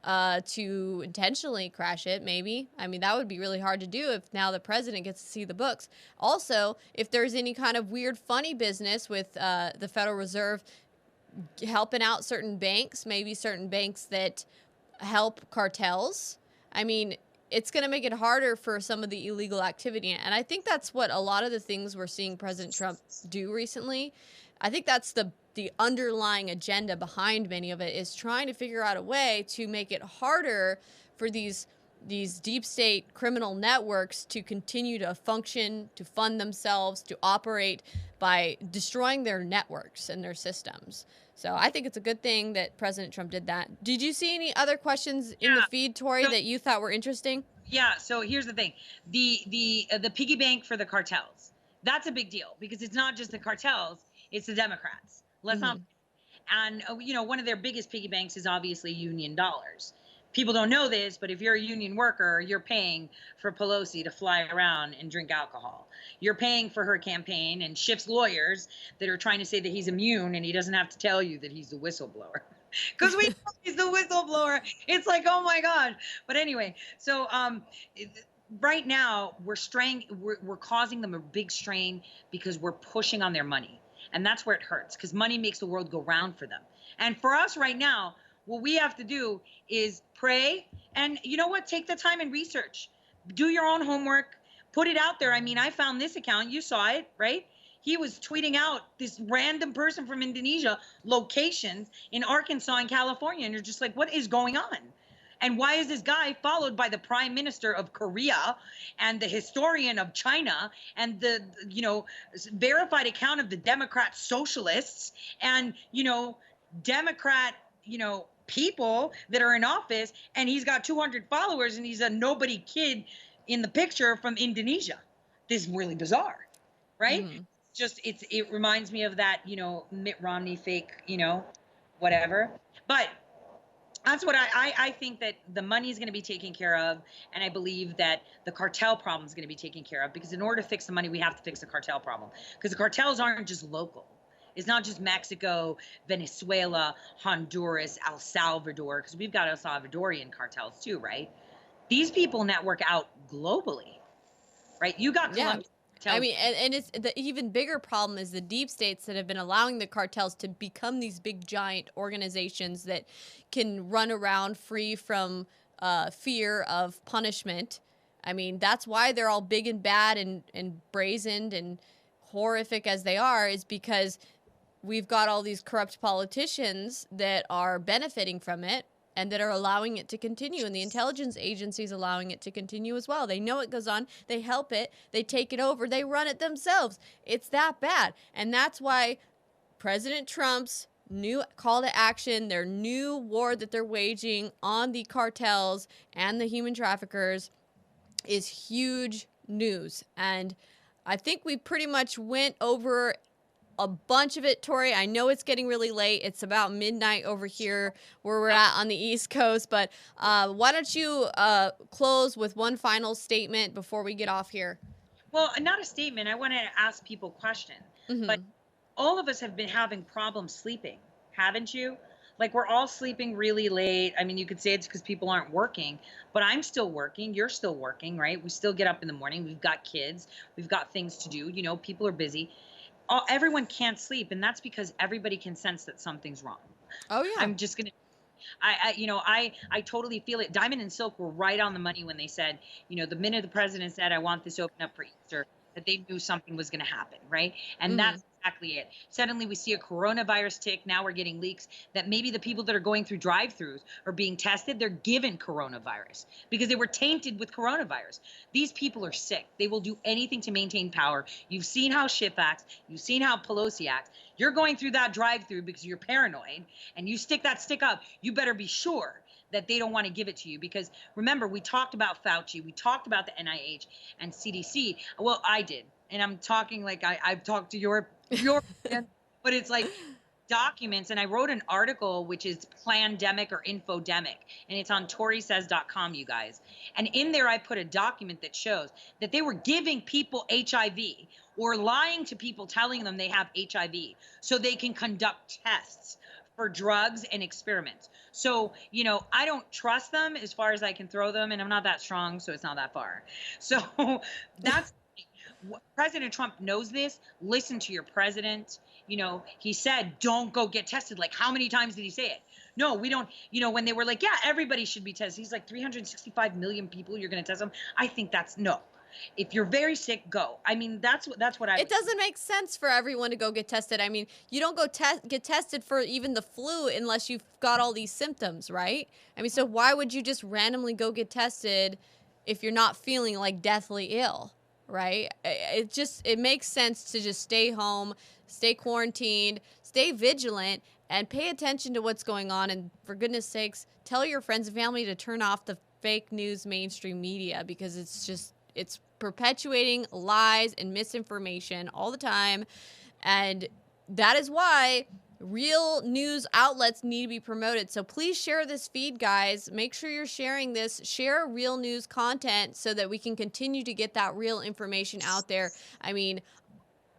to intentionally crash it, maybe. I mean, that would be really hard to do if now the president gets to see the books. Also, if there's any kind of weird, funny business with the Federal Reserve helping out certain banks, maybe certain banks that help cartels, I mean, it's going to make it harder for some of the illegal activity. And I think that's what a lot of the things we're seeing President Trump do recently. I think that's the underlying agenda behind many of it, is trying to figure out a way to make it harder for these deep state criminal networks to continue to function, to fund themselves, to operate by destroying their networks and their systems. So I think it's a good thing that President Trump did that. Did you see any other questions in the feed, Tori, that you thought were interesting? Yeah. So here's the thing: the piggy bank for the cartels. That's a big deal, because it's not just the cartels; it's the Democrats. Let's not. And one of their biggest piggy banks is obviously union dollars. People don't know this, but if you're a union worker, you're paying for Pelosi to fly around and drink alcohol. You're paying for her campaign and Schiff's lawyers that are trying to say that he's immune and he doesn't have to tell you that he's the whistleblower. Because we know he's the whistleblower. It's like, oh my gosh. But anyway, so right now we're causing them a big strain because we're pushing on their money. And that's where it hurts, because money makes the world go round for them. And for us right now, what we have to do is pray, and you know what? Take the time and research. Do your own homework. Put it out there. I mean, I found this account. You saw it, right? He was tweeting out this random person from Indonesia locations in Arkansas and California, and you're just like, what is going on? And why is this guy followed by the prime minister of Korea and the historian of China and the verified account of the Democrat socialists and Democrat people that are in office, and he's got 200 followers, and he's a nobody kid in the picture from Indonesia? This is really bizarre, right? It reminds me of that Mitt Romney fake whatever. But that's what I think, that the money is going to be taken care of, and I believe that the cartel problem is going to be taken care of, because in order to fix the money, we have to fix the cartel problem, because the cartels aren't just local. It's not just Mexico, Venezuela, Honduras, El Salvador, because we've got El Salvadorian cartels too, right? These people network out globally, right? You got Colombia. I mean, and it's the even bigger problem is the deep states that have been allowing the cartels to become these big giant organizations that can run around free from fear of punishment. I mean, that's why they're all big and bad and brazened and horrific as they are, is because we've got all these corrupt politicians that are benefiting from it and that are allowing it to continue. And the intelligence agencies allowing it to continue as well. They know it goes on. They help it. They take it over. They run it themselves. It's that bad. And that's why President Trump's new call to action, their new war that they're waging on the cartels and the human traffickers, is huge news. And I think we pretty much went over a bunch of it, Tori. I know it's getting really late. It's about midnight over here where we're at on the East Coast. But why don't you close with one final statement before we get off here? Well, not a statement. I want to ask people a question. But all of us have been having problems sleeping, haven't you? Like we're all sleeping really late. I mean, you could say it's because people aren't working, but I'm still working. You're still working, right? We still get up in the morning. We've got kids. We've got things to do. You know, people are busy. Everyone can't sleep, and that's because everybody can sense that something's wrong. Oh yeah. I'm just gonna. I totally feel it. Diamond and Silk were right on the money when they said, you know, the minute the president said, I want this open up for Easter, that they knew something was going to happen, right? And that's exactly it. Suddenly we see a coronavirus tick. Now we're getting leaks that maybe the people that are going through drive-thrus are being tested. They're given coronavirus because they were tainted with coronavirus. These people are sick. They will do anything to maintain power. You've seen how Schiff acts. You've seen how Pelosi acts. You're going through that drive-thru because you're paranoid and you stick that stick up. You better be sure that they don't want to give it to you, because remember, we talked about Fauci, we talked about the NIH and CDC. Well, I did, and I'm talking like I've talked to your, but it's like documents, and I wrote an article which is Plandemic or Infodemic, and it's on ToriSays.com, you guys. And in there, I put a document that shows that they were giving people HIV or lying to people, telling them they have HIV so they can conduct tests for drugs and experiments. So, you know, I don't trust them as far as I can throw them, and I'm not that strong, so it's not that far. So that's President Trump knows this. Listen to your president. You know, he said, don't go get tested. Like, how many times did he say it? No, we don't. You know, when they were like, yeah, everybody should be tested. He's like, 365 million people, you're going to test them. I think that's no. If you're very sick, go. I mean, that's what I. It doesn't make sense for everyone to go get tested. I mean, you don't go get tested for even the flu unless you've got all these symptoms, right? I mean, so why would you just randomly go get tested if you're not feeling like deathly ill, right? It makes sense to just stay home, stay quarantined, stay vigilant, and pay attention to what's going on. And for goodness sakes, tell your friends and family to turn off the fake news mainstream media, because it's perpetuating lies and misinformation all the time. And that is why real news outlets need to be promoted. So please share this feed, guys. Make sure you're sharing this. Share real news content so that we can continue to get that real information out there. I mean,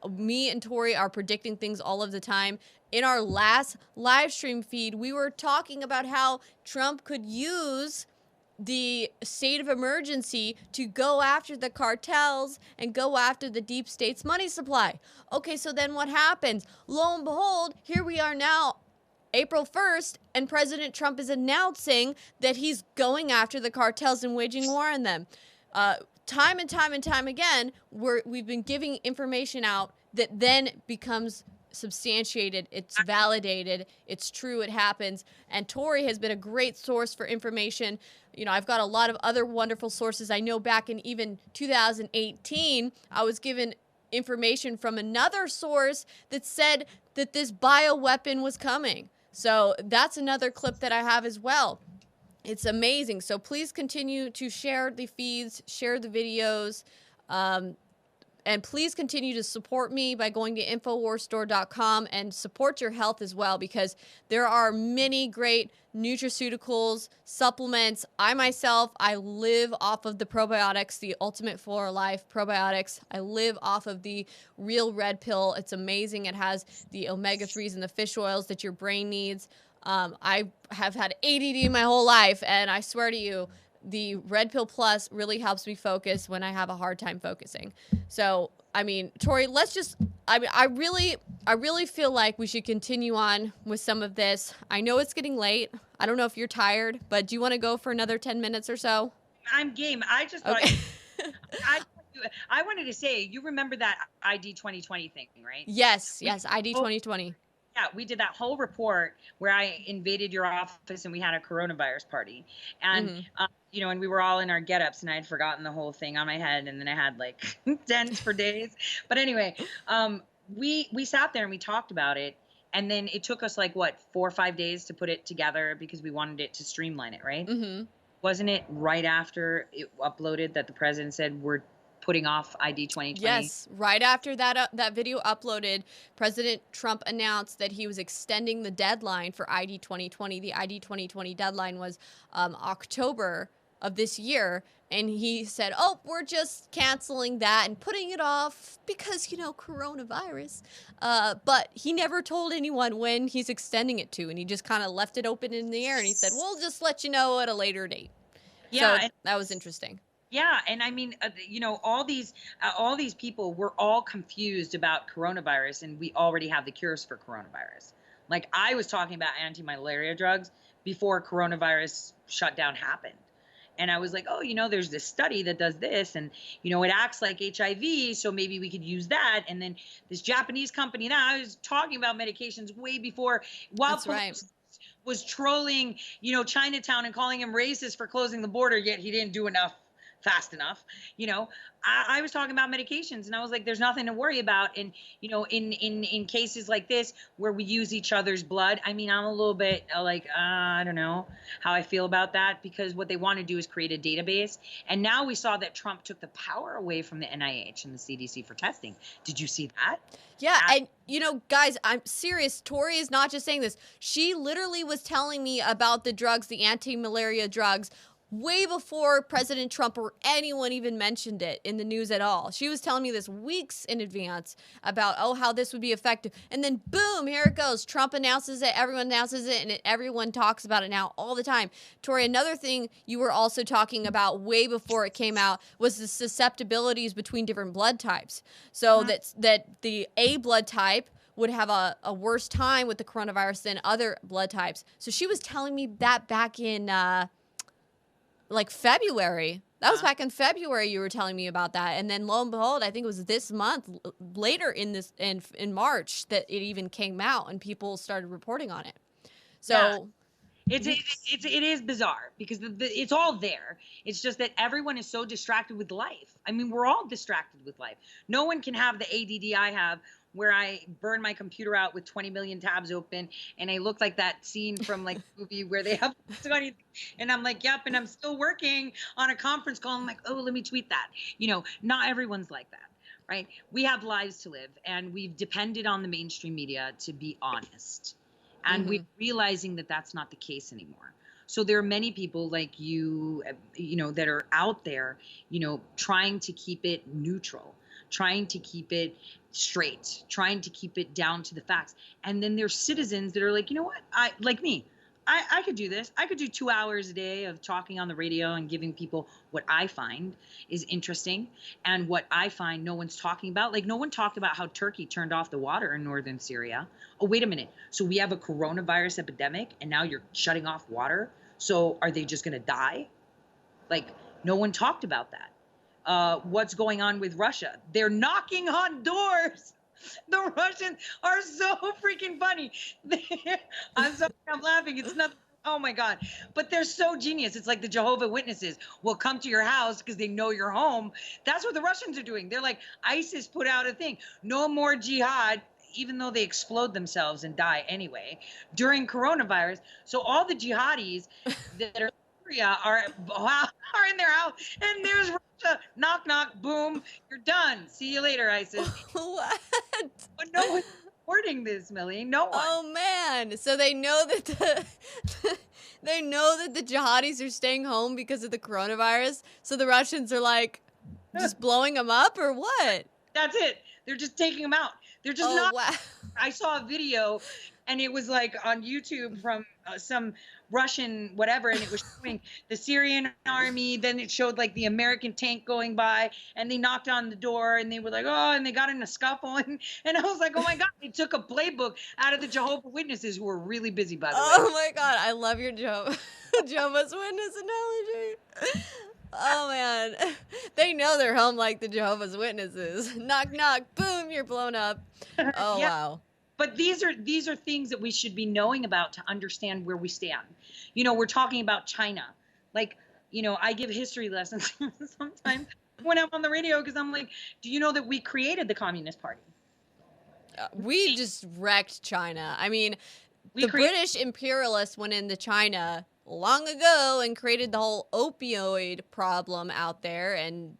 me and Tori are predicting things all of the time. In our last live stream feed, we were talking about how Trump could use the state of emergency to go after the cartels and go after the deep state's money supply. Okay, so then what happens? Lo and behold, here we are now, April 1st, and President Trump is announcing that he's going after the cartels and waging war on them. Time and time again, we've been giving information out that then becomes substantiated, it's validated, it's true, it happens. And Tori has been a great source for information. You know, I've got a lot of other wonderful sources. I know back in even 2018, I was given information from another source that said that this bioweapon was coming. So that's another clip that I have as well. It's amazing. So please continue to share the feeds, share the videos, and please continue to support me by going to InfoWarsStore.com and support your health as well, because there are many great nutraceuticals, supplements. I myself, I live off of the probiotics, the Ultimate for Life probiotics. I live off of the Real Red Pill. It's amazing. It has the omega-3s and the fish oils that your brain needs. I have had ADD my whole life, and I swear to you, the Red Pill Plus really helps me focus when I have a hard time focusing. So, I mean, Tori, I really feel like we should continue on with some of this. I know it's getting late. I don't know if you're tired, but do you want to go for another 10 minutes or so? I'm game. I just thought, okay. I wanted to say, you remember that ID 2020 thing, right? Yes, ID 2020. Yeah, we did that whole report where I invaded your office and we had a coronavirus party. And, you know, and we were all in our get-ups, and I had forgotten the whole thing on my head. And then I had like dents for days. But anyway, we sat there and we talked about it. And then it took us like, what, 4 or 5 days to put it together because we wanted it to streamline it, right? Wasn't it right after it uploaded that the president said we're putting off ID 2020? Yes, right after that video uploaded, President Trump announced that he was extending the deadline for ID 2020. The ID 2020 deadline was October of this year, and he said, "Oh, we're just canceling that and putting it off because, you know, coronavirus." But he never told anyone when he's extending it to, and he just kind of left it open in the air, and he said, "We'll just let you know at a later date." Yeah, So that was interesting. yeah, and I mean, you know, all these people were all confused about coronavirus, and we already have the cures for coronavirus. Like I was talking about anti-malaria drugs before coronavirus shutdown happened. And I was like, oh, you know, there's this study that does this, and you know, it acts like HIV, so maybe we could use that. And then this Japanese company, now I was talking about medications way before, while That's right. was trolling, you know, Chinatown and calling him racist for closing the border, yet he didn't do enough fast enough. You know, I was talking about medications, and I was like, there's nothing to worry about. And you know, in cases like this where we use each other's blood, I mean, I'm a little bit like, I don't know how I feel about that, because what they want to do is create a database. And now we saw that Trump took the power away from the NIH and the CDC for testing. Did you see that? Yeah, and you know, guys, I'm serious. Tori is not just saying this. She literally was telling me about the drugs, the anti-malaria drugs, way before President Trump or anyone even mentioned it in the news at all. She was telling me this weeks in advance about, oh, how this would be effective. And then boom, here it goes. Trump announces it, everyone announces it, and everyone talks about it now all the time. Tori, another thing you were also talking about way before it came out was the susceptibilities between different blood types. So that the A blood type would have a worse time with the coronavirus than other blood types. So she was telling me that back in like February. That was back in February you were telling me about that. And then lo and behold, I think it was this month, later in March, that it even came out and people started reporting on it. So it is bizarre because it's all there. It's just that everyone is so distracted with life. I mean, we're all distracted with life. No one can have the ADD I have, where I burn my computer out with 20 million tabs open, and I look like that scene from like the movie where they have 20, and I'm like, yep, and I'm still working on a conference call. I'm like, oh, let me tweet that. You know, not everyone's like that, right? We have lives to live, and we've depended on the mainstream media to be honest, and we're realizing that that's not the case anymore. So there are many people like you know, that are out there, you know, trying to keep it neutral, trying to keep it straight, trying to keep it down to the facts. And then there's citizens that are like, you know what, like me, I could do this. I could do 2 hours a day of talking on the radio and giving people what I find is interesting and what I find no one's talking about. Like, no one talked about how Turkey turned off the water in northern Syria. Oh, wait a minute. So we have a coronavirus epidemic and now you're shutting off water. So are they just going to die? Like, no one talked about that. What's going on with Russia? They're knocking on doors. The Russians are so freaking funny. I'm sorry, I'm laughing. It's not. Oh my God. But they're so genius. It's like the Jehovah Witnesses will come to your house because they know you're home. That's what the Russians are doing. They're like, ISIS put out a thing. No more jihad, even though they explode themselves and die anyway during coronavirus. So all the jihadis that are are in their house, and there's Russia. Knock, knock, boom, you're done. See you later, ISIS. What? But no one's reporting this, Millie. No one. Oh man! So they know that they know that the jihadis are staying home because of the coronavirus. So the Russians are like just blowing them up, or what? That's it. They're just taking them out. They're just not. Wow. I saw a video, and it was like on YouTube from some Russian whatever, and it was showing the Syrian army. Then it showed like the American tank going by, and they knocked on the door, and they were like, oh, and they got in a scuffle, and I was like, oh my God, they took a playbook out of the Jehovah Witnesses, who were really busy, by the way. Oh my God, I love your Jehovah's Witness analogy. Oh man, they know they're home like the Jehovah's Witnesses. Knock, knock, boom, you're blown up. Oh Yeah. wow. But these are things that we should be knowing about to understand where we stand. You know, we're talking about China. Like, you know, I give history lessons sometimes when I'm on the radio because I'm like, do you know that we created the Communist Party? We just wrecked China. I mean, the British imperialists went into China long ago and created the whole opioid problem out there and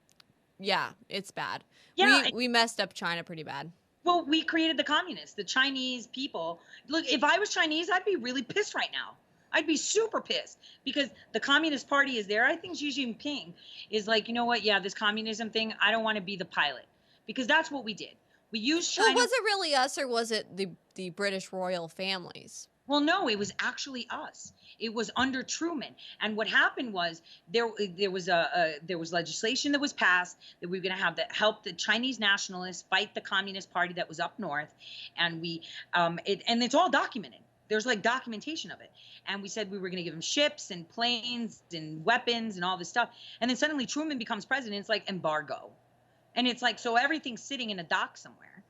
yeah, it's bad. Yeah. We messed up China pretty bad. Well, we created the communists, the Chinese people. Look, if I was Chinese, I'd be really pissed right now. I'd be super pissed because the Communist Party is there. I think Xi Jinping is like, you know what? Yeah, this communism thing, I don't want to be the pilot, because that's what we did. We used China. Well, was it really us, or was it the British royal families? Well, no, it was actually us. It was under Truman, and what happened was there was legislation that was passed that we were going to have that help the Chinese nationalists fight the Communist Party that was up north, and and it's all documented. There's like documentation of it, and we said we were going to give them ships and planes and weapons and all this stuff, and then suddenly Truman becomes president. It's like embargo, and it's like, so everything's sitting in a dock somewhere,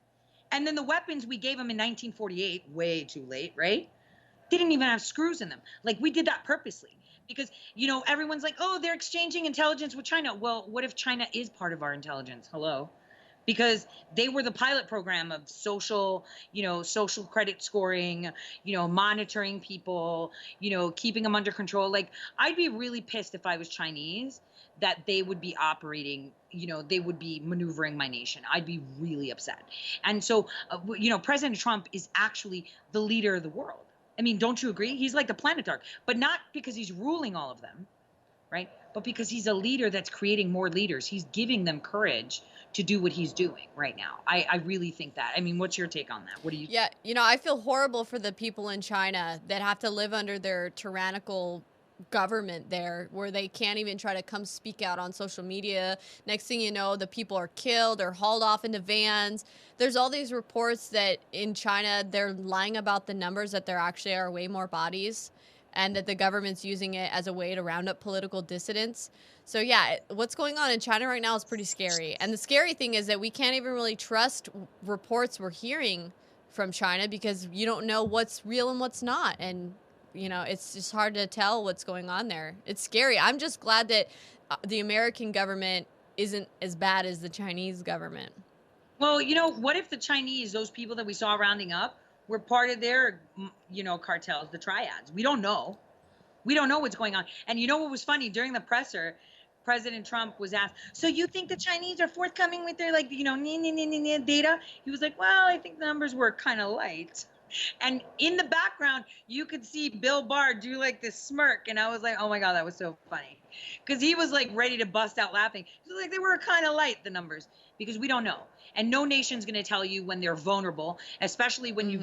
and then the weapons we gave them in 1948, way too late, right? They didn't even have screws in them. Like, we did that purposely because, you know, everyone's like, oh, they're exchanging intelligence with China. Well, what if China is part of our intelligence? Hello? Because they were the pilot program of social credit scoring, monitoring people, keeping them under control. Like, I'd be really pissed if I was Chinese that they would be operating, they would be maneuvering my nation. I'd be really upset. And so, President Trump is actually the leader of the world. I mean, don't you agree? He's like the planet Dark, but not because he's ruling all of them, right? But because he's a leader that's creating more leaders. He's giving them courage to do what he's doing right now. I really think that. I mean, what's your take on that? What do you? Yeah, I feel horrible for the people in China that have to live under their tyrannical government there, where they can't even try to come speak out on social media. Next thing you know, the people are killed or hauled off into vans. There's all these reports that in China they're lying about the numbers, that there actually are way more bodies, and that the government's using it as a way to round up political dissidents. So yeah, what's going on in China right now is pretty scary. And the scary thing is that we can't even really trust reports we're hearing from China, because you don't know what's real and what's not. And it's just hard to tell what's going on there. It's scary. I'm just glad that the American government isn't as bad as the Chinese government. Well, what if the Chinese, those people that we saw rounding up, were part of their, cartels, the triads? We don't know. We don't know what's going on. And you know what was funny? During the presser, President Trump was asked, so you think the Chinese are forthcoming with their, data? He was like, well, I think the numbers were kind of light. And in the background, you could see Bill Barr do like this smirk. And I was like, oh my God, that was so funny. Because he was like ready to bust out laughing. He was like, they were kind of light, the numbers, because we don't know. And no nation's going to tell you when they're vulnerable, especially when you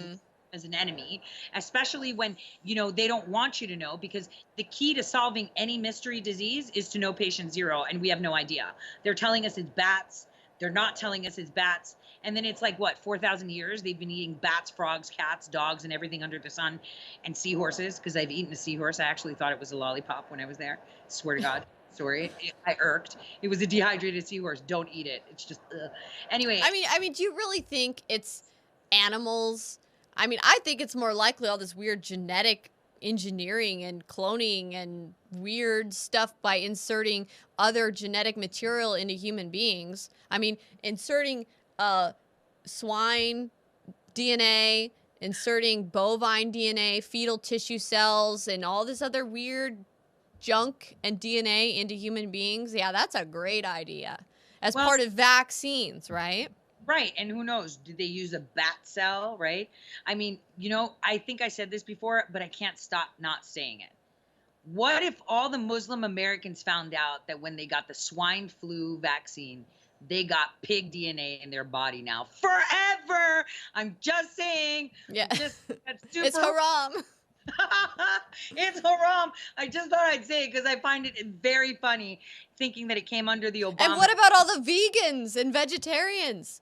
as an enemy, especially when, they don't want you to know, because the key to solving any mystery disease is to know patient zero. And we have no idea. They're telling us it's bats. They're not telling us it's bats. And then it's like, what, 4,000 years they've been eating bats, frogs, cats, dogs, and everything under the sun, and seahorses, because I've eaten a seahorse. I actually thought it was a lollipop when I was there. Swear to God. Sorry. I irked. It was a dehydrated seahorse. Don't eat it. It's just, ugh. Anyway. I mean, do you really think it's animals? I mean, I think it's more likely all this weird genetic engineering and cloning and weird stuff by inserting other genetic material into human beings. I mean, inserting swine DNA, inserting bovine DNA, fetal tissue cells, and all this other weird junk and DNA into human beings. Yeah, that's a great idea. As part of vaccines, right? Right. And who knows? Did they use a bat cell, right? I mean, I think I said this before, but I can't stop not saying it. What if all the Muslim Americans found out that when they got the swine flu vaccine, they got pig DNA in their body now forever? I'm just saying. Yeah. That's super. It's haram. It's haram. I just thought I'd say it because I find it very funny thinking that it came under the Obama. And what about all the vegans and vegetarians?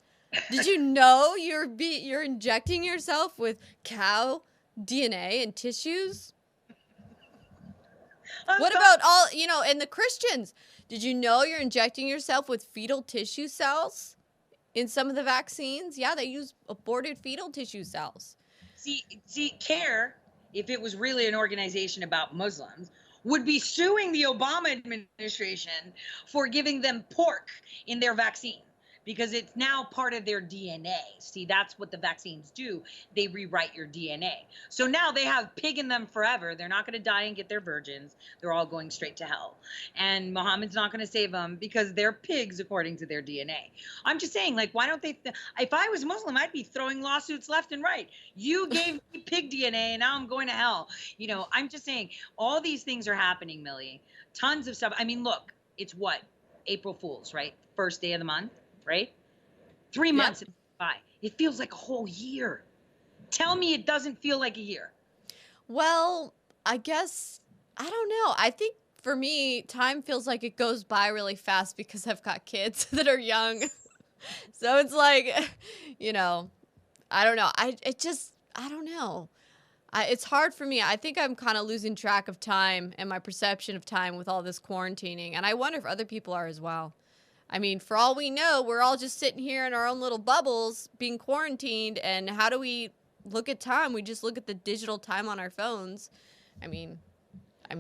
Did you know you're injecting yourself with cow DNA and tissues? What about all, and the Christians? Did you know you're injecting yourself with fetal tissue cells in some of the vaccines? Yeah, they use aborted fetal tissue cells. See, CARE, if it was really an organization about Muslims, would be suing the Obama administration for giving them pork in their vaccine. because it's now part of their DNA. See, that's what the vaccines do. They rewrite your DNA. So now they have pig in them forever. They're not going to die and get their virgins. They're all going straight to hell. And Muhammad's not going to save them because they're pigs according to their DNA. I'm just saying, like, why don't they? If I was Muslim, I'd be throwing lawsuits left and right. You gave me pig DNA and now I'm going to hell. You know, I'm just saying all these things are happening, Millie. Tons of stuff. I mean, look, it's what? April Fool's, right? First day of the month. Right? 3 months by. It feels like a whole year. Tell me it doesn't feel like a year. Well, I guess, I don't know. I think for me, time feels like it goes by really fast because I've got kids that are young. So it's like, you know, I don't know. I don't know. It's hard for me. I think I'm kind of losing track of time and my perception of time with all this quarantining. And I wonder if other people are as well. I mean, for all we know, we're all just sitting here in our own little bubbles being quarantined. And how do we look at time? We just look at the digital time on our phones. I mean,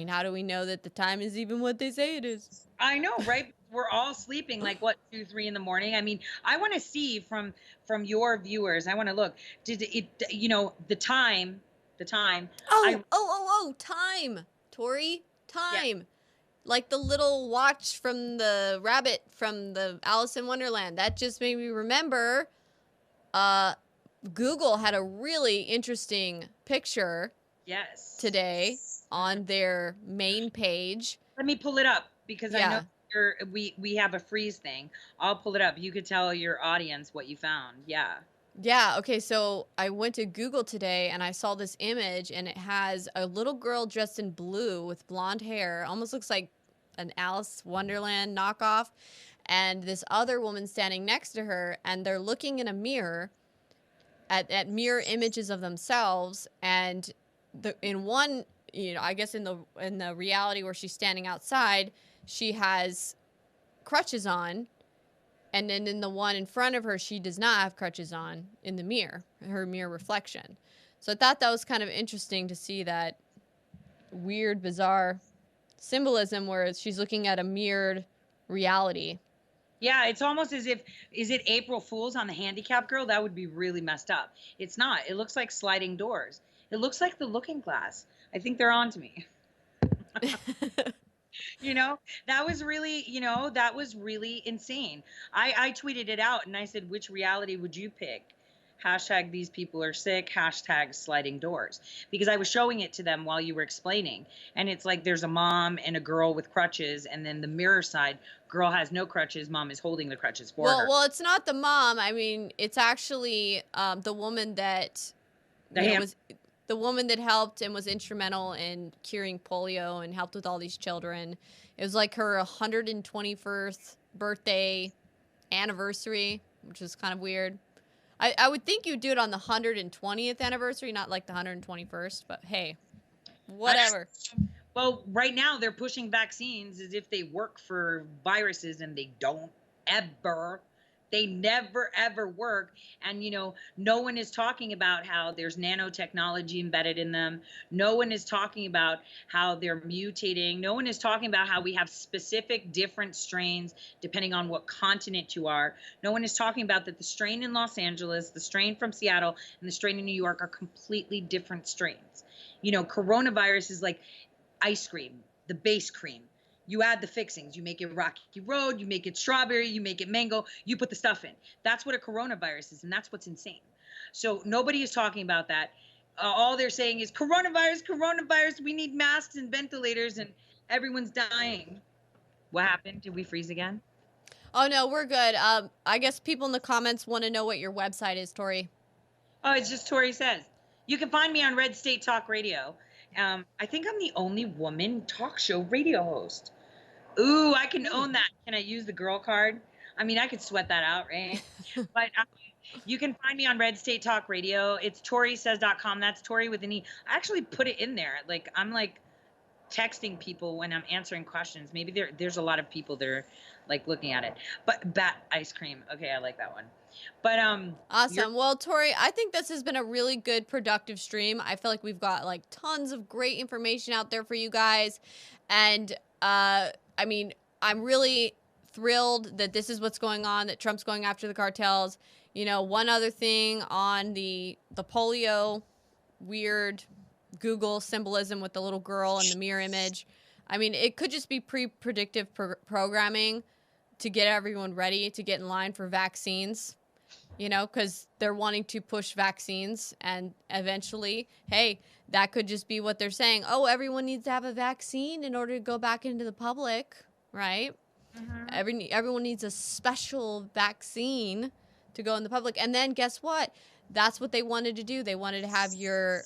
how do we know that the time is even what they say it is? I know, right? We're all sleeping like what, 2, 3 in the morning. I mean, I want to see from your viewers. I want to look. Did it? You know, the time. Time, Tori, time. Yeah. Like the little watch from the rabbit from the Alice in Wonderland. That just made me remember Google had a really interesting picture today on their main page. Let me pull it up because I know we have a freeze thing. I'll pull it up. You could tell your audience what you found. Yeah. Yeah, okay, so I went to Google today and I saw this image and it has a little girl dressed in blue with blonde hair, almost looks like an Alice Wonderland knockoff, and this other woman standing next to her, and they're looking in a mirror at mirror images of themselves, and in one, you know, I guess in the reality where she's standing outside, she has crutches on. And then in the one in front of her, she does not have crutches on in the mirror, her mirror reflection. So I thought that was kind of interesting to see that weird, bizarre symbolism where she's looking at a mirrored reality. Yeah, it's almost as if, is it April Fool's on the handicapped girl? That would be really messed up. It's not. It looks like sliding doors. It looks like the Looking Glass. I think they're on to me. You know, that was really, that was really insane. I tweeted it out and I said, which reality would you pick? Hashtag these people are sick, hashtag sliding doors. Because I was showing it to them while you were explaining. And it's like there's a mom and a girl with crutches. And then the mirror side, girl has no crutches. Mom is holding the crutches for her. Well, it's not the mom. I mean, it's actually the woman that was the woman that helped and was instrumental in curing polio and helped with all these children. It was like her 121st birthday anniversary, which is kind of weird. I would think you'd do it on the 120th anniversary, not like the 121st, but hey, whatever. Well, right now they're pushing vaccines as if they work for viruses, and they don't ever. They never, ever work. And, no one is talking about how there's nanotechnology embedded in them. No one is talking about how they're mutating. No one is talking about how we have specific different strains depending on what continent you are. No one is talking about that the strain in Los Angeles, the strain from Seattle, and the strain in New York are completely different strains. Coronavirus is like ice cream, the base cream. You add the fixings. You make it Rocky Road. You make it strawberry. You make it mango. You put the stuff in. That's what a coronavirus is, and that's what's insane. So nobody is talking about that. All they're saying is coronavirus, coronavirus. We need masks and ventilators, and everyone's dying. What happened? Did we freeze again? Oh, no, we're good. I guess people in the comments want to know what your website is, Tori. Oh, it's just Tori Says. You can find me on Red State Talk Radio. I think I'm the only woman talk show radio host. Ooh, I can own that. Can I use the girl card? I mean, I could sweat that out, right? But you can find me on Red State Talk Radio. It's ToriSays.com. That's Tori with an E. I actually put it in there. Like, I'm like texting people when I'm answering questions. Maybe there's a lot of people that are like looking at it. But bat ice cream. Okay, I like that one. But awesome. Well, Tori, I think this has been a really good, productive stream. I feel like we've got like tons of great information out there for you guys. And I mean, I'm really thrilled that this is what's going on, that Trump's going after the cartels. You know, one other thing on the polio weird Google symbolism with the little girl and the mirror image. I mean, it could just be predictive programming to get everyone ready to get in line for vaccines, you know, because they're wanting to push vaccines. And eventually, hey, that could just be what they're saying. Oh, everyone needs to have a vaccine in order to go back into the public, right? Everyone needs a special vaccine to go in the public. And then guess what? That's what they wanted to do. They wanted to have your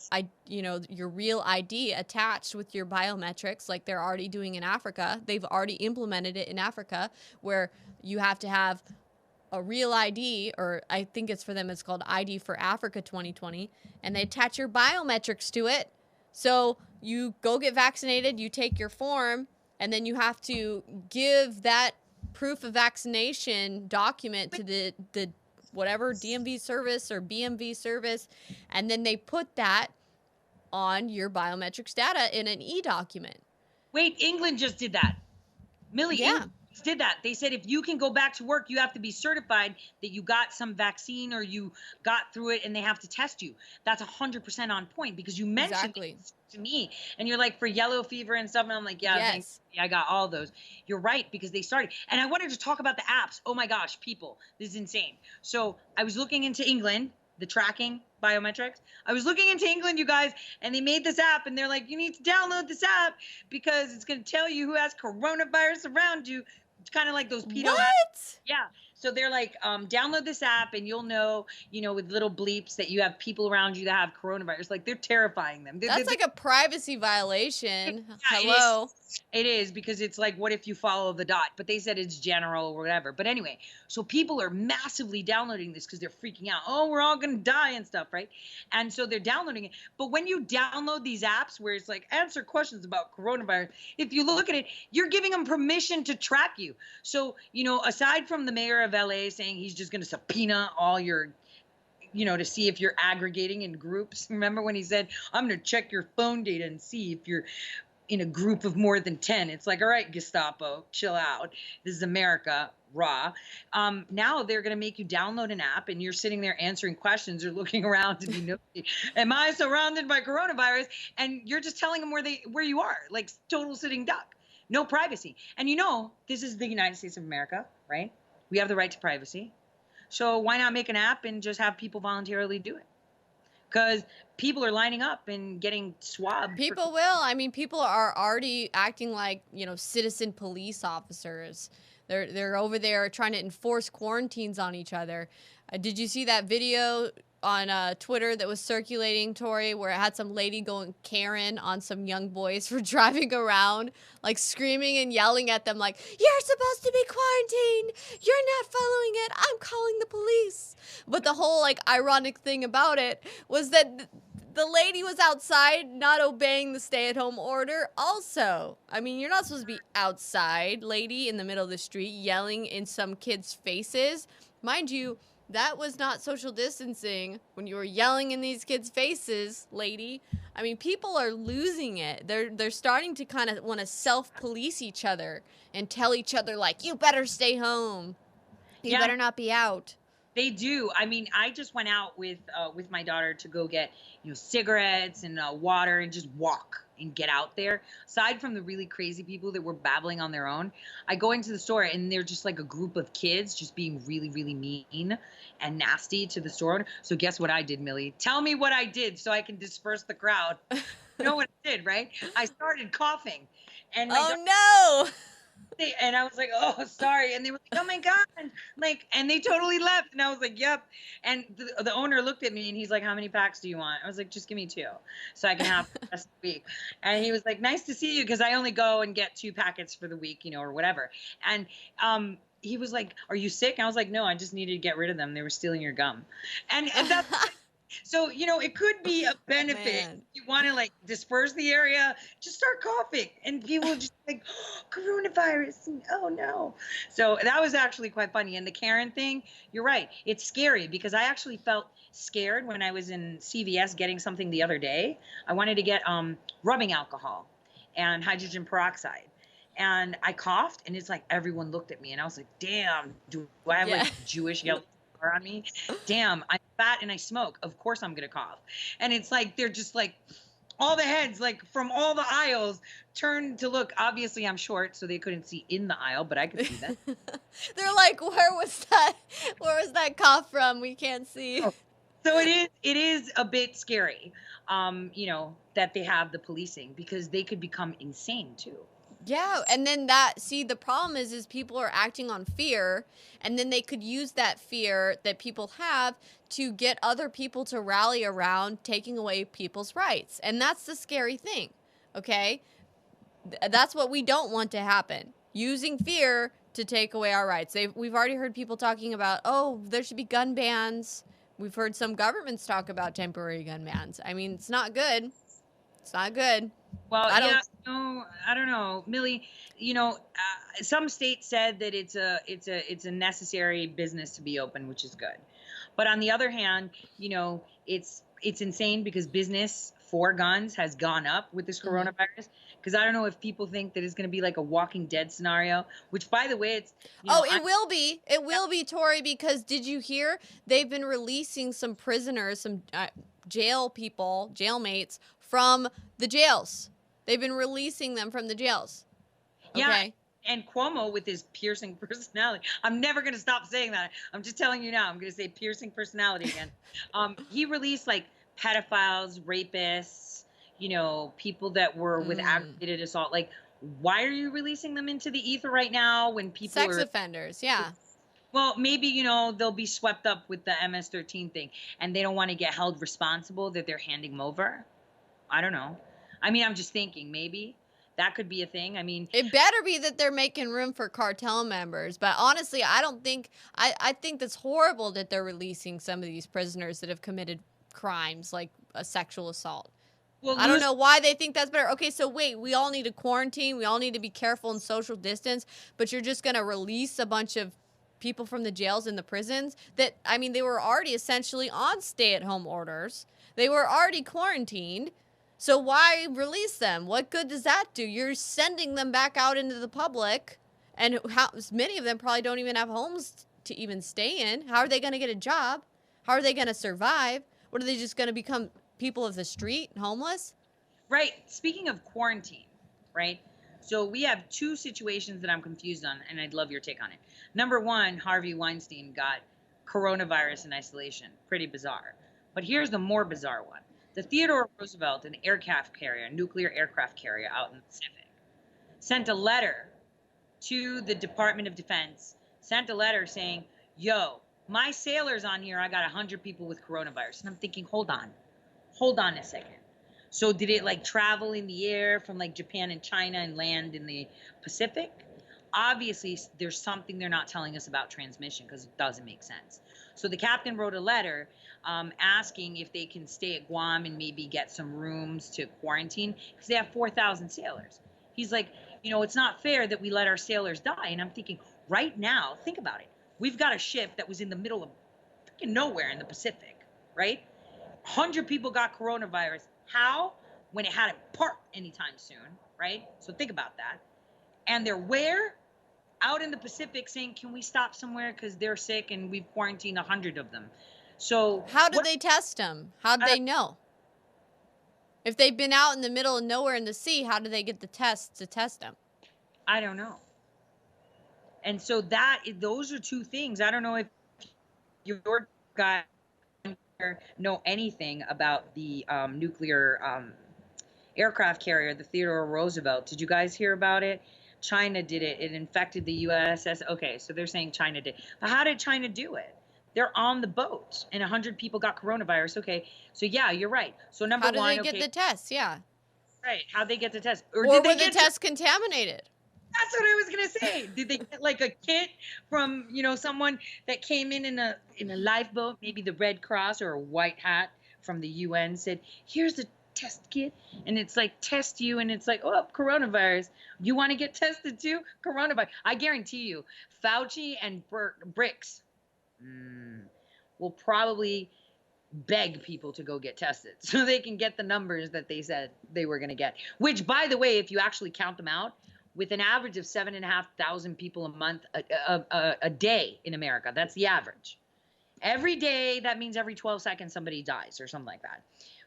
real ID attached with your biometrics, like they're already doing in Africa. They've already implemented it in Africa, where you have to have a real ID, or I think it's for them, it's called ID for Africa 2020, and they attach your biometrics to it. So you go get vaccinated, you take your form, and then you have to give that proof of vaccination document to the whatever DMV service or BMV service, and then they put that on your biometrics data in an e-document. Wait, England just did that. Millie, Yeah. England just did that. They said if you can go back to work, you have to be certified that you got some vaccine or you got through it, and they have to test you. That's 100% on point, because you mentioned Exactly. it to me, and you're like, for yellow fever and stuff, and I'm like, yeah, Yes. thanks. Yeah, I got all those. You're right, because they started. And I wanted to talk about the apps. Oh my gosh, people, this is insane. So I was looking into England, the tracking biometrics. I was looking into England, you guys, and they made this app, and they're like, you need to download this app because it's going to tell you who has coronavirus around you. It's kind of like those pedo apps. What? Yeah. So they're like, download this app and you'll know, with little bleeps that you have people around you that have coronavirus. Like, they're terrifying them. That's like a privacy violation. Yeah, Hello. It is, because it's like, what if you follow the dot? But they said it's general or whatever. But anyway, so people are massively downloading this because they're freaking out. Oh, we're all going to die and stuff, right? And so they're downloading it. But when you download these apps where it's like, answer questions about coronavirus, if you look at it, you're giving them permission to track you. So, aside from the mayor of LA saying he's just going to subpoena all your to see if you're aggregating in groups. Remember when he said, I'm going to check your phone data and see if you're in a group of more than 10. It's like, all right, Gestapo, chill out. This is America, raw. Now they're going to make you download an app, and you're sitting there answering questions or looking around to be nosy. Am I surrounded by coronavirus? And you're just telling them where you are, like total sitting duck. No privacy. And this is the United States of America, right? We have the right to privacy. So why not make an app and just have people voluntarily do it? Because people are lining up and getting swabbed. People will. I mean, people are already acting like, citizen police officers. They're over there trying to enforce quarantines on each other. Did you see that video on Twitter that was circulating, Tori, where it had some lady going Karen on some young boys for driving around, like screaming and yelling at them like, you're supposed to be quarantined. You're not following it. I'm calling the police. But the whole ironic thing about it was that the lady was outside not obeying the stay-at-home order also. I mean, you're not supposed to be outside, lady, in the middle of the street yelling in some kids' faces. Mind you, that was not social distancing when you were yelling in these kids' faces, lady. I mean, people are losing it. They're starting to kind of want to self-police each other and tell each other, like, you better stay home. You better not be out. They do. I mean, I just went out with my daughter to go get, cigarettes and water and just walk and get out there. Aside from the really crazy people that were babbling on their own, I go into the store and they're just like a group of kids just being really, really mean and nasty to the store owner. So guess what I did, Millie? Tell me what I did so I can disperse the crowd. You know what I did, right? I started coughing. And no! And I was like, oh, sorry. And they were like, oh my God. And they totally left. And I was like, yep. And the owner looked at me and he's like, how many packs do you want? I was like, just give me 2 so I can have the rest of the week. And he was like, nice to see you, because I only go and get 2 packets for the week, or whatever. And he was like, are you sick? And I was like, no, I just needed to get rid of them. They were stealing your gum. And that's so, it could be a benefit. Man. You want to disperse the area, just start coughing and people just oh, coronavirus. And, oh no. So that was actually quite funny. And the Karen thing, you're right. It's scary because I actually felt scared when I was in CVS getting something the other day. I wanted to get rubbing alcohol and hydrogen peroxide. and I coughed, and it's like everyone looked at me, and I was like, damn, do I have Yeah. like Jewish yellow scar on me? Damn, I'm fat and I smoke. Of course I'm gonna cough. And it's like they're just like all the heads, like from all the aisles, turned to look. Obviously, I'm short, so they couldn't see in the aisle, but I could see them. They're like, where was that cough from? We can't see. So it is a bit scary, that they have the policing, because they could become insane too. Yeah, and then the problem is people are acting on fear, and then they could use that fear that people have to get other people to rally around taking away people's rights. And that's the scary thing, okay? That's what we don't want to happen. Using fear to take away our rights. We've already heard people talking about, oh, there should be gun bans. We've heard some governments talk about temporary gun bans. I mean, it's not good. It's not good. Well, I don't- yeah, no, I don't know, Millie. Some states said that it's a necessary business to be open, which is good. But on the other hand, it's insane because business for guns has gone up with this coronavirus. Because I don't know if people think that it's going to be like a Walking Dead scenario, which, by the way, it will be. It will be, Tori, because did you hear they've been releasing some prisoners, some jailmates from the jails. They've been releasing them from the jails. Yeah. Okay. And Cuomo with his piercing personality. I'm never going to stop saying that. I'm just telling you now. I'm going to say piercing personality again. He released like pedophiles, rapists, people that were with aggravated assault. Like, why are you releasing them into the ether right now when people Sex offenders, yeah. Well, maybe, they'll be swept up with the MS-13 thing, and they don't want to get held responsible that they're handing them over. I don't know. I mean, I'm just thinking maybe that could be a thing. I mean, it better be that they're making room for cartel members. But honestly, I don't think, I think that's horrible that they're releasing some of these prisoners that have committed crimes like a sexual assault. Well, I don't know why they think that's better. Okay, so wait, we all need to quarantine. We all need to be careful and social distance. But you're just going to release a bunch of people from the jails and the prisons that, I mean, they were already essentially on stay-at-home orders. They were already quarantined. So why release them? What good does that do? You're sending them back out into the public, and many of them probably don't even have homes to even stay in. How are they going to get a job? How are they going to survive? What, are they just going to become people of the street, homeless? Right. Speaking of quarantine, right? So we have two situations that I'm confused on, and I'd love your take on it. Number one, Harvey Weinstein got coronavirus in isolation. Pretty bizarre. But here's the more bizarre one. The Theodore Roosevelt, an aircraft carrier, a nuclear aircraft carrier out in the Pacific, sent a letter to the Department of Defense, sent a letter saying, yo, my sailors on here, I got 100 people with coronavirus. And I'm thinking, hold on a second. So did it like travel in the air from like Japan and China and land in the Pacific? Obviously, there's something they're not telling us about transmission because it doesn't make sense. So the captain wrote a letter asking if they can stay at Guam and maybe get some rooms to quarantine because they have 4,000 sailors. He's like, it's not fair that we let our sailors die. And I'm thinking, right now, think about it. We've got a ship that was in the middle of freaking nowhere in the Pacific, right? 100 people got coronavirus. How? When it hadn't parked anytime soon, right? So think about that. And they're where? Out in the Pacific saying, can we stop somewhere because they're sick and we've quarantined 100 of them. So how did they test them? How did they know? If they've been out in the middle of nowhere in the sea, how do they get the tests to test them? I don't know. And so those are two things. I don't know if your guy know anything about the nuclear aircraft carrier, the Theodore Roosevelt. Did you guys hear about it? China did it. It infected the USS. Okay, so they're saying China did. But how did China do it? They're on the boat, and 100 people got coronavirus. Okay, so yeah, you're right. So number one, how did they get the test? Yeah. Right. How'd they get the test? Or did they get the test contaminated? That's what I was gonna say. Did they get like a kit from someone that came in a lifeboat, maybe the Red Cross or a white hat from the UN said, "Here's a test kit," and it's like test you, and it's like, oh, coronavirus. You want to get tested too? Coronavirus. I guarantee you, Fauci and Bricks will probably beg people to go get tested so they can get the numbers that they said they were going to get. Which, by the way, if you actually count them out, with an average of 7,500 people a month, a day in America. That's the average. Every day, that means every 12 seconds somebody dies or something like that.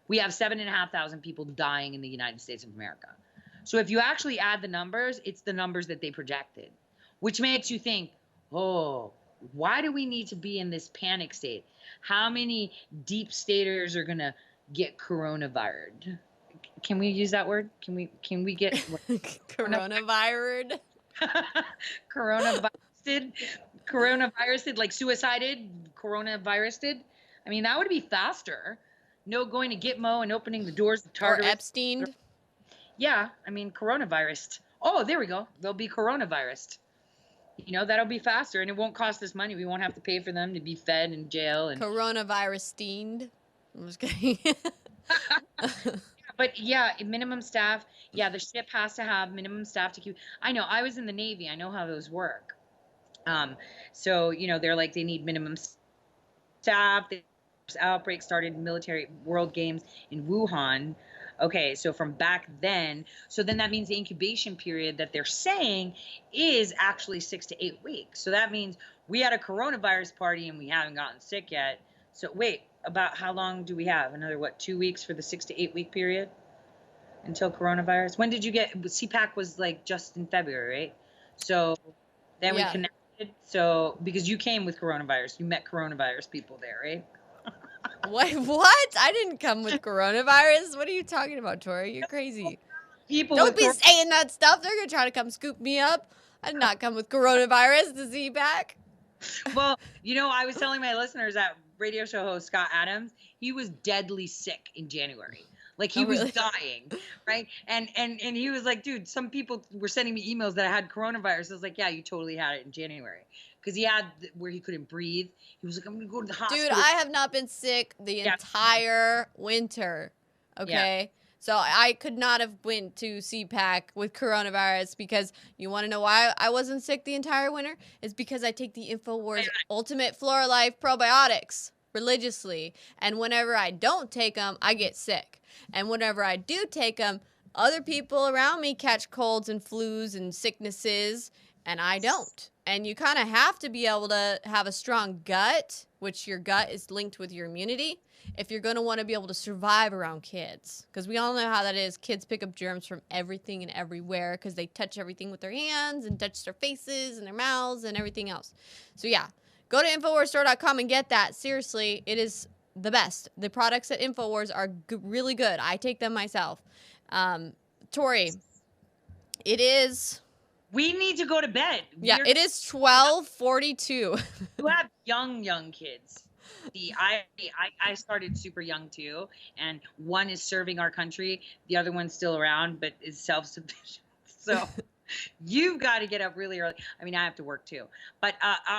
We have 7,500 people dying in the United States of America. So if you actually add the numbers, it's the numbers that they projected, which makes you think, oh, why do we need to be in this panic state? How many deep staters are going to get coronavirus? Can we use that word? Can we get Coronavirus? Coronavirus, like suicided, coronavirus. I mean, that would be faster. No going to Gitmo and opening the doors of Tartarus. Or Epstein. Yeah, I mean, coronavirus. Oh, there we go. There'll be coronavirus. You know, that'll be faster, and it won't cost us money. We won't have to pay for them to be fed in jail. And Coronavirus-steamed. I'm just kidding. But yeah, minimum staff. Yeah, the ship has to have minimum staff to keep. I know. I was in the Navy. I know how those work. So you know, they're like they need minimum staff. The outbreak started in military World Games in Wuhan. Okay, so from back then, so then that means the incubation period that they're saying is actually 6 to 8 weeks. So that means we had a coronavirus party and we haven't gotten sick yet. So wait, about how long do we have? Another, what, 2 weeks for the 6 to 8 week period until coronavirus? When did you get, CPAC was like just in February, right? So then we connected. So, because you came with coronavirus, you met coronavirus people there, right? What? I didn't come with coronavirus. What are you talking about, Tori? You're crazy. People don't be saying that stuff. They're gonna try to come scoop me up. I did not come with coronavirus to Z-Pack. Well, you know, I was telling my listeners that radio show host Scott Adams, he was deadly sick in January. Like he was dying, right? And he was like, dude, some people were sending me emails that I had coronavirus. I was like, yeah, you totally had it in January. Because he had where he couldn't breathe. He was like, I'm going to go to the hospital. Dude, I have not been sick the entire winter, okay? Yeah. So I could not have went to CPAC with coronavirus because you want to know why I wasn't sick the entire winter? It's because I take the InfoWars Ultimate Flora Life probiotics religiously. And whenever I don't take them, I get sick. And whenever I do take them, other people around me catch colds and flus and sicknesses, and I don't. And you kind of have to be able to have a strong gut, which your gut is linked with your immunity, if you're going to want to be able to survive around kids. Because we all know how that is. Kids pick up germs from everything and everywhere because they touch everything with their hands and touch their faces and their mouths and everything else. So yeah, go to InfoWarsStore.com and get that. Seriously, it is the best. The products at InfoWars are really good. I take them myself. Tori, it is... We need to go to bed. Yeah, it is 12:42. You have young kids. See, I started super young too, and one is serving our country, the other one's still around, but is self-sufficient. So you've got to get up really early. I mean, I have to work too. But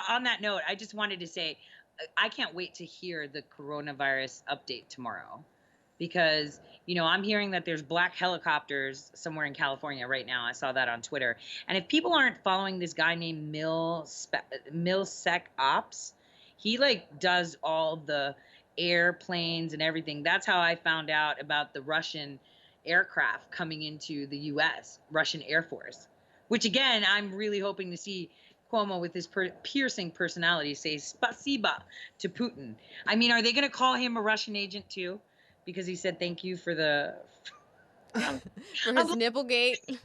on that note, I just wanted to say, I can't wait to hear the coronavirus update tomorrow. Because, you know, I'm hearing that there's black helicopters somewhere in California right now. I saw that on Twitter. And if people aren't following this guy named Milsec Ops, he like does all the airplanes and everything. That's how I found out about the Russian aircraft coming into the U.S., Russian Air Force, which again, I'm really hoping to see Cuomo with his piercing personality say spasiba to Putin. I mean, are they going to call him a Russian agent too? Because he said thank you for the for his nipplegate.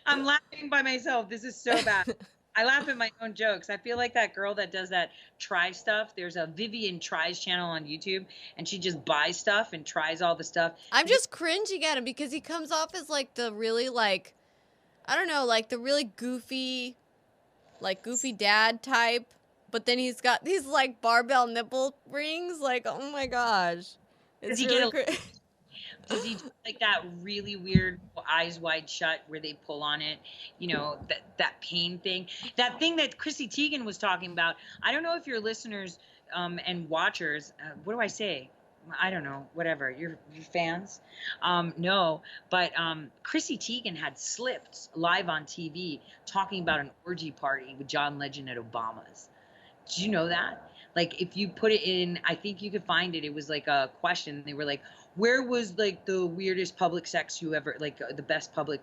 I'm laughing by myself. This is so bad. I laugh at my own jokes. I feel like that girl that does that try stuff. There's a Vivian Tries channel on YouTube, and she just buys stuff and tries all the stuff. I'm just cringing at him because he comes off as like the really like, I don't know, like the really goofy dad type. But then he's got these like barbell nipple rings. Like, oh my gosh. Does he get does he do like that really weird eyes wide shut where they pull on it? You know, that pain thing. That thing that Chrissy Teigen was talking about. I don't know if your listeners and watchers, what do I say? I don't know, whatever. Your fans? No, but Chrissy Teigen had slipped live on TV talking about an orgy party with John Legend at Obama's. Did you know that? Like if you put it in, I think you could find it. It was like a question. They were like, where was like the weirdest public sex you ever, like the best public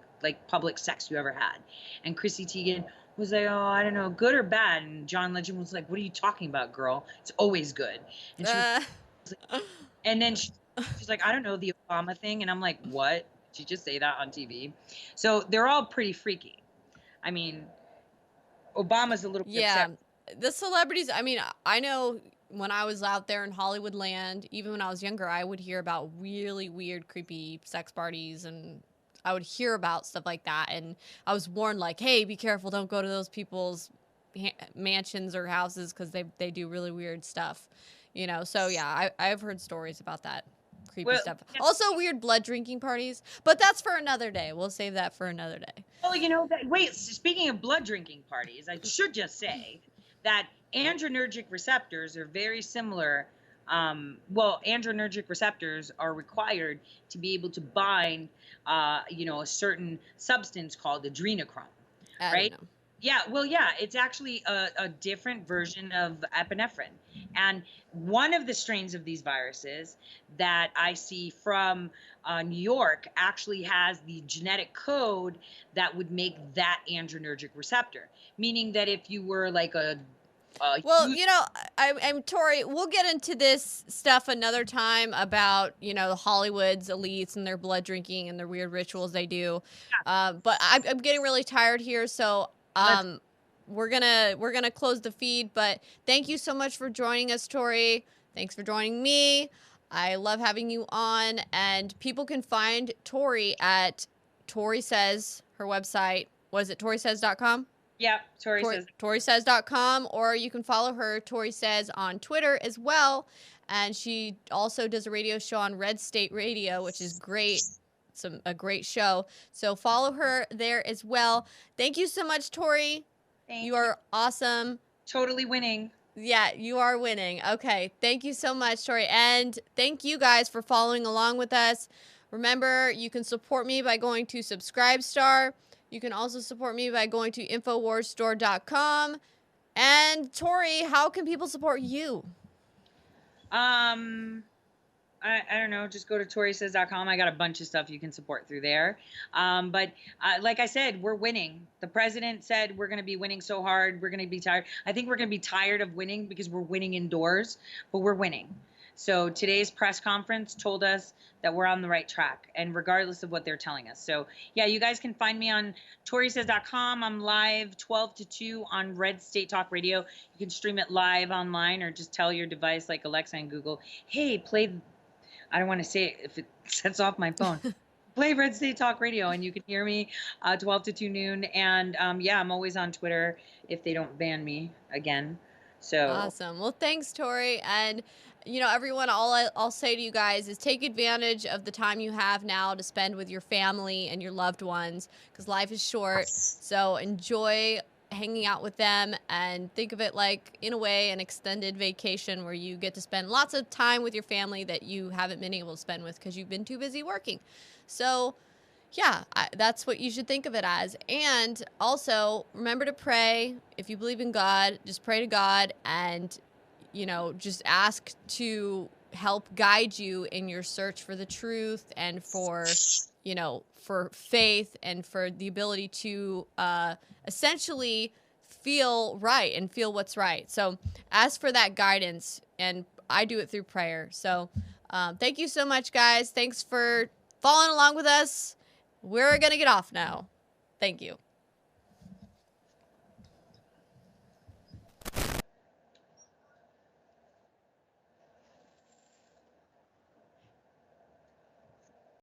sex you ever had? And Chrissy Teigen was like, oh, I don't know, good or bad. And John Legend was like, what are you talking about, girl? It's always good. And she was Uh, like, and then she's like, I don't know, the Obama thing. And I'm like, what? Did she just say that on TV? So they're all pretty freaky. I mean, Obama's a little bit yeah. upset. The celebrities, I mean, I know when I was out there in Hollywood land, even when I was younger, I would hear about really weird, creepy sex parties, and I would hear about stuff like that. And I was warned, like, hey, be careful, don't go to those people's mansions or houses because they do really weird stuff, you know? So, yeah, I've heard stories about that creepy Well, stuff. yeah. Also, weird blood drinking parties, but that's for another day. We'll save that for another day. Oh, wait, speaking of blood drinking parties, I should just say that adrenergic receptors are very similar. Adrenergic receptors are required to be able to bind, a certain substance called adrenochrome, I right? don't know. Yeah, it's actually a different version of epinephrine. And one of the strains of these viruses that I see from New York actually has the genetic code that would make that adrenergic receptor, meaning that if you were like well, you know, I'm Tori. We'll get into this stuff another time about, you know, the Hollywood's elites and their blood drinking and their weird rituals they do. But I'm getting really tired here, so we're gonna close the feed. But thank you so much for joining us, Tori. Thanks for joining me. I love having you on, and people can find Tori at Tori Says, her website. Was it ToriSays.com? Yeah, Tori says. ToriSays.com, or you can follow her, Tori Says, on Twitter as well. And she also does a radio show on Red State Radio, which is great. It's a great show. So follow her there as well. Thank you so much, Tori. You are awesome. Totally winning. Yeah, you are winning. Okay. Thank you so much, Tori. And thank you guys for following along with us. Remember, you can support me by going to Subscribestar. You can also support me by going to InfoWarsStore.com. And Tori, how can people support you? I don't know, just go to ToriSays.com. I got a bunch of stuff you can support through there. But like I said, we're winning. The president said we're going to be winning so hard. We're going to be tired. I think we're going to be tired of winning because we're winning indoors, but we're winning. So today's press conference told us that we're on the right track, and regardless of what they're telling us. So yeah, you guys can find me on ToriSays.com. I'm live 12 to 2 on Red State Talk Radio. You can stream it live online, or just tell your device like Alexa and Google, hey, play, I don't want to say it if it sets off my phone. Play Red State Talk Radio, and you can hear me 12 to 2 noon. And yeah, I'm always on Twitter if they don't ban me again. So awesome. Well, thanks, Tori. And you know, everyone, I'll say to you guys is take advantage of the time you have now to spend with your family and your loved ones, because life is short. So enjoy hanging out with them, and think of it like, in a way, an extended vacation where you get to spend lots of time with your family that you haven't been able to spend with because you've been too busy working. So yeah, that's what you should think of it as. And also, remember to pray. If you believe in God, just pray to God, and you know, just ask to help guide you in your search for the truth, and for, you know, for faith, and for the ability to essentially feel right and feel what's right. So ask for that guidance, and I do it through prayer. So thank you so much, guys. Thanks for following along with us. We're going to get off now. Thank you.